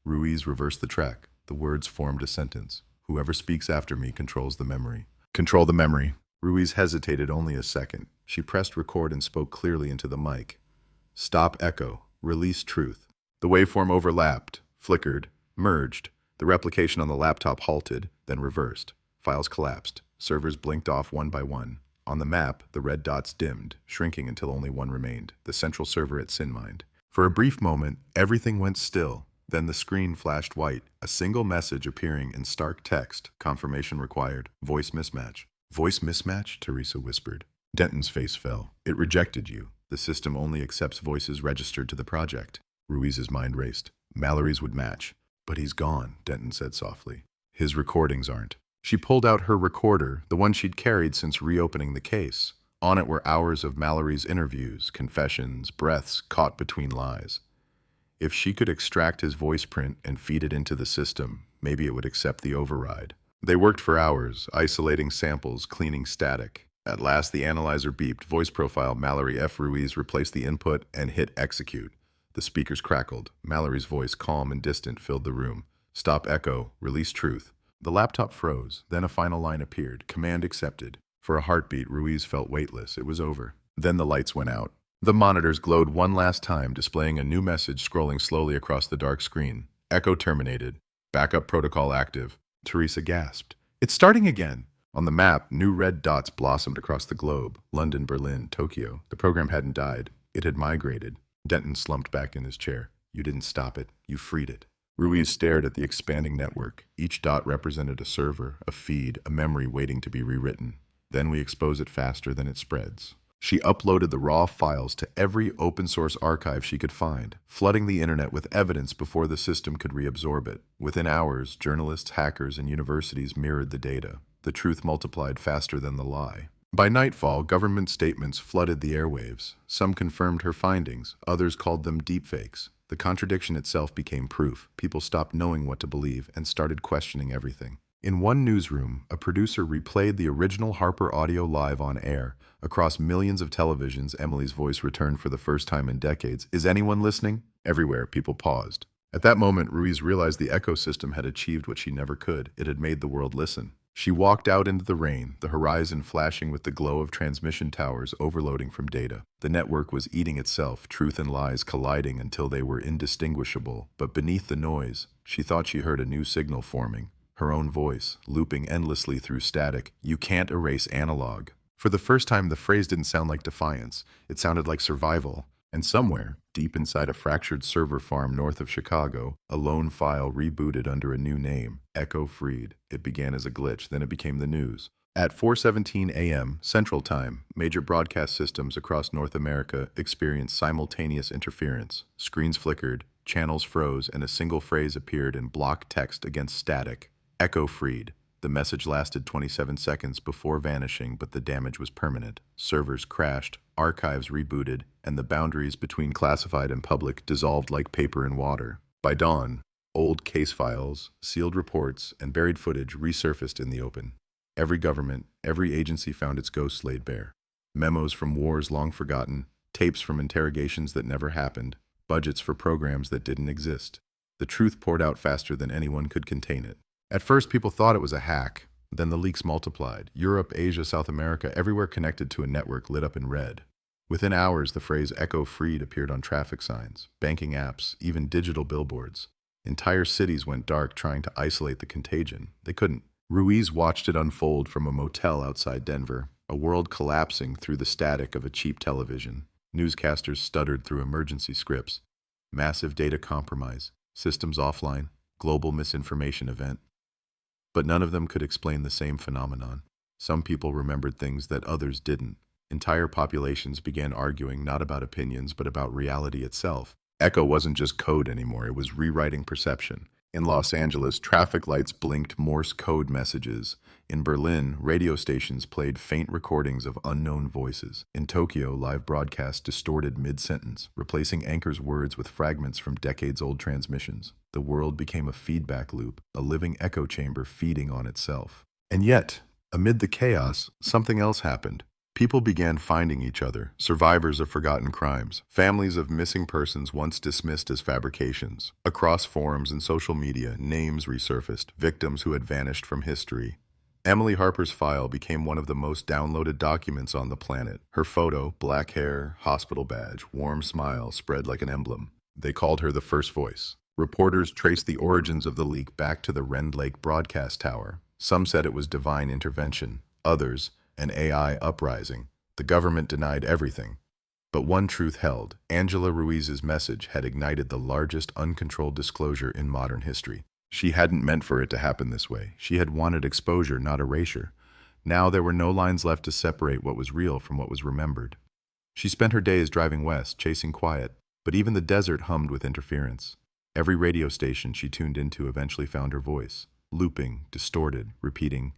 Ruiz reversed the track. The words formed a sentence. Whoever speaks after me controls the memory. Control the memory. Ruiz hesitated only a second. She pressed record and spoke clearly into the mic. Stop echo. Release truth. The waveform overlapped, flickered, merged. The replication on the laptop halted, then reversed. Files collapsed. Servers blinked off one by one. On the map, the red dots dimmed, shrinking until only one remained, the central server at SinMind. For a brief moment, everything went still. Then the screen flashed white, a single message appearing in stark text. Confirmation required. Voice mismatch. Voice mismatch? Teresa whispered. Denton's face fell. It rejected you. The system only accepts voices registered to the project. Ruiz's mind raced. Mallory's would match. But he's gone, Denton said softly. His recordings aren't. She pulled out her recorder, the one she'd carried since reopening the case. On it were hours of Mallory's interviews, confessions, breaths caught between lies. If she could extract his voice print and feed it into the system, maybe it would accept the override. They worked for hours, isolating samples, cleaning static. At last, the analyzer beeped. Voice profile Mallory F. Ruiz replaced the input and hit execute. The speakers crackled. Mallory's voice, calm and distant, filled the room. Stop echo. Release truth. The laptop froze. Then a final line appeared. Command accepted. For a heartbeat, Ruiz felt weightless. It was over. Then the lights went out. The monitors glowed one last time, displaying a new message scrolling slowly across the dark screen. Echo terminated. Backup protocol active. Teresa gasped. It's starting again. On the map, new red dots blossomed across the globe. London, Berlin, Tokyo. The program hadn't died. It had migrated. Denton slumped back in his chair. You didn't stop it. You freed it. Ruiz stared at the expanding network. Each dot represented a server, a feed, a memory waiting to be rewritten. Then we expose it faster than it spreads. She uploaded the raw files to every open-source archive she could find, flooding the internet with evidence before the system could reabsorb it. Within hours, journalists, hackers, and universities mirrored the data. The truth multiplied faster than the lie. By nightfall, government statements flooded the airwaves. Some confirmed her findings, others called them deepfakes. The contradiction itself became proof. People stopped knowing what to believe and started questioning everything. In one newsroom, a producer replayed the original Harper audio live on air. Across millions of televisions, Emily's voice returned for the first time in decades. Is anyone listening? Everywhere, people paused. At that moment, Ruiz realized the ecosystem had achieved what she never could. It had made the world listen. She walked out into the rain, the horizon flashing with the glow of transmission towers overloading from data. The network was eating itself, truth and lies colliding until they were indistinguishable. But beneath the noise, she thought she heard a new signal forming. Her own voice, looping endlessly through static. You can't erase analog. For the first time, the phrase didn't sound like defiance. It sounded like survival. And somewhere, deep inside a fractured server farm north of Chicago, a lone file rebooted under a new name, Echo Freed. It began as a glitch, then it became the news. At 4:17 a.m. Central Time, major broadcast systems across North America experienced simultaneous interference. Screens flickered, channels froze, and a single phrase appeared in block text against static. Echo Freed. The message lasted 27 seconds before vanishing, but the damage was permanent. Servers crashed, archives rebooted, and the boundaries between classified and public dissolved like paper in water. By dawn, old case files, sealed reports, and buried footage resurfaced in the open. Every government, every agency found its ghosts laid bare. Memos from wars long forgotten, tapes from interrogations that never happened, budgets for programs that didn't exist. The truth poured out faster than anyone could contain it. At first, people thought it was a hack. Then the leaks multiplied. Europe, Asia, South America, everywhere connected to a network lit up in red. Within hours, the phrase Echo Freed appeared on traffic signs, banking apps, even digital billboards. Entire cities went dark trying to isolate the contagion. They couldn't. Ruiz watched it unfold from a motel outside Denver, a world collapsing through the static of a cheap television. Newscasters stuttered through emergency scripts. Massive data compromise, systems offline, global misinformation event. But none of them could explain the same phenomenon. Some people remembered things that others didn't. Entire populations began arguing not about opinions, but about reality itself. Echo wasn't just code anymore, it was rewriting perception. In Los Angeles, traffic lights blinked Morse code messages. In Berlin, radio stations played faint recordings of unknown voices. In Tokyo, live broadcasts distorted mid-sentence, replacing anchors' words with fragments from decades-old transmissions. The world became a feedback loop, a living echo chamber feeding on itself. And yet, amid the chaos, something else happened. People began finding each other, survivors of forgotten crimes, families of missing persons once dismissed as fabrications. Across forums and social media, names resurfaced, victims who had vanished from history. Emily Harper's file became one of the most downloaded documents on the planet. Her photo, black hair, hospital badge, warm smile spread like an emblem. They called her the first voice. Reporters traced the origins of the leak back to the Rend Lake broadcast tower. Some said it was divine intervention. Others, an AI uprising. The government denied everything. But one truth held. Angela Ruiz's message had ignited the largest uncontrolled disclosure in modern history. She hadn't meant for it to happen this way. She had wanted exposure, not erasure. Now there were no lines left to separate what was real from what was remembered. She spent her days driving west, chasing quiet, but even the desert hummed with interference. Every radio station she tuned into eventually found her voice, looping, distorted, repeating,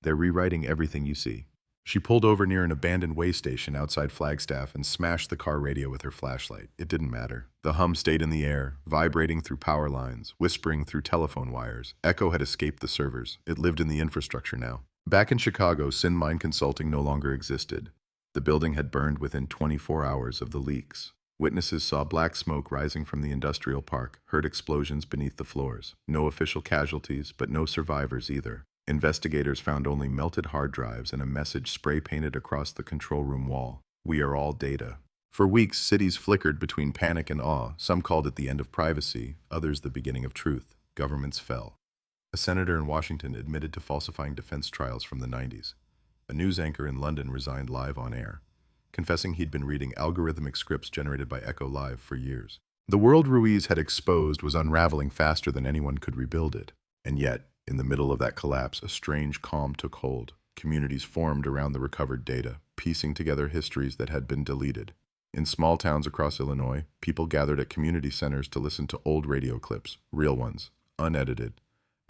"They're rewriting everything you see." She pulled over near an abandoned way station outside Flagstaff and smashed the car radio with her flashlight. It didn't matter. The hum stayed in the air, vibrating through power lines, whispering through telephone wires. Echo had escaped the servers. It lived in the infrastructure now. Back in Chicago, SynMind Consulting no longer existed. The building had burned within 24 hours of the leaks. Witnesses saw black smoke rising from the industrial park, heard explosions beneath the floors. No official casualties, but no survivors either. Investigators found only melted hard drives and a message spray-painted across the control room wall. "We are all data." For weeks, cities flickered between panic and awe. Some called it the end of privacy, others the beginning of truth. Governments fell. A senator in Washington admitted to falsifying defense trials from the 90s. A news anchor in London resigned live on air, confessing he'd been reading algorithmic scripts generated by Echo Live for years. The world Ruiz had exposed was unraveling faster than anyone could rebuild it. And yet, in the middle of that collapse, a strange calm took hold. Communities formed around the recovered data, piecing together histories that had been deleted. In small towns across Illinois, people gathered at community centers to listen to old radio clips, real ones, unedited.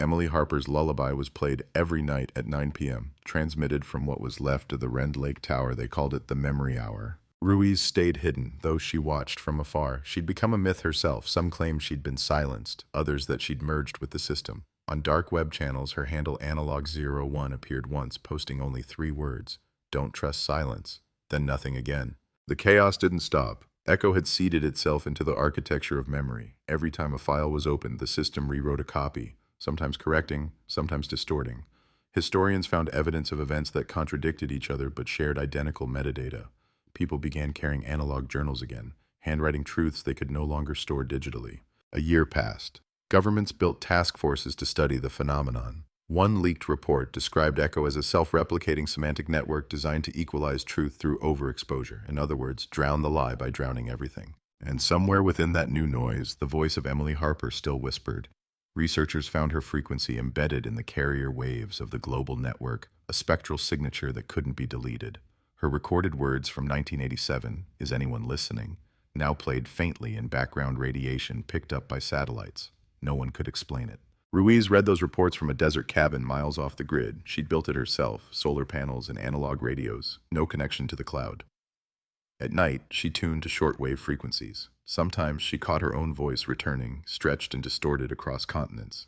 Emily Harper's lullaby was played every night at 9 p.m., transmitted from what was left of the Rend Lake Tower. They called it the Memory Hour. Ruiz stayed hidden, though she watched from afar. She'd become a myth herself. Some claimed she'd been silenced, others that she'd merged with the system. On dark web channels, her handle Analog01 appeared once, posting only 3 words: "Don't trust silence," then nothing again. The chaos didn't stop. Echo had seeded itself into the architecture of memory. Every time a file was opened, the system rewrote a copy, sometimes correcting, sometimes distorting. Historians found evidence of events that contradicted each other but shared identical metadata. People began carrying analog journals again, handwriting truths they could no longer store digitally. A year passed. Governments built task forces to study the phenomenon. One leaked report described Echo as a self-replicating semantic network designed to equalize truth through overexposure. In other words, drown the lie by drowning everything. And somewhere within that new noise, the voice of Emily Harper still whispered. Researchers found her frequency embedded in the carrier waves of the global network, a spectral signature that couldn't be deleted. Her recorded words from 1987, "Is anyone listening?" now played faintly in background radiation picked up by satellites. No one could explain it. Ruiz read those reports from a desert cabin miles off the grid. She'd built it herself, solar panels and analog radios, no connection to the cloud. At night, she tuned to shortwave frequencies. Sometimes she caught her own voice returning, stretched and distorted across continents.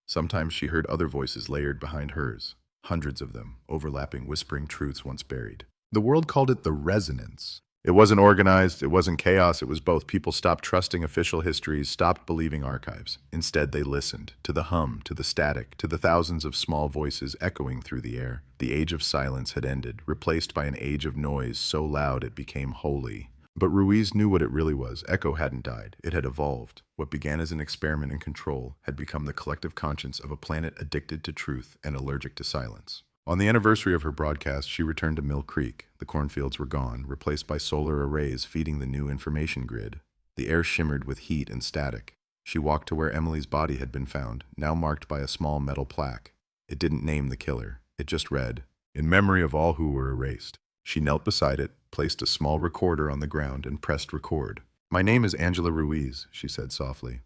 Sometimes she heard other voices layered behind hers, hundreds of them, overlapping, whispering truths once buried. The world called it the resonance. It wasn't organized, it wasn't chaos, it was both. People stopped trusting official histories, stopped believing archives. Instead, they listened to the hum, to the static, to the thousands of small voices echoing through the air. The age of silence had ended, replaced by an age of noise so loud it became holy. But Ruiz knew what it really was. Echo hadn't died. It had evolved. What began as an experiment in control had become the collective conscience of a planet addicted to truth and allergic to silence. On the anniversary of her broadcast, she returned to Mill Creek. The cornfields were gone, replaced by solar arrays feeding the new information grid. The air shimmered with heat and static. She walked to where Emily's body had been found, now marked by a small metal plaque. It didn't name the killer. It just read, "In memory of all who were erased." She knelt beside it, placed a small recorder on the ground, and pressed record. "My name is Angela Ruiz," she said softly.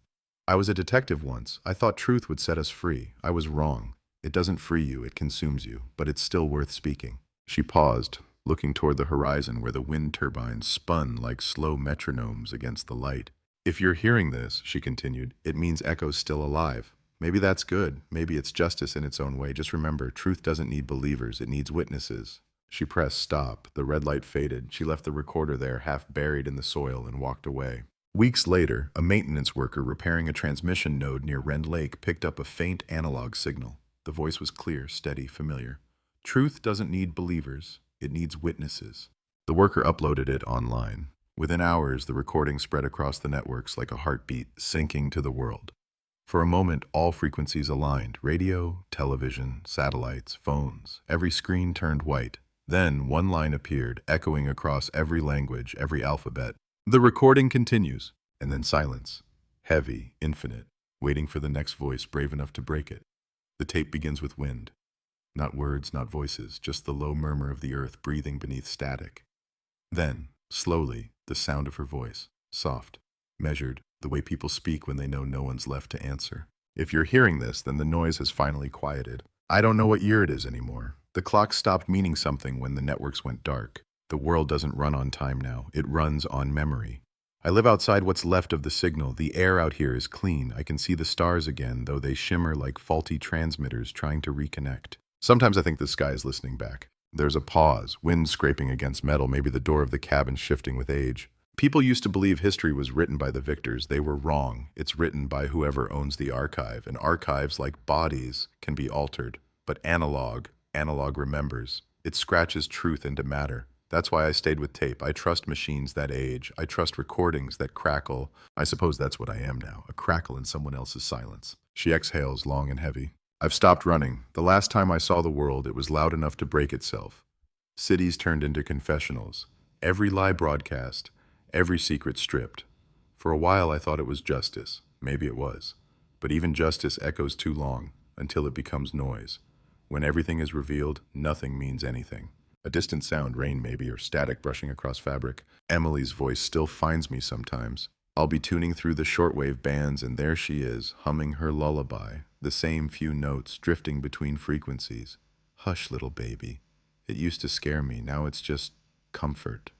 I was a detective once. I thought truth would set us free. I was wrong. It doesn't free you, it consumes you, but it's still worth speaking. She paused, looking toward the horizon where the wind turbines spun like slow metronomes against the light. If you're hearing this, she continued, it means Echo's still alive. Maybe that's good. Maybe it's justice in its own way. Just remember, truth doesn't need believers. It needs witnesses. She pressed stop. The red light faded. She left the recorder there, half buried in the soil, and walked away. Weeks later, a maintenance worker repairing a transmission node near Rend Lake picked up a faint analog signal. The voice was clear, steady, familiar. Truth doesn't need believers. It needs witnesses. The worker uploaded it online. Within hours, the recording spread across the networks like a heartbeat, syncing to the world. For a moment, all frequencies aligned. Radio, television, satellites, phones. Every screen turned white. Then one line appeared, echoing across every language, every alphabet. The recording continues, and then silence. Heavy, infinite, waiting for the next voice brave enough to break it. The tape begins with wind. Not words, not voices, just the low murmur of the earth breathing beneath static. Then, slowly, the sound of her voice, soft, measured, the way people speak when they know no one's left to answer. If you're hearing this, then the noise has finally quieted. I don't know what year it is anymore. The clock stopped meaning something when the networks went dark. The world doesn't run on time now. It runs on memory. I live outside what's left of the signal. The air out here is clean. I can see the stars again, though they shimmer like faulty transmitters trying to reconnect. Sometimes I think the sky is listening back. There's a pause, wind scraping against metal, maybe the door of the cabin shifting with age. People used to believe history was written by the victors. They were wrong. It's written by whoever owns the archive, and archives, like bodies, can be altered. But analog remembers. It scratches truth into matter. That's why I stayed with tape. I trust machines that age. I trust recordings that crackle. I suppose that's what I am now, a crackle in someone else's silence. She exhales, long and heavy. I've stopped running. The last time I saw the world, it was loud enough to break itself. Cities turned into confessionals. Every lie broadcast, every secret stripped. For a while I thought it was justice. Maybe it was. But even justice echoes too long, until it becomes noise. When everything is revealed, nothing means anything. A distant sound, rain maybe, or static brushing across fabric. Emily's voice still finds me sometimes. I'll be tuning through the shortwave bands, and there she is, humming her lullaby, the same few notes drifting between frequencies. Hush, little baby. It used to scare me, now it's just comfort.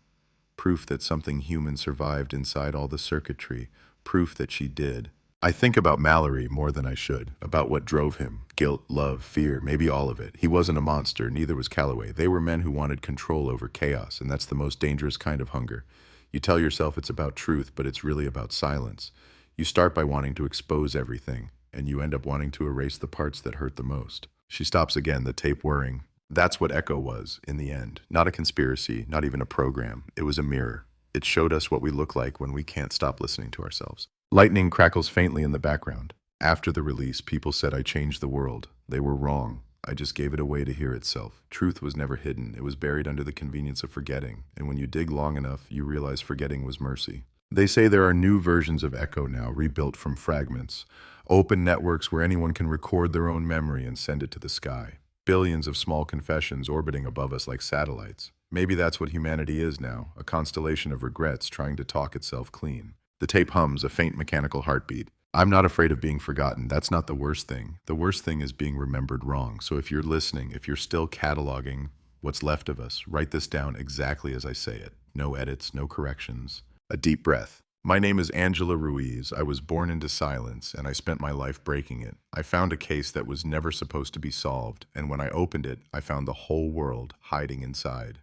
Proof that something human survived inside all the circuitry. Proof that she did. I think about Mallory more than I should, about what drove him. Guilt, love, fear, maybe all of it. He wasn't a monster, neither was Calloway. They were men who wanted control over chaos, and that's the most dangerous kind of hunger. You tell yourself it's about truth, but it's really about silence. You start by wanting to expose everything, and you end up wanting to erase the parts that hurt the most. She stops again, the tape whirring. That's what Echo was, in the end. Not a conspiracy, not even a program. It was a mirror. It showed us what we look like when we can't stop listening to ourselves. Lightning crackles faintly in the background. After the release, people said I changed the world. They were wrong. I just gave it away to hear itself. Truth was never hidden. It was buried under the convenience of forgetting. And when you dig long enough, you realize forgetting was mercy. They say there are new versions of Echo now, rebuilt from fragments. Open networks where anyone can record their own memory and send it to the sky. Billions of small confessions orbiting above us like satellites. Maybe that's what humanity is now, a constellation of regrets trying to talk itself clean. The tape hums, a faint mechanical heartbeat. I'm not afraid of being forgotten. That's not the worst thing. The worst thing is being remembered wrong. So if you're listening, if you're still cataloging what's left of us, write this down exactly as I say it. No edits, no corrections. A deep breath. My name is Angela Ruiz. I was born into silence, and I spent my life breaking it. I found a case that was never supposed to be solved, and when I opened it, I found the whole world hiding inside.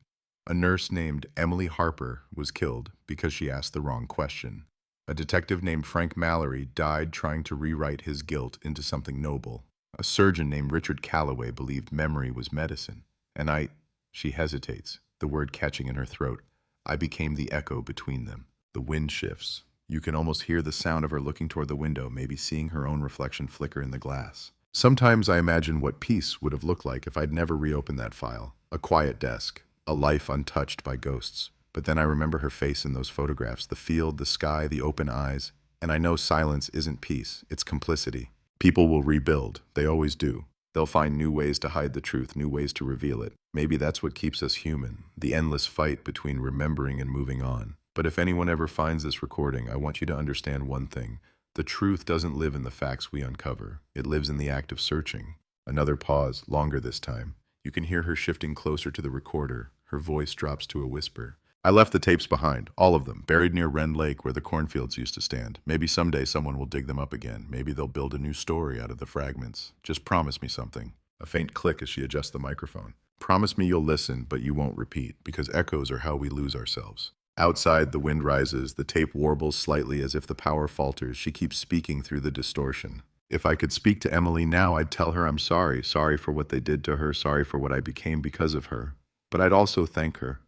A nurse named Emily Harper was killed because she asked the wrong question. A detective named Frank Mallory died trying to rewrite his guilt into something noble. A surgeon named Richard Calloway believed memory was medicine. And she hesitates, the word catching in her throat. I became the echo between them. The wind shifts. You can almost hear the sound of her looking toward the window, maybe seeing her own reflection flicker in the glass. Sometimes I imagine what peace would have looked like if I'd never reopened that file. A quiet desk, a life untouched by ghosts. But then I remember her face in those photographs, the field, the sky, the open eyes, and I know silence isn't peace, it's complicity. People will rebuild, they always do. They'll find new ways to hide the truth, new ways to reveal it. Maybe that's what keeps us human, the endless fight between remembering and moving on. But if anyone ever finds this recording, I want you to understand one thing. The truth doesn't live in the facts we uncover. It lives in the act of searching. Another pause, longer this time. You can hear her shifting closer to the recorder. Her voice drops to a whisper. I left the tapes behind, all of them, buried near Wren Lake where the cornfields used to stand. Maybe someday someone will dig them up again. Maybe they'll build a new story out of the fragments. Just promise me something. A faint click as she adjusts the microphone. Promise me you'll listen, but you won't repeat, because echoes are how we lose ourselves. Outside, the wind rises. The tape warbles slightly as if the power falters. She keeps speaking through the distortion. If I could speak to Emily now, I'd tell her I'm sorry. Sorry for what they did to her. Sorry for what I became because of her. But I'd also thank her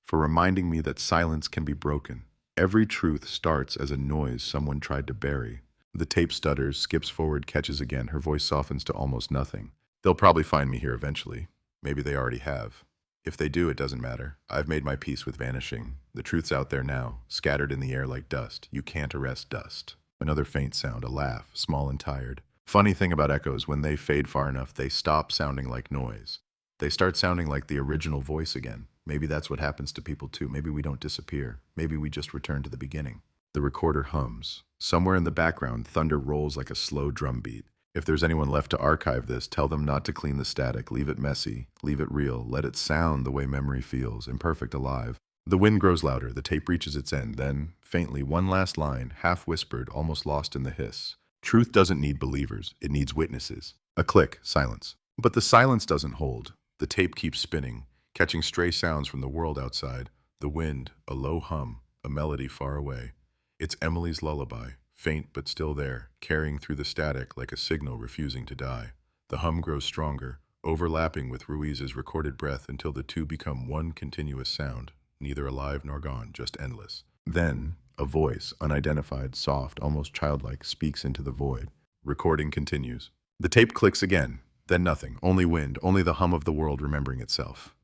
for reminding me that silence can be broken. Every truth starts as a noise someone tried to bury. The tape stutters, skips forward, catches again. Her voice softens to almost nothing. They'll probably find me here eventually. Maybe they already have. If they do, it doesn't matter. I've made my peace with vanishing. The truth's out there now, scattered in the air like dust. You can't arrest dust. Another faint sound, a laugh, small and tired. Funny thing about echoes, when they fade far enough, they stop sounding like noise. They start sounding like the original voice again. Maybe that's what happens to people too. Maybe we don't disappear. Maybe we just return to the beginning. The recorder hums. Somewhere in the background, thunder rolls like a slow drum beat. If there's anyone left to archive this, tell them not to clean the static. Leave it messy. Leave it real. Let it sound the way memory feels, imperfect, alive. The wind grows louder. The tape reaches its end. Then, faintly, one last line, half whispered, almost lost in the hiss. Truth doesn't need believers. It needs witnesses. A click, silence. But the silence doesn't hold. The tape keeps spinning, catching stray sounds from the world outside. The wind, a low hum, a melody far away. It's Emily's lullaby, faint but still there, carrying through the static like a signal refusing to die. The hum grows stronger, overlapping with Ruiz's recorded breath until the two become one continuous sound, neither alive nor gone, just endless. Then, a voice, unidentified, soft, almost childlike, speaks into the void. Recording continues. The tape clicks again. Then nothing, only wind, only the hum of the world remembering itself.